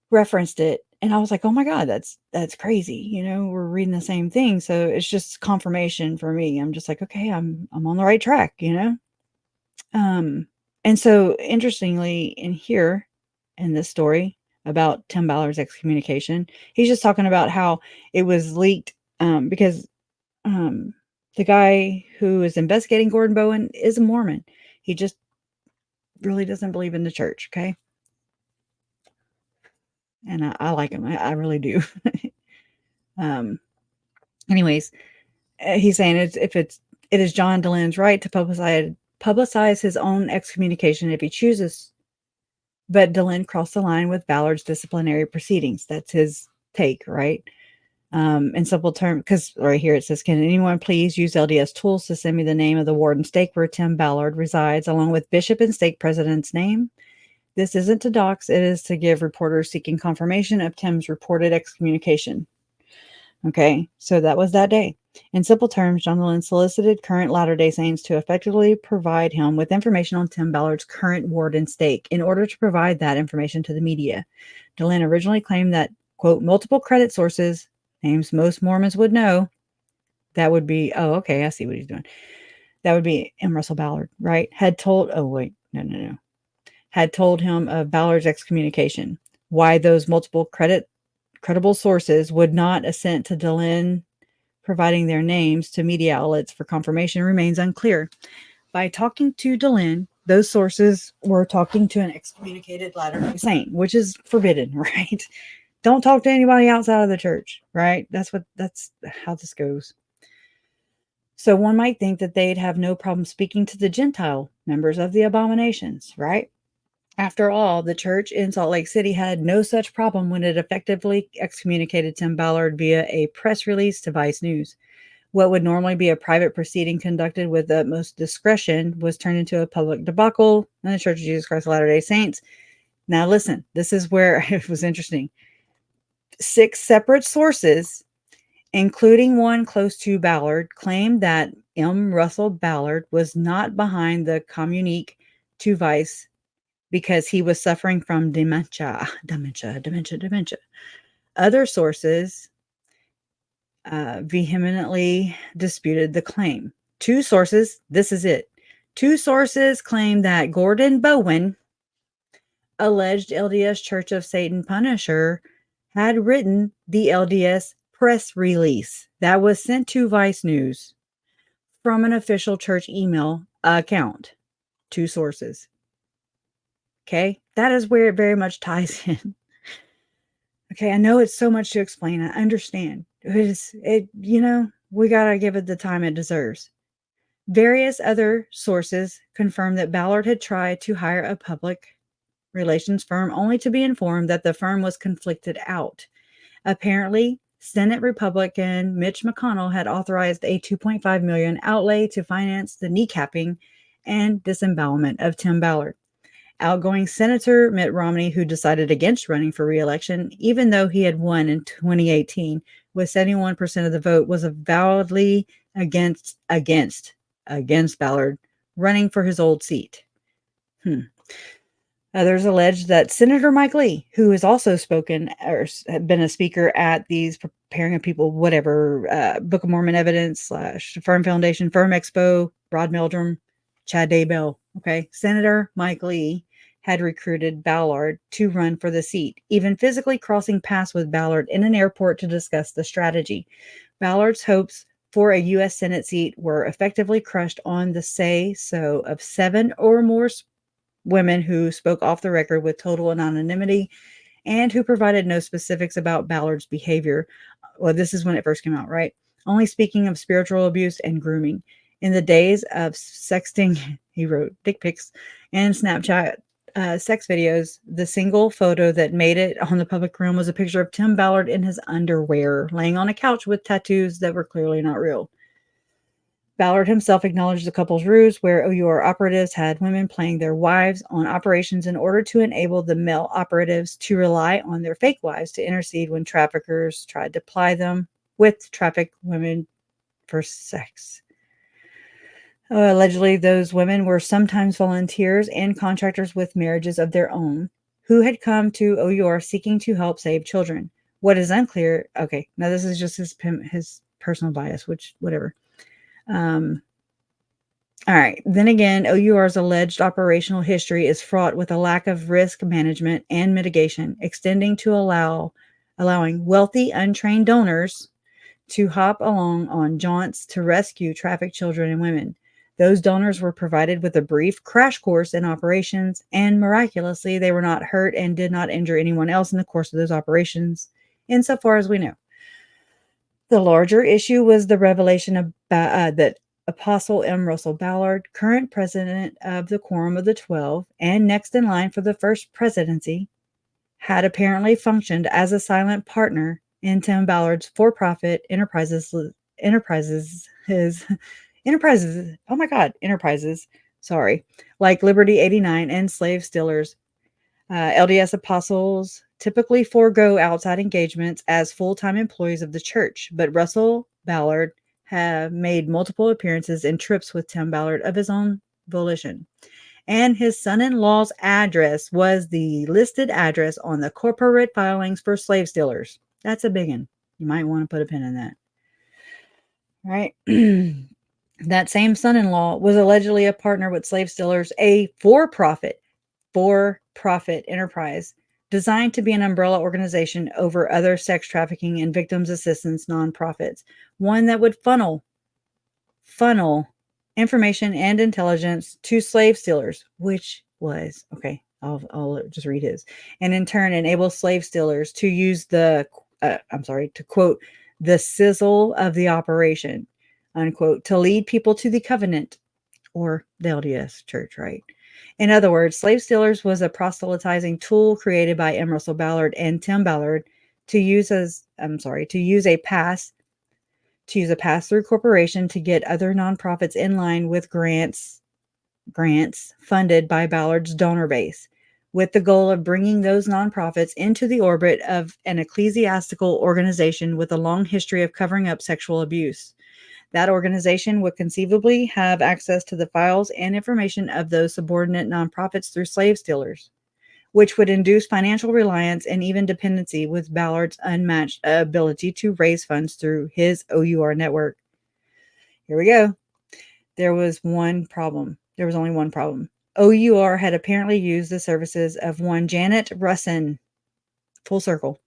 referenced it. And I was like, oh my God, that's crazy. We're reading the same thing. So it's just confirmation for me. I'm just like, okay, I'm on the right track, And so interestingly in here, in this story about Tim Ballard's excommunication, he's just talking about how it was leaked because the guy who is investigating Gordon Bowen is a Mormon. He just really doesn't believe in the church. Okay. And I like him. I really do. Anyways, he's saying it is John Dehlin's right to publicize his own excommunication if he chooses. But Dehlen crossed the line with Ballard's disciplinary proceedings. That's his take, right? In simple terms, because right here it says, can anyone please use LDS tools to send me the name of the ward and stake where Tim Ballard resides, along with bishop and stake president's name? This isn't to dox, it is to give reporters seeking confirmation of Tim's reported excommunication. Okay, so that was that day. In simple terms, John Dehlen solicited current Latter-day Saints to effectively provide him with information on Tim Ballard's current ward and stake in order to provide that information to the media. Dehlen originally claimed that, quote, multiple credit sources, names most Mormons would know, that would be, oh, okay, I see what he's doing. That would be M. Russell Ballard, right? Had told him of Ballard's excommunication. Why those multiple credible sources would not assent to Dehlen providing their names to media outlets for confirmation remains unclear. By talking to Dehlen, those sources were talking to an excommunicated Latter-day Saint, which is forbidden, right? Don't talk to anybody outside of the church, right? That's how this goes. So one might think that they'd have no problem speaking to the Gentile members of the abominations, right? After all, the church in Salt Lake City had no such problem when it effectively excommunicated Tim Ballard via a press release to Vice News. What would normally be a private proceeding conducted with the utmost discretion was turned into a public debacle in the Church of Jesus Christ of Latter-day Saints. Now listen, this is where it was interesting. 6 separate sources, including one close to Ballard, claimed that M. Russell Ballard was not behind the communique to Vice because he was suffering from dementia. Other sources vehemently disputed the claim. 2 sources, this is it. 2 sources claimed that Gordon Bowen, alleged LDS Church of Satan Punisher, had written the LDS press release that was sent to Vice News from an official church email account. 2 sources. Okay, that is where it very much ties in. Okay, I know it's so much to explain. I understand. We got to give it the time it deserves. Various other sources confirmed that Ballard had tried to hire a public relations firm only to be informed that the firm was conflicted out. Apparently, Senate Republican Mitch McConnell had authorized a $2.5 million outlay to finance the kneecapping and disembowelment of Tim Ballard. Outgoing Senator Mitt Romney, who decided against running for re-election, even though he had won in 2018 with 71% of the vote, was avowedly against Ballard running for his old seat. Others allege that Senator Mike Lee, who has also spoken or been a speaker at these Preparing of People, Book of Mormon Evidence / Firm Foundation, Firm Expo, Rod Meldrum, Chad Daybell. Okay. Senator Mike Lee had recruited Ballard to run for the seat, even physically crossing paths with Ballard in an airport to discuss the strategy. Ballard's hopes for a U.S. Senate seat were effectively crushed on the say-so of 7 or more women who spoke off the record with total anonymity and who provided no specifics about Ballard's behavior. Well, this is when it first came out, right? Only speaking of spiritual abuse and grooming. In the days of sexting, he wrote dick pics and Snapchat sex videos. The single photo that made it on the public realm was a picture of Tim Ballard in his underwear, laying on a couch with tattoos that were clearly not real. Ballard himself acknowledged the couple's ruse, where O.U.R operatives had women playing their wives on operations in order to enable the male operatives to rely on their fake wives to intercede when traffickers tried to ply them with trafficked women for sex. Allegedly, those women were sometimes volunteers and contractors with marriages of their own who had come to O.U.R seeking to help save children. What is unclear, okay, now this is just his personal bias, which, whatever. All right. Then again, O.U.R's alleged operational history is fraught with a lack of risk management and mitigation, extending to allowing wealthy, untrained donors to hop along on jaunts to rescue trafficked children and women. Those donors were provided with a brief crash course in operations, and miraculously, they were not hurt and did not injure anyone else in the course of those operations, insofar as we know. The larger issue was the revelation of that Apostle M. Russell Ballard, current president of the Quorum of the 12 and next in line for the first presidency, had apparently functioned as a silent partner in Tim Ballard's for-profit enterprises, like Liberty 89 and Slave Stealers. LDS apostles typically forego outside engagements as full-time employees of the church, but Russell Ballard have made multiple appearances and trips with Tim Ballard of his own volition. And his son-in-law's address was the listed address on the corporate filings for slave stealers. That's a big one. You might want to put a pin in that. All right. That same son-in-law was allegedly a partner with slave stealers, a for-profit enterprise designed to be an umbrella organization over other sex trafficking and victims assistance nonprofits, one that would funnel information and intelligence to slave stealers, which was, okay, I'll just read his, and in turn enable slave stealers to use to quote, the sizzle of the operation, unquote, to lead people to the covenant or the LDS church, right? In other words, slave stealers was a proselytizing tool created by M. Russell Ballard and Tim Ballard to use a pass-through corporation to get other nonprofits in line with grants funded by Ballard's donor base, with the goal of bringing those nonprofits into the orbit of an ecclesiastical organization with a long history of covering up sexual abuse. That organization would conceivably have access to the files and information of those subordinate nonprofits through slave stealers, which would induce financial reliance and even dependency with Ballard's unmatched ability to raise funds through his O.U.R network. Here we go. There was only one problem. O.U.R had apparently used the services of one Janet Russon, full circle,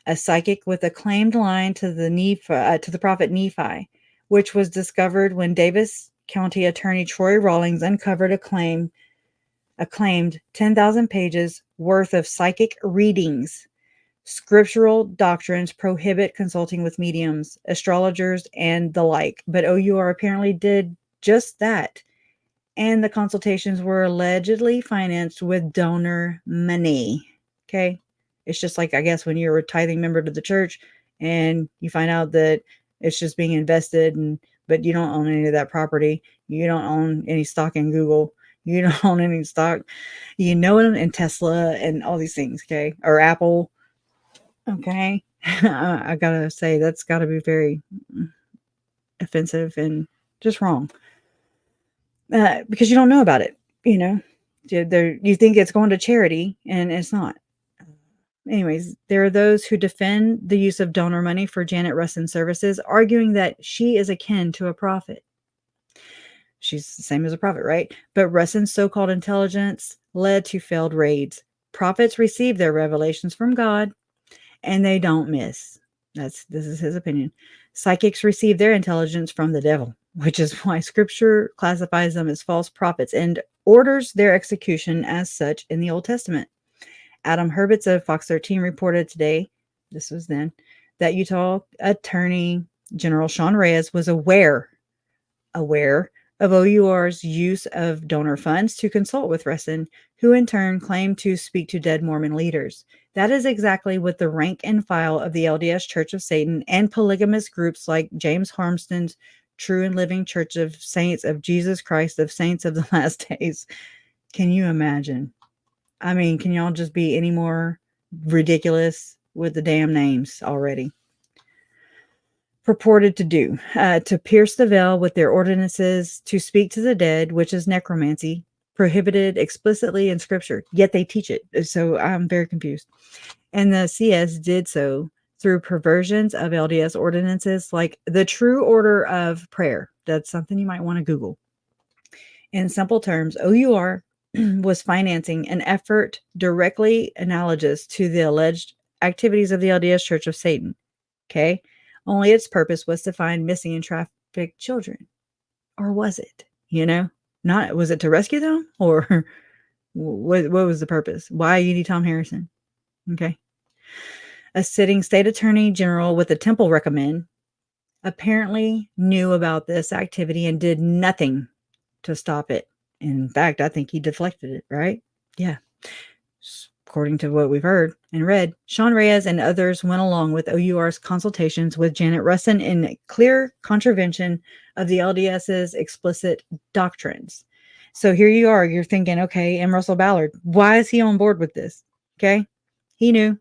a psychic with a claimed line to the prophet Nephi, which was discovered when Davis County Attorney Troy Rawlings uncovered a claimed 10,000 pages worth of psychic readings Scriptural doctrines prohibit consulting with mediums, astrologers, and the like, but O.U.R apparently did just that. And the consultations were allegedly financed with donor money. Okay. It's just like, I guess, when you're a tithing member to the church and you find out that it's just being invested, but you don't own any of that property. You don't own any stock in Google. You don't own any stock, in Tesla and all these things. Okay. Or Apple. Okay. I gotta say, that's gotta be very offensive and just wrong. Because you don't know about it, you think it's going to charity and it's not. Anyways, there are those who defend the use of donor money for Janet Russon services, arguing that she is akin to a prophet. She's the same as a prophet, right? But Russon's so-called intelligence led to failed raids. Prophets receive their revelations from God, and they don't miss. This is his opinion. Psychics receive their intelligence from the devil, which is why Scripture classifies them as false prophets and orders their execution as such in the Old Testament. Adam Herbitz of Fox 13 reported today, this was then, that Utah Attorney General Sean Reyes was aware of O.U.R.'s use of donor funds to consult with Russon, who in turn claimed to speak to dead Mormon leaders. That is exactly what the rank and file of the LDS Church of Satan and polygamous groups like James Harmston's True and Living Church of Saints of Jesus Christ of Saints of the Last Days. Can you imagine? I mean, can y'all just be any more ridiculous with the damn names already? Purported to do, to pierce the veil with their ordinances, to speak to the dead, which is necromancy, prohibited explicitly in Scripture, yet they teach it. So I'm very confused. And the CS did so through perversions of LDS ordinances like the True Order of Prayer. That's something you might want to Google. In simple terms, O.U.R. was financing an effort directly analogous to the alleged activities of the LDS Church of Satan. Okay? Only its purpose was to find missing and trafficked children. Or was it? Was it to rescue them? Or what was the purpose? Why you need Tom Harrison? Okay. A sitting state attorney general with the temple recommend apparently knew about this activity and did nothing to stop it. In fact, I think he deflected it, right? Yeah. According to what we've heard and read, Sean Reyes and others went along with O.U.R.'s consultations with Janet Russon in clear contravention of the LDS's explicit doctrines. So here you are, you're thinking, okay, M. Russell Ballard, why is he on board with this? Okay. He knew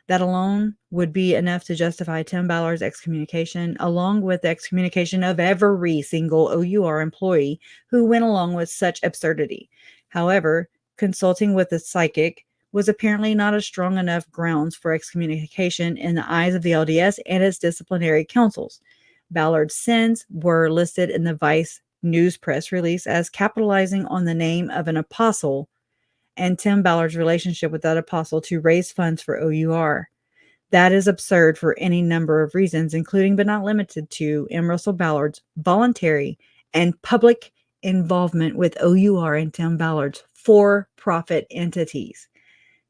that alone would be enough to justify Tim Ballard's excommunication, along with the excommunication of every single O.U.R. employee who went along with such absurdity. However, consulting with a psychic was apparently not a strong enough grounds for excommunication in the eyes of the LDS and its disciplinary councils. Ballard's sins were listed in the Vice News press release as capitalizing on the name of an apostle and Tim Ballard's relationship with that apostle to raise funds for O.U.R. That is absurd for any number of reasons, including but not limited to M. Russell Ballard's voluntary and public involvement with O.U.R. and Tim Ballard's for-profit entities.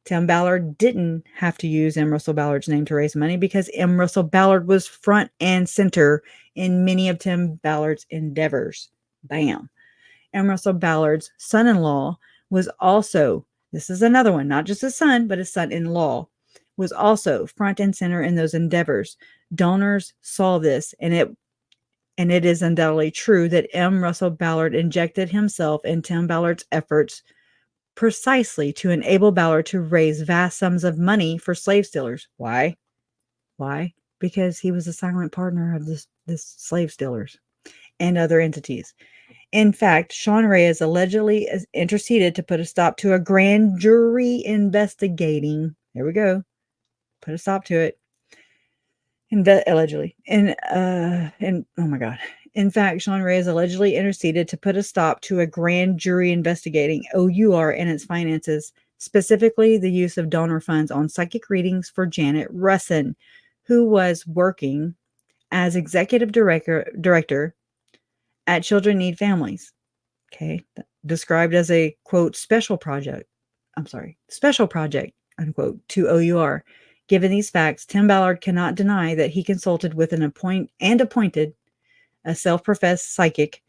Tim Ballard didn't have to use M. Russell Ballard's name to raise money because M. Russell Ballard was front and center in many of Tim Ballard's endeavors. Bam. M. Russell Ballard's son-in-law was also, this is another one, not just his son, but his son-in-law, was also front and center in those endeavors. Donors saw this, and it is undoubtedly true that M. Russell Ballard injected himself in Tim Ballard's efforts precisely to enable Ballard to raise vast sums of money for slave stealers. Why? Because he was a silent partner of this slave stealers and other entities. In fact, Sean Reyes allegedly interceded to put a stop to a grand jury investigating. There we go. Put a stop to it. Allegedly. And oh my God. In fact, Sean Reyes allegedly interceded to put a stop to a grand jury investigating O.U.R. and its finances, specifically the use of donor funds on psychic readings for Janet Russon, who was working as executive director at Children Need Families. Okay. Described as a, quote, special project, unquote, to O.U.R. Given these facts, Tim Ballard cannot deny that he consulted with an appointed a self-professed psychic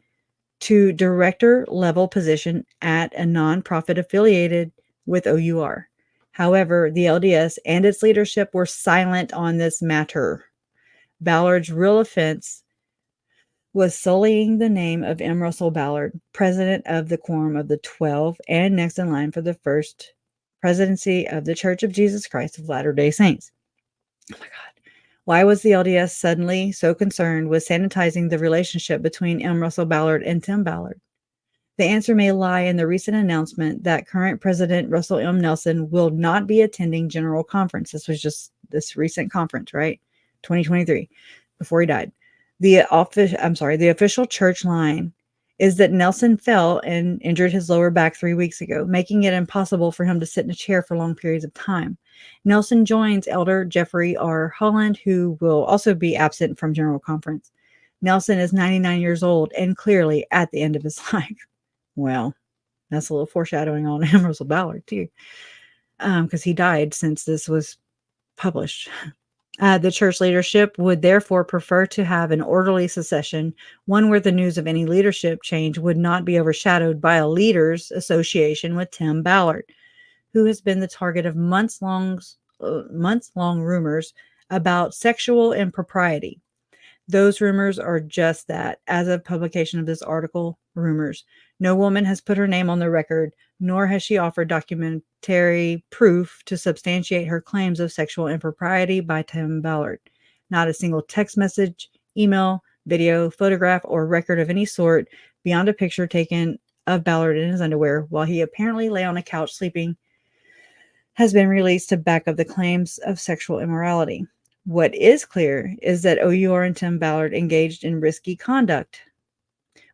to director-level position at a nonprofit affiliated with O.U.R. However, the LDS and its leadership were silent on this matter. Ballard's real offense was sullying the name of M. Russell Ballard, president of the Quorum of the 12 and next in line for the first presidency of the Church of Jesus Christ of Latter-day Saints. Oh my God. Why was the LDS suddenly so concerned with sanitizing the relationship between M. Russell Ballard and Tim Ballard? The answer may lie in the recent announcement that current President Russell M. Nelson will not be attending General Conference. This was just this recent conference, right? 2023, before he died. The official church line is that Nelson fell and injured his lower back 3 weeks ago, making it impossible for him to sit in a chair for long periods of time. Nelson joins Elder Jeffrey R. Holland, who will also be absent from General Conference. Nelson is 99 years old and clearly at the end of his life. Well, that's a little foreshadowing on M. Russell Ballard, too, because he died since this was published. The church leadership would therefore prefer to have an orderly succession, one where the news of any leadership change would not be overshadowed by a leaders' association with Tim Ballard, who has been the target of months-long rumors about sexual impropriety. Those rumors are just that, as of publication of this article, rumors. No woman has put her name on the record, nor has she offered documentary proof to substantiate her claims of sexual impropriety by Tim Ballard. Not a single text message, email, video, photograph, or record of any sort beyond a picture taken of Ballard in his underwear while he apparently lay on a couch sleeping has been released to back up the claims of sexual immorality. What is clear is that O.U.R. and Tim Ballard engaged in risky conduct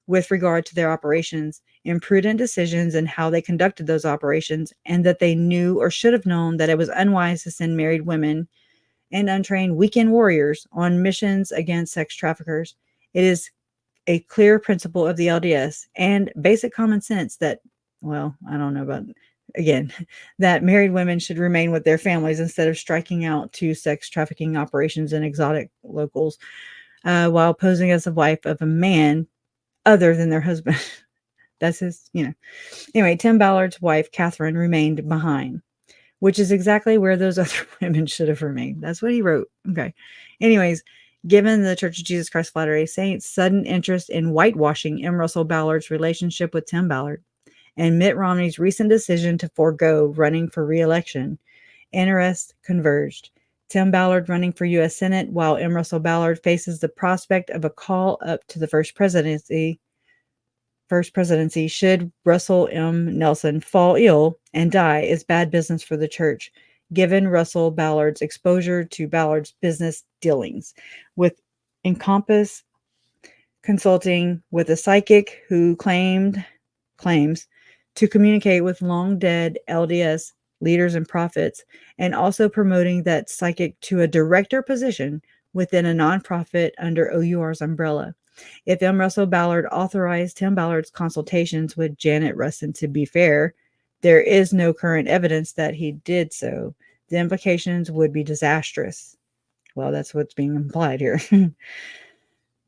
with regard to their operations, imprudent decisions in how they conducted those operations, and that they knew or should have known that it was unwise to send married women and untrained weekend warriors on missions against sex traffickers. It is a clear principle of the LDS and basic common sense that, well, I don't know about, again, that married women should remain with their families instead of striking out to sex trafficking operations in exotic locals while posing as the wife of a man other than their husband. That's his, Anyway, Tim Ballard's wife, Catherine, remained behind, which is exactly where those other women should have remained. That's what he wrote. Okay. Anyways, given the Church of Jesus Christ of Latter-day Saints' sudden interest in whitewashing M. Russell Ballard's relationship with Tim Ballard and Mitt Romney's recent decision to forego running for re-election, interests converged. Tim Ballard running for U.S. Senate, while M. Russell Ballard faces the prospect of a call up to the first presidency should Russell M. Nelson fall ill and die, is bad business for the church, given Russell Ballard's exposure to Ballard's business dealings with Encompass Consulting, with a psychic who claims to communicate with long-dead LDS leaders and prophets, and also promoting that psychic to a director position within a nonprofit under O.U.R.'s umbrella. If M. Russell Ballard authorized Tim Ballard's consultations with Janet Russon, to be fair, there is no current evidence that he did so. The implications would be disastrous. Well, that's what's being implied here.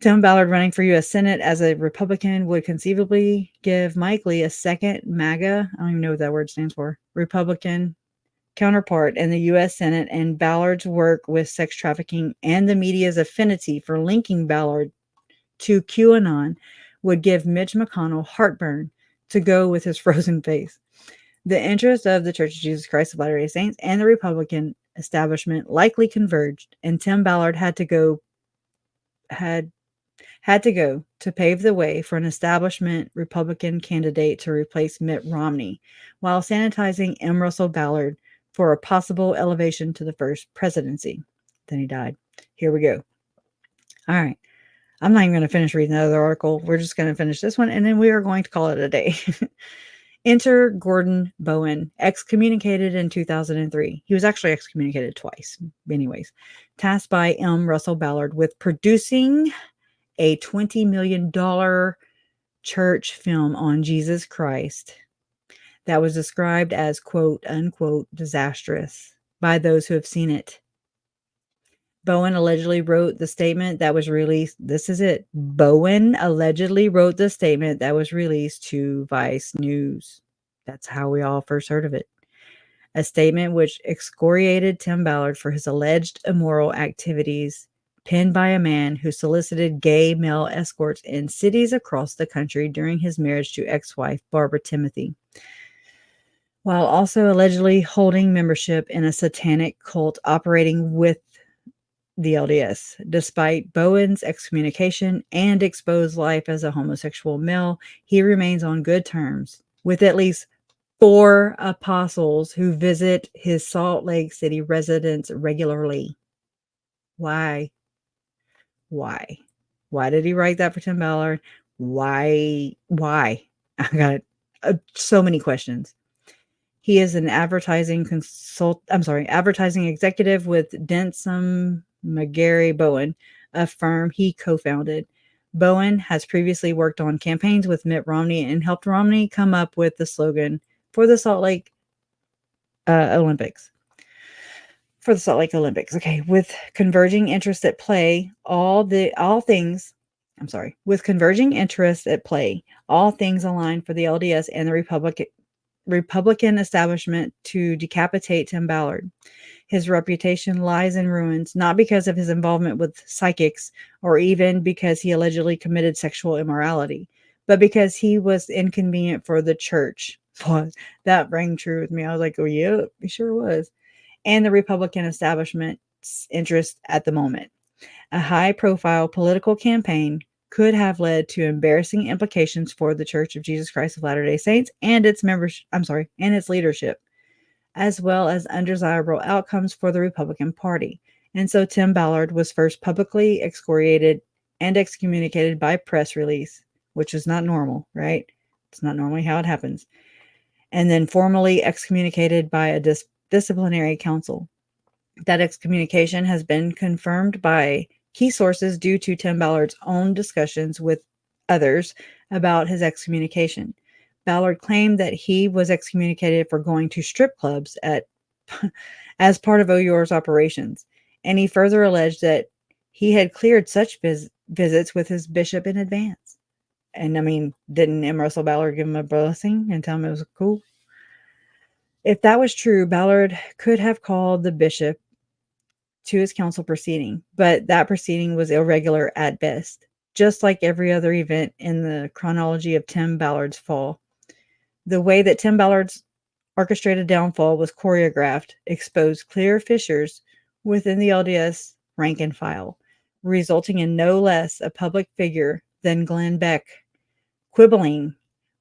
Tim Ballard running for U.S. Senate as a Republican would conceivably give Mike Lee a second MAGA, I don't even know what that word stands for, Republican counterpart in the U.S. Senate, and Ballard's work with sex trafficking and the media's affinity for linking Ballard to QAnon would give Mitch McConnell heartburn to go with his frozen face. The interests of the Church of Jesus Christ of Latter-day Saints and the Republican establishment likely converged, and Tim Ballard had to go to pave the way for an establishment Republican candidate to replace Mitt Romney, while sanitizing M. Russell Ballard for a possible elevation to the first presidency. Then he died. Here we go. All right. I'm not even going to finish reading the other article. We're just going to finish this one, and then we are going to call it a day. Enter Gordon Bowen, excommunicated in 2003. He was actually excommunicated twice. Anyways, tasked by M. Russell Ballard with producing a $20 million church film on Jesus Christ that was described as quote unquote disastrous by those who have seen it. Bowen allegedly wrote the statement that was released. This is it. Bowen allegedly wrote the statement that was released to Vice News. That's how we all first heard of it. A statement which excoriated Tim Ballard for his alleged immoral activities, penned by a man who solicited gay male escorts in cities across the country during his marriage to ex-wife Barbara Timothy, while also allegedly holding membership in a satanic cult operating with the LDS. Despite Bowen's excommunication and exposed life as a homosexual male, he remains on good terms with at least 4 apostles who visit his Salt Lake City residence regularly. Why? Why? Why did he write that for Tim Ballard? Why? I got so many questions. He is an advertising executive with Denson McGarry Bowen, a firm he co-founded. Bowen has previously worked on campaigns with Mitt Romney and helped Romney come up with the slogan for the Salt Lake Olympics. Okay, with converging interests at play, all things align for the LDS and the Republican establishment to decapitate Tim Ballard. His reputation lies in ruins, not because of his involvement with psychics or even because he allegedly committed sexual immorality, but because he was inconvenient for the church. That rang true with me. I was like, oh yeah, he sure was. And the Republican establishment's interest at the moment. A high-profile political campaign could have led to embarrassing implications for the Church of Jesus Christ of Latter-day Saints and its leadership, as well as undesirable outcomes for the Republican Party. And so Tim Ballard was first publicly excoriated and excommunicated by press release, which is not normal, right? It's not normally how it happens. And then formally excommunicated by a disciplinary council. That excommunication has been confirmed by key sources due to Tim Ballard's own discussions with others about his excommunication. Ballard claimed that he was excommunicated for going to strip clubs as part of O.U.R's operations, and he further alleged that he had cleared such visits with his bishop in advance. And I mean, didn't M. Russell Ballard give him a blessing and tell him it was cool? If that was true, Ballard could have called the bishop to his council proceeding, but that proceeding was irregular at best, just like every other event in the chronology of Tim Ballard's fall. The way that Tim Ballard's orchestrated downfall was choreographed exposed clear fissures within the LDS rank and file, resulting in no less a public figure than Glenn Beck quibbling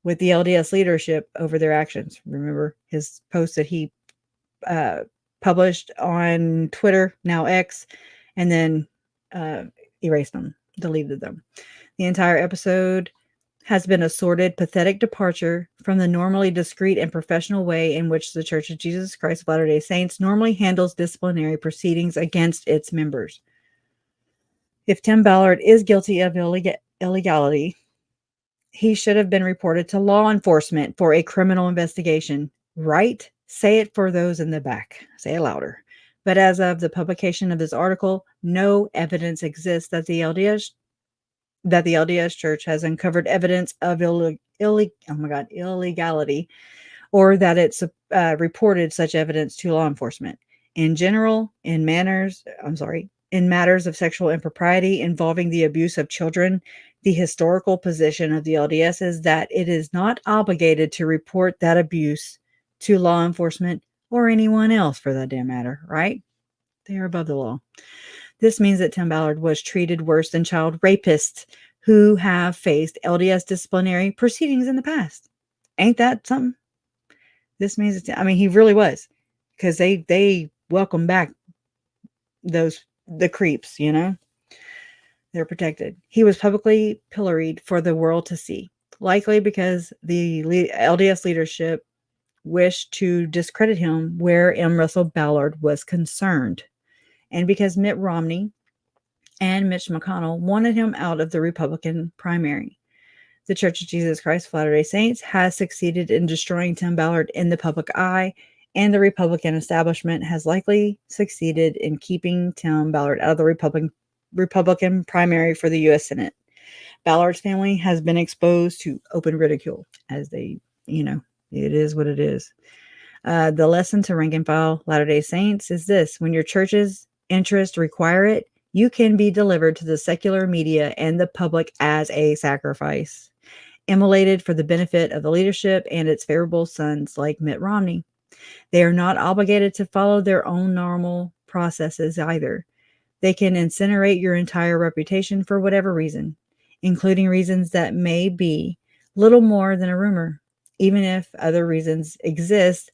with the LDS leadership over their actions. Remember his post that he published on Twitter, now X, and then erased them, deleted them. The entire episode has been a sordid, pathetic departure from the normally discreet and professional way in which the Church of Jesus Christ of Latter-day Saints normally handles disciplinary proceedings against its members. If Tim Ballard is guilty of illegality, he should have been reported to law enforcement for a criminal investigation. Right? Say it for those in the back. Say it louder. But as of the publication of this article, no evidence exists that the LDS Church has uncovered evidence of illegality, or that it's reported such evidence to law enforcement. In general, in matters of sexual impropriety involving the abuse of children, the historical position of the LDS is that it is not obligated to report that abuse to law enforcement or anyone else for that damn matter, right? They are above the law. This means that Tim Ballard was treated worse than child rapists who have faced LDS disciplinary proceedings in the past. Ain't that something? This means, he really was, because they welcome back the creeps, They're protected. He was publicly pilloried for the world to see, likely because the LDS leadership wished to discredit him where M. Russell Ballard was concerned, and because Mitt Romney and Mitch McConnell wanted him out of the Republican primary. The Church of Jesus Christ of Latter-day Saints has succeeded in destroying Tim Ballard in the public eye and the Republican establishment has likely succeeded in keeping Tim Ballard out of the Republican primary for the U.S. Senate. Ballard's family has been exposed to open ridicule, as they, it is what it is. The lesson to rank and file Latter-day Saints is this: when your church's interests require it, you can be delivered to the secular media and the public as a sacrifice, immolated for the benefit of the leadership and its favorable sons like Mitt Romney. They are not obligated to follow their own normal processes either. They can incinerate your entire reputation for whatever reason, including reasons that may be little more than a rumor, even if other reasons exist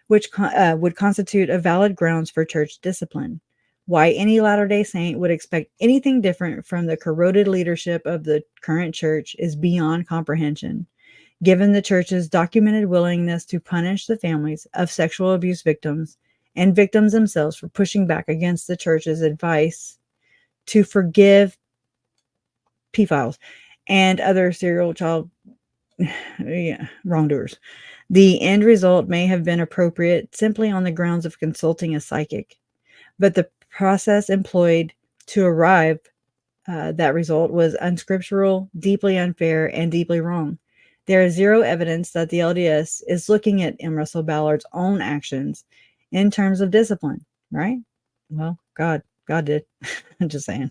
which would constitute a valid grounds for church discipline. Why any Latter-day Saint would expect anything different from the corroded leadership of the current church is beyond comprehension, given the church's documented willingness to punish the families of sexual abuse victims and victims themselves for pushing back against the church's advice to forgive pedophiles and other serial child wrongdoers. The end result may have been appropriate simply on the grounds of consulting a psychic, but the process employed to arrive that result was unscriptural, deeply unfair, and deeply wrong. There is zero evidence that the LDS is looking at M. Russell Ballard's own actions in terms of discipline, right? Well, God did. I'm just saying.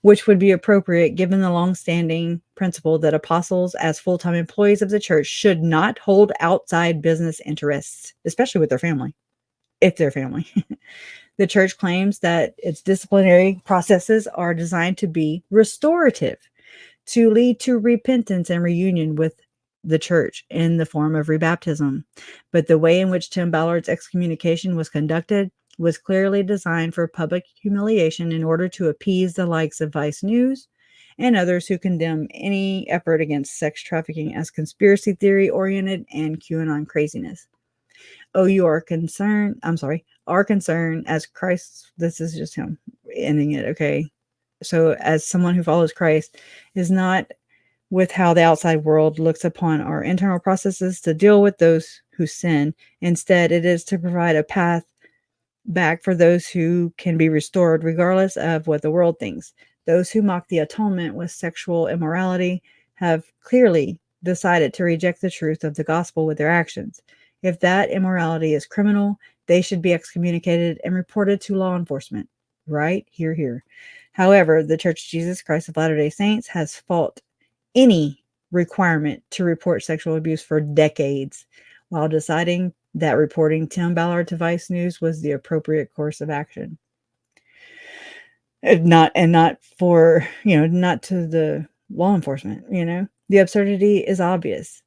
Which would be appropriate given the long-standing principle that apostles as full-time employees of the church should not hold outside business interests, especially with their family, if they're family. The church claims that its disciplinary processes are designed to be restorative, to lead to repentance and reunion with the church in the form of rebaptism. But the way in which Tim Ballard's excommunication was conducted was clearly designed for public humiliation in order to appease the likes of Vice News and others who condemn any effort against sex trafficking as conspiracy theory oriented and QAnon craziness. O.U.R. our concern as Christ, this is just him ending it, okay? So as someone who follows Christ, is not with how the outside world looks upon our internal processes to deal with those who sin. Instead, it is to provide a path back for those who can be restored regardless of what the world thinks. Those who mock the atonement with sexual immorality have clearly decided to reject the truth of the gospel with their actions. If that immorality is criminal, they should be excommunicated and reported to law enforcement. Right? Hear, hear. However, the Church of Jesus Christ of Latter-day Saints has fought any requirement to report sexual abuse for decades, while deciding that reporting Tim Ballard to Vice News was the appropriate course of action. Not for, not to the law enforcement, The absurdity is obvious,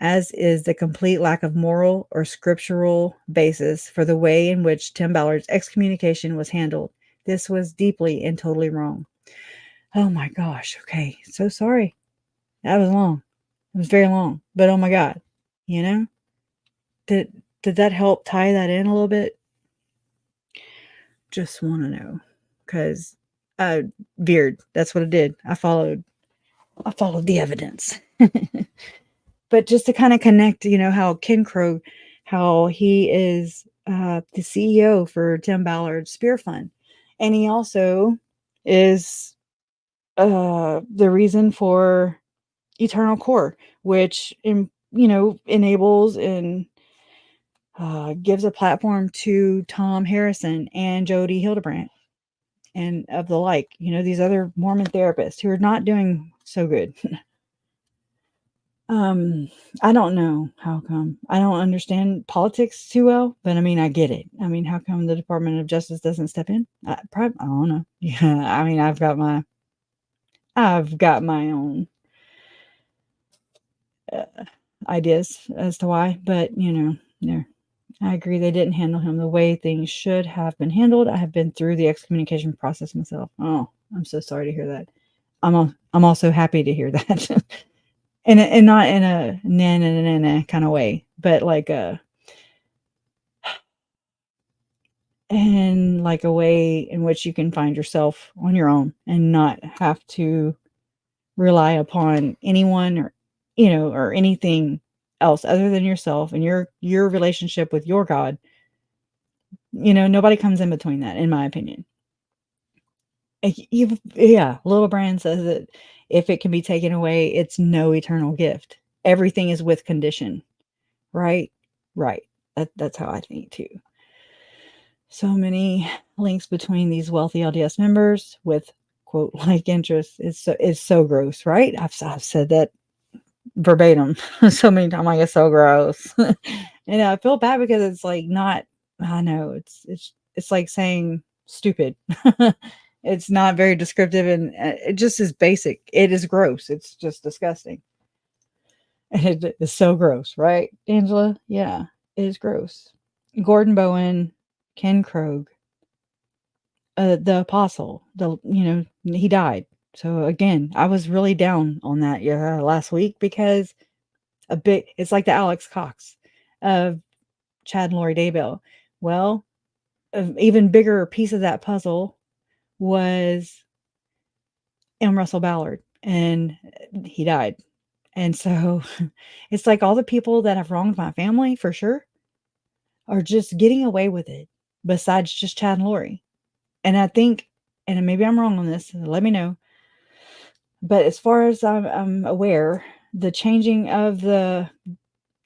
as is the complete lack of moral or scriptural basis for the way in which Tim Ballard's excommunication was handled. This was deeply and totally wrong. Oh my gosh. Okay. So sorry. That was long. It was very long, but oh my God, did that help tie that in a little bit? Just want to know, because I veered. That's what it did. I followed the evidence. But just to kind of connect, how Ken Krogue, how he is the CEO for Tim Ballard's Spear Fund. And he also is the reason for Eternal Core, which, enables and gives a platform to Tom Harrison and Jody Hildebrandt and of the like, these other Mormon therapists who are not doing so good. I don't know how come. I don't understand politics too well, but I get it. How come the Department of Justice doesn't step in? I don't know. Yeah, I've got my own ideas as to why, but I agree they didn't handle him the way things should have been handled. I have been through the excommunication process myself. Oh, I'm so sorry to hear that. I'm also happy to hear that. And not in a na kind of way, but in a way in which you can find yourself on your own and not have to rely upon anyone or or anything else other than yourself and your relationship with your God, nobody comes in between that, in my opinion. Little Brand says that if it can be taken away, it's no eternal gift. Everything is with condition, right? Right. That's how I think too. So many links between these wealthy LDS members with quote like interests is so gross, right? I've said that verbatim so many times. Like, it's so gross. And I feel bad because it's like not. I know it's like saying stupid. It's not very descriptive, and it just is basic. It is gross. It's just disgusting. And it is so gross, right, Angela? Yeah, it is gross. Gordon Bowen, Ken Krogue, the apostle, he died. So again, I was really down on that last week because it's like the Alex Cox of Chad and Lori Daybell. Well, an even bigger piece of that puzzle was M. Russell Ballard, and he died. And so it's like all the people that have wronged my family for sure are just getting away with it, besides just Chad and Lori. And I think, and maybe I'm wrong on this, let me know, but as far as I'm aware, the changing of the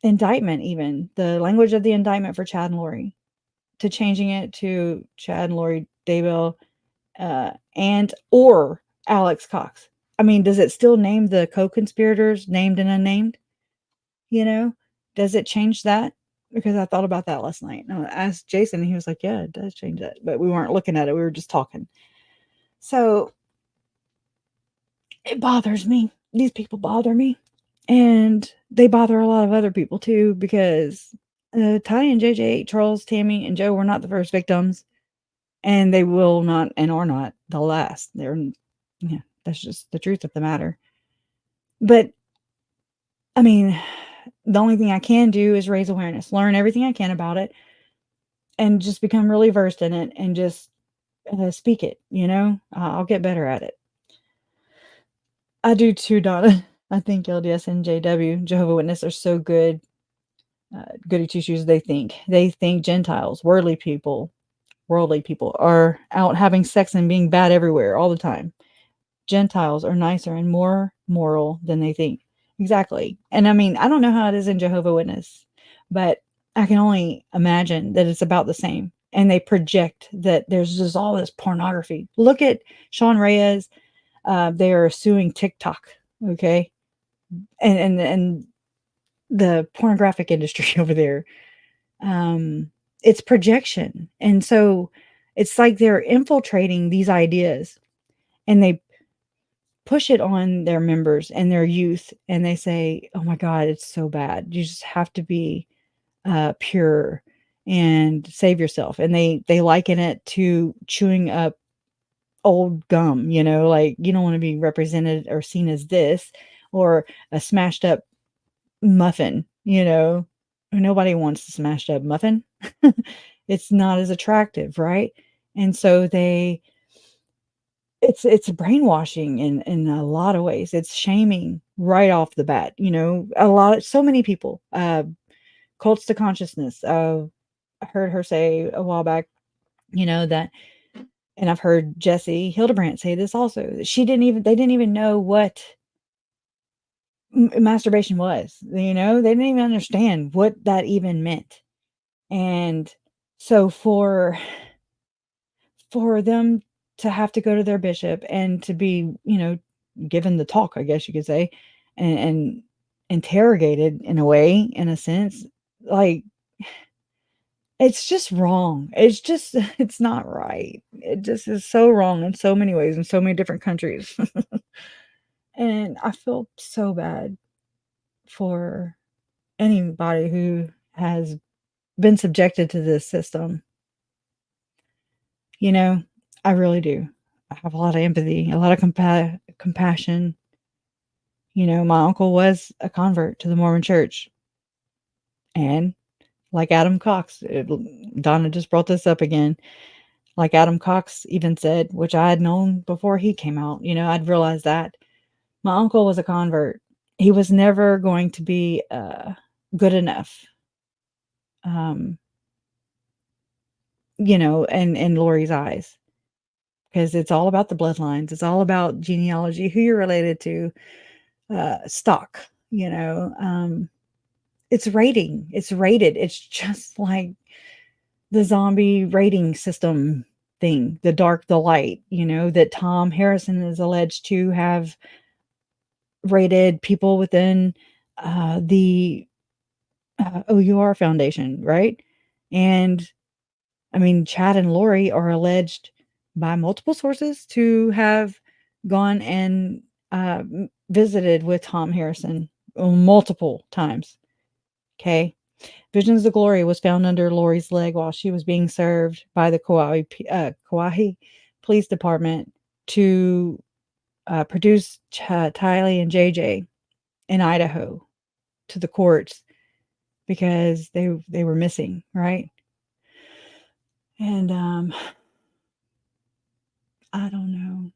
indictment, even the language of the indictment for Chad and Lori, to changing it to Chad and Lori Daybell and or Alex Cox. I mean, does it still name the co-conspirators, named and unnamed? Does it change that? Because I thought about that last night. And I asked Jason, and he was like, yeah, it does change that. But we weren't looking at it. We were just talking. So it bothers me. These people bother me. And they bother a lot of other people too, because Tiny and JJ, Charles, Tammy, and Joe were not the first victims. And they will not and are not the last. That's just the truth of the matter. But, I mean, the only thing I can do is raise awareness, learn everything I can about it, and just become really versed in it and just speak it, I'll get better at it. I do too, Donna. I think LDS and JW, Jehovah's Witness, are so good. Goody two-shoes, they think Gentiles, worldly people are out having sex and being bad everywhere all the time. Gentiles are nicer and more moral than they think. Exactly. And I mean, I don't know how it is in Jehovah's Witness, but I can only imagine that it's about the same. And they project that there's just all this pornography. Look at Sean Reyes. They are suing TikTok. Okay. And the pornographic industry over there. It's projection. And so it's like they're infiltrating these ideas, and they push it on their members and their youth, and they say, oh my God, it's so bad. You just have to be pure and save yourself. And they liken it to chewing up old gum, like you don't want to be represented or seen as this, or a smashed up muffin, nobody wants a smashed up muffin. It's not as attractive, right? And so it's brainwashing in a lot of ways. It's shaming right off the bat, so many people, cults to consciousness. I heard her say a while back, that, and I've heard Jesse Hildebrandt say this also, that they didn't even know what masturbation was, they didn't even understand what that even meant. And so for them to have to go to their bishop and to be, given the talk, I guess you could say, and interrogated in a way, in a sense, like, it's just wrong. It's not right. It just is so wrong in so many ways, in so many different countries. And I feel so bad for anybody who has been subjected to this system. I really do. I have a lot of empathy, a lot of compassion. My uncle was a convert to the Mormon Church. And like Adam Cox, Donna just brought this up again. Like Adam Cox even said, which I had known before he came out, I'd realized that my uncle was a convert. He was never going to be good enough. In Lori's eyes, because it's all about the bloodlines. It's all about genealogy, who you're related to, stock, it's rating. It's rated. It's just like the zombie rating system thing, the dark, the light, that Tom Harrison is alleged to have rated people within the O.U.R Foundation, right? And I mean, Chad and Lori are alleged by multiple sources to have gone and visited with Tom Harrison multiple times. Okay. Visions of Glory was found under Lori's leg while she was being served by the Kauai Police Department to produce Tylee and JJ in Idaho to the courts because they were missing, right? And I don't know.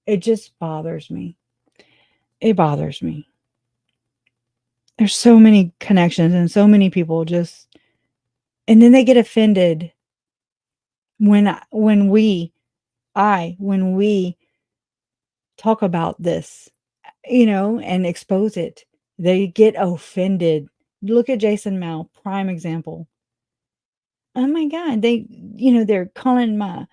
It just bothers me. It bothers me. There's so many connections and so many people and then they get offended when we talk about this, and expose it. They get offended. Look at Jason Mao, prime example. Oh my God, they're calling my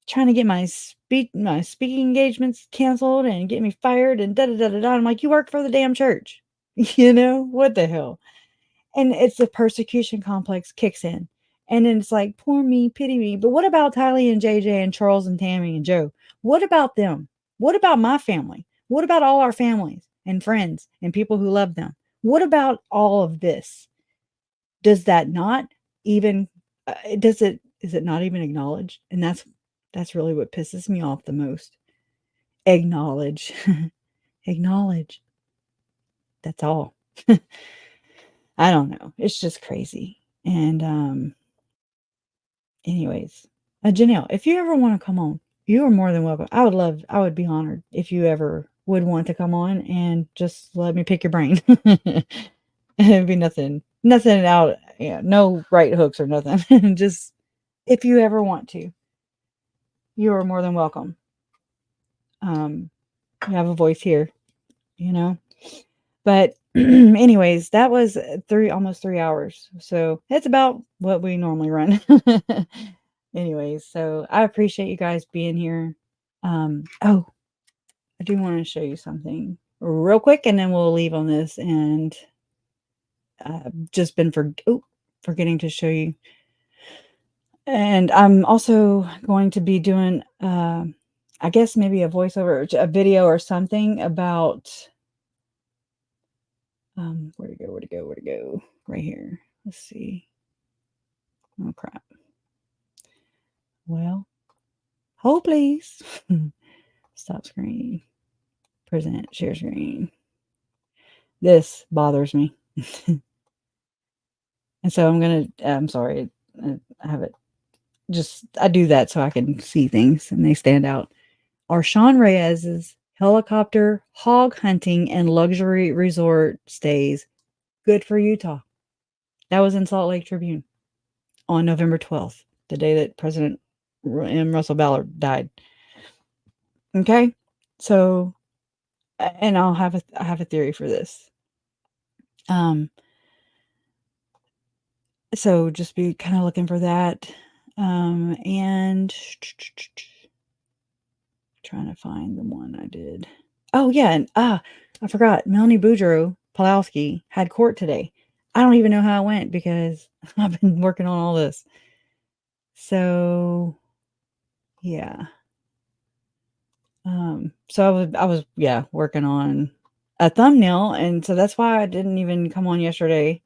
trying to get my speaking engagements canceled and get me fired and da da da da da. I'm like, you work for the damn church, what the hell? And it's the persecution complex kicks in, and then it's like, poor me, pity me. But what about Tylee and JJ and Charles and Tammy and Joe? What about them? What about my family? What about all our families and friends and people who love them? What about all of this? Does that not even is it not even acknowledged? And that's really what pisses me off the most. Acknowledge. Acknowledge. That's all. I don't know. It's just crazy. And anyways, Janelle, if you ever want to come on, you are more than welcome. I would be honored if you ever would want to come on and just let me pick your brain. It'd be nothing out, no right hooks or nothing. Just if you ever want to, you are more than welcome. You have a voice here, But anyways, that was almost 3 hours. So it's about what we normally run. Anyways, so I appreciate you guys being here. I do want to show you something real quick, and then we'll leave on this. And just been forgetting to show you. And I'm also going to be doing, I guess maybe a voiceover, a video or something about, where to go? Right here. Let's see. Oh, crap. Well, hold please. Stop screen. Present, share screen. This bothers me. And so I'm sorry. I have it. I do that so I can see things and they stand out. Are Sean Reyes's helicopter hog hunting and luxury resort stays good for Utah? That was in Salt Lake Tribune on November 12th, the day that President Russell Ballard died. Okay, so, and I have a theory for this. So just be kind of looking for that, and trying to find the one I did. Oh yeah, and I forgot. Melanie Boudreaux Pulowski had court today. I don't even know how it went because I've been working on all this. So yeah. So I was working on a thumbnail, and so that's why I didn't even come on yesterday.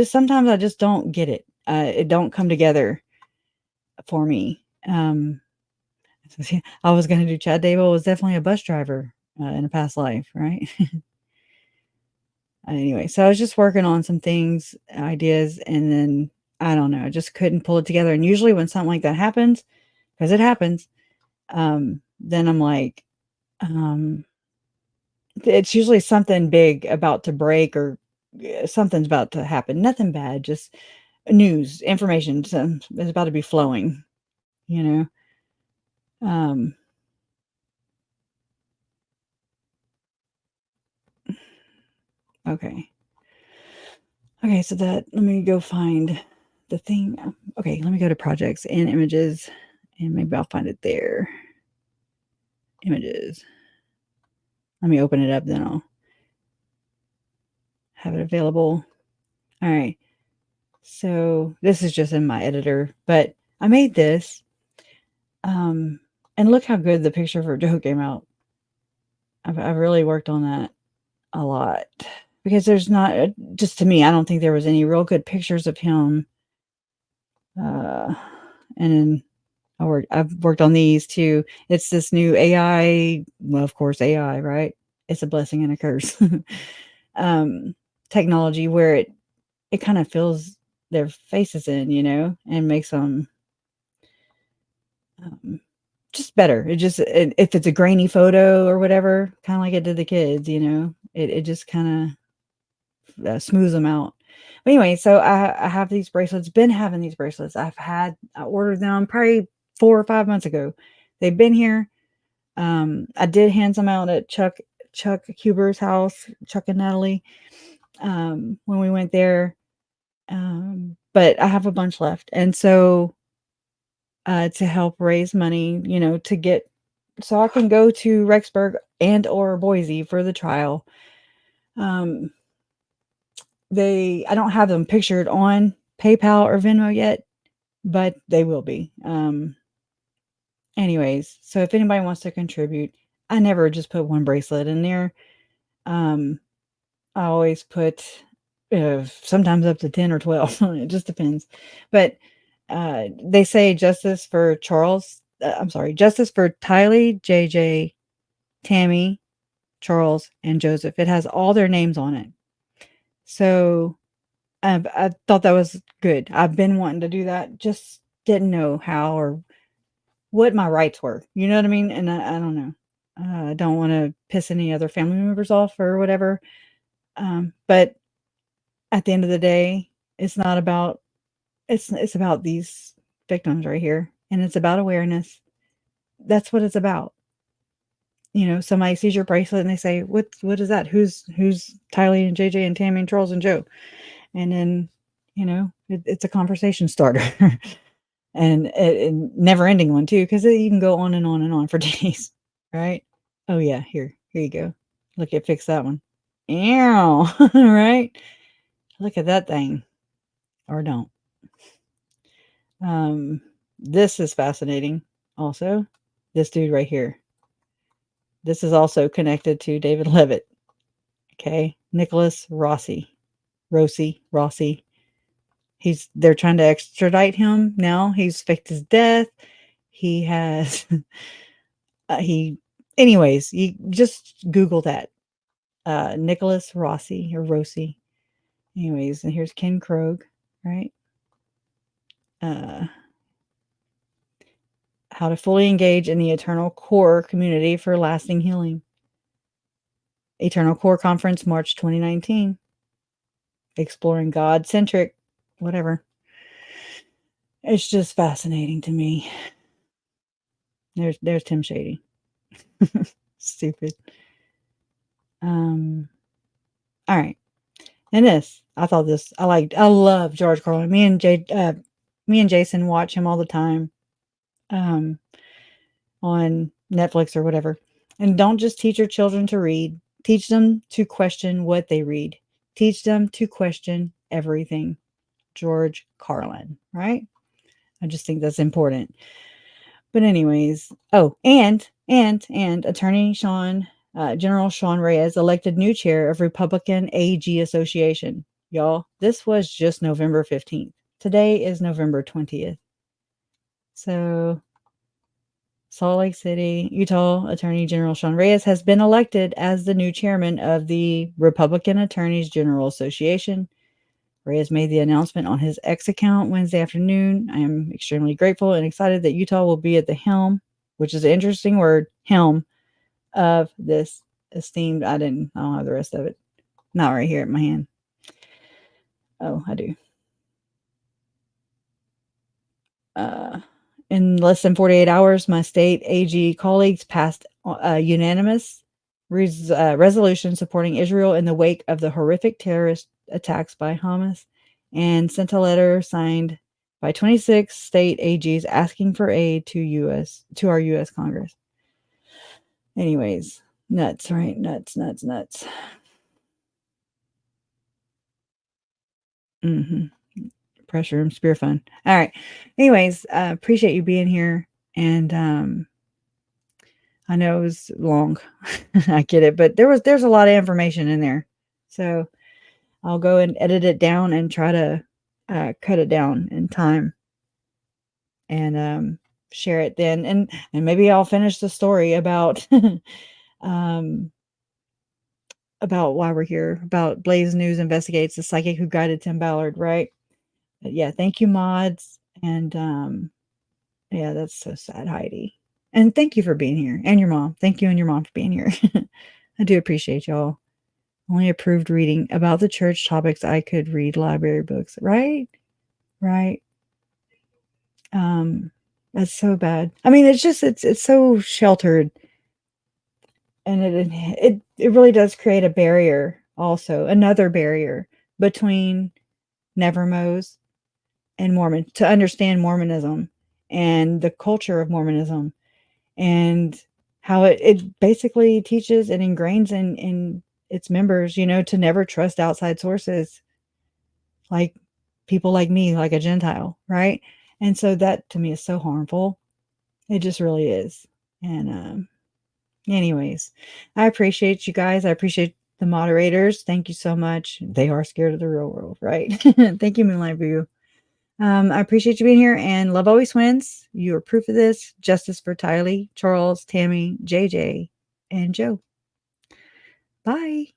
Sometimes I just don't get it. It don't come together for me. I was going to do Chad Daybell was definitely a bus driver in a past life, right? Anyway, so I was just working on some things, ideas, and then I don't know, I just couldn't pull it together. And usually when something like that happens, because it happens, then I'm like, it's usually something big about to break or something's about to happen. Nothing bad, just news, information is about to be flowing, you know. Okay. Okay, so let me go find the thing. Okay, let me go to projects and images, and maybe I'll find it there. Images. Let me open it up, then I'll have it available. All right. So this is just in my editor, but I made this. And look how good the picture for Joe came out. I've really worked on that a lot because there's not, just to me, I don't think there was any real good pictures of him. And then I've worked on these too. It's this new AI, well, of course, AI, right? It's a blessing and a curse. Technology where it kind of fills their faces in, and makes them just better. If it's a grainy photo or whatever, kind of like it did the kids, it just kind of smooths them out. But anyway, so I have these bracelets, been having these bracelets. I ordered them probably 4 or 5 months ago. They've been here. I did hand some out at Chuck Huber's house, Chuck and Natalie, when we went there. But I have a bunch left. And so to help raise money, so I can go to Rexburg and or Boise for the trial. I don't have them pictured on PayPal or Venmo yet, but they will be. Anyways, so if anybody wants to contribute, I never just put one bracelet in there. I always put sometimes up to 10 or 12. It just depends. But they say justice for Charles. Justice for Tylee, JJ, Tammy, Charles, and Joseph. It has all their names on it. So I thought that was good. I've been wanting to do that. Just didn't know how or what my rights were. You know what I mean? And I don't know. I don't want to piss any other family members off or whatever. But at the end of the day, it's not about, it's about these victims right here. And it's about awareness. That's what it's about. Somebody sees your bracelet and they say, what is that? Who's Tylee and JJ and Tammy and Charles and Joe? And then, it's a conversation starter. And never ending one too, because you can go on and on and on for days, right? Oh yeah, here you go. Look, it fixed that one. Ew, right? Look at that thing, or don't. This is fascinating. Also, this dude right here. This is also connected to David Leavitt. Okay, Nicholas Rossi. They're trying to extradite him now. He's faked his death. He has, anyways, you just Google that. Nicholas Rossi. Anyways, and here's Ken Krogue, right? How to fully engage in the Eternal Core community for lasting healing. Eternal Core Conference, March 2019. Exploring God-centric, whatever. It's just fascinating to me. There's Tim Shady. Stupid. All right. And I love George Carlin. Me and Jason watch him all the time. On Netflix or whatever. And don't just teach your children to read. Teach them to question what they read. Teach them to question everything. George Carlin, right? I just think that's important. But anyways, and Attorney General Sean Reyes elected new chair of Republican AG Association. Y'all, this was just November 15th. Today is November 20th. So Salt Lake City, Utah Attorney General Sean Reyes has been elected as the new chairman of the Republican Attorneys General Association. Reyes made the announcement on his X account Wednesday afternoon. I am extremely grateful and excited that Utah will be at the helm, which is an interesting word, helm, of this esteemed. I don't have the rest of it. Not right here at my hand. Oh, I do. In less than 48 hours, my state AG colleagues passed a unanimous resolution supporting Israel in the wake of the horrific terrorist attacks by Hamas, and sent a letter signed by 26 state AGs asking for aid to our U.S. Congress. Anyways, nuts, right? Nuts. Pressure room, spear fun. All right. Anyways, appreciate you being here. And I know it was long. I get it, but there's a lot of information in there. So I'll go and edit it down and try to cut it down in time and share it then. And maybe I'll finish the story about about why we're here, about Blaze News Investigates, the psychic who guided Tim Ballard, right? But yeah, thank you, mods. And yeah, that's so sad, Heidi. And thank you for being here. And your mom. Thank you and your mom for being here. I do appreciate y'all. Only approved reading about the church topics I could read library books. Right? That's so bad. I mean, it's just it's so sheltered. And it really does create a barrier also, another barrier between Nevermose and Mormon, to understand Mormonism and the culture of Mormonism and how it basically teaches and ingrains in its members, to never trust outside sources, like people like me, like a Gentile, right? And so that to me is so harmful. It just really is. And anyways, I appreciate you guys. I appreciate the moderators. Thank you so much. They are scared of the real world, right? Thank you, Moonlight View. I appreciate you being here, and love always wins. You are proof of this. Justice for Tylee, Charles, Tammy, JJ, and Joe. Bye.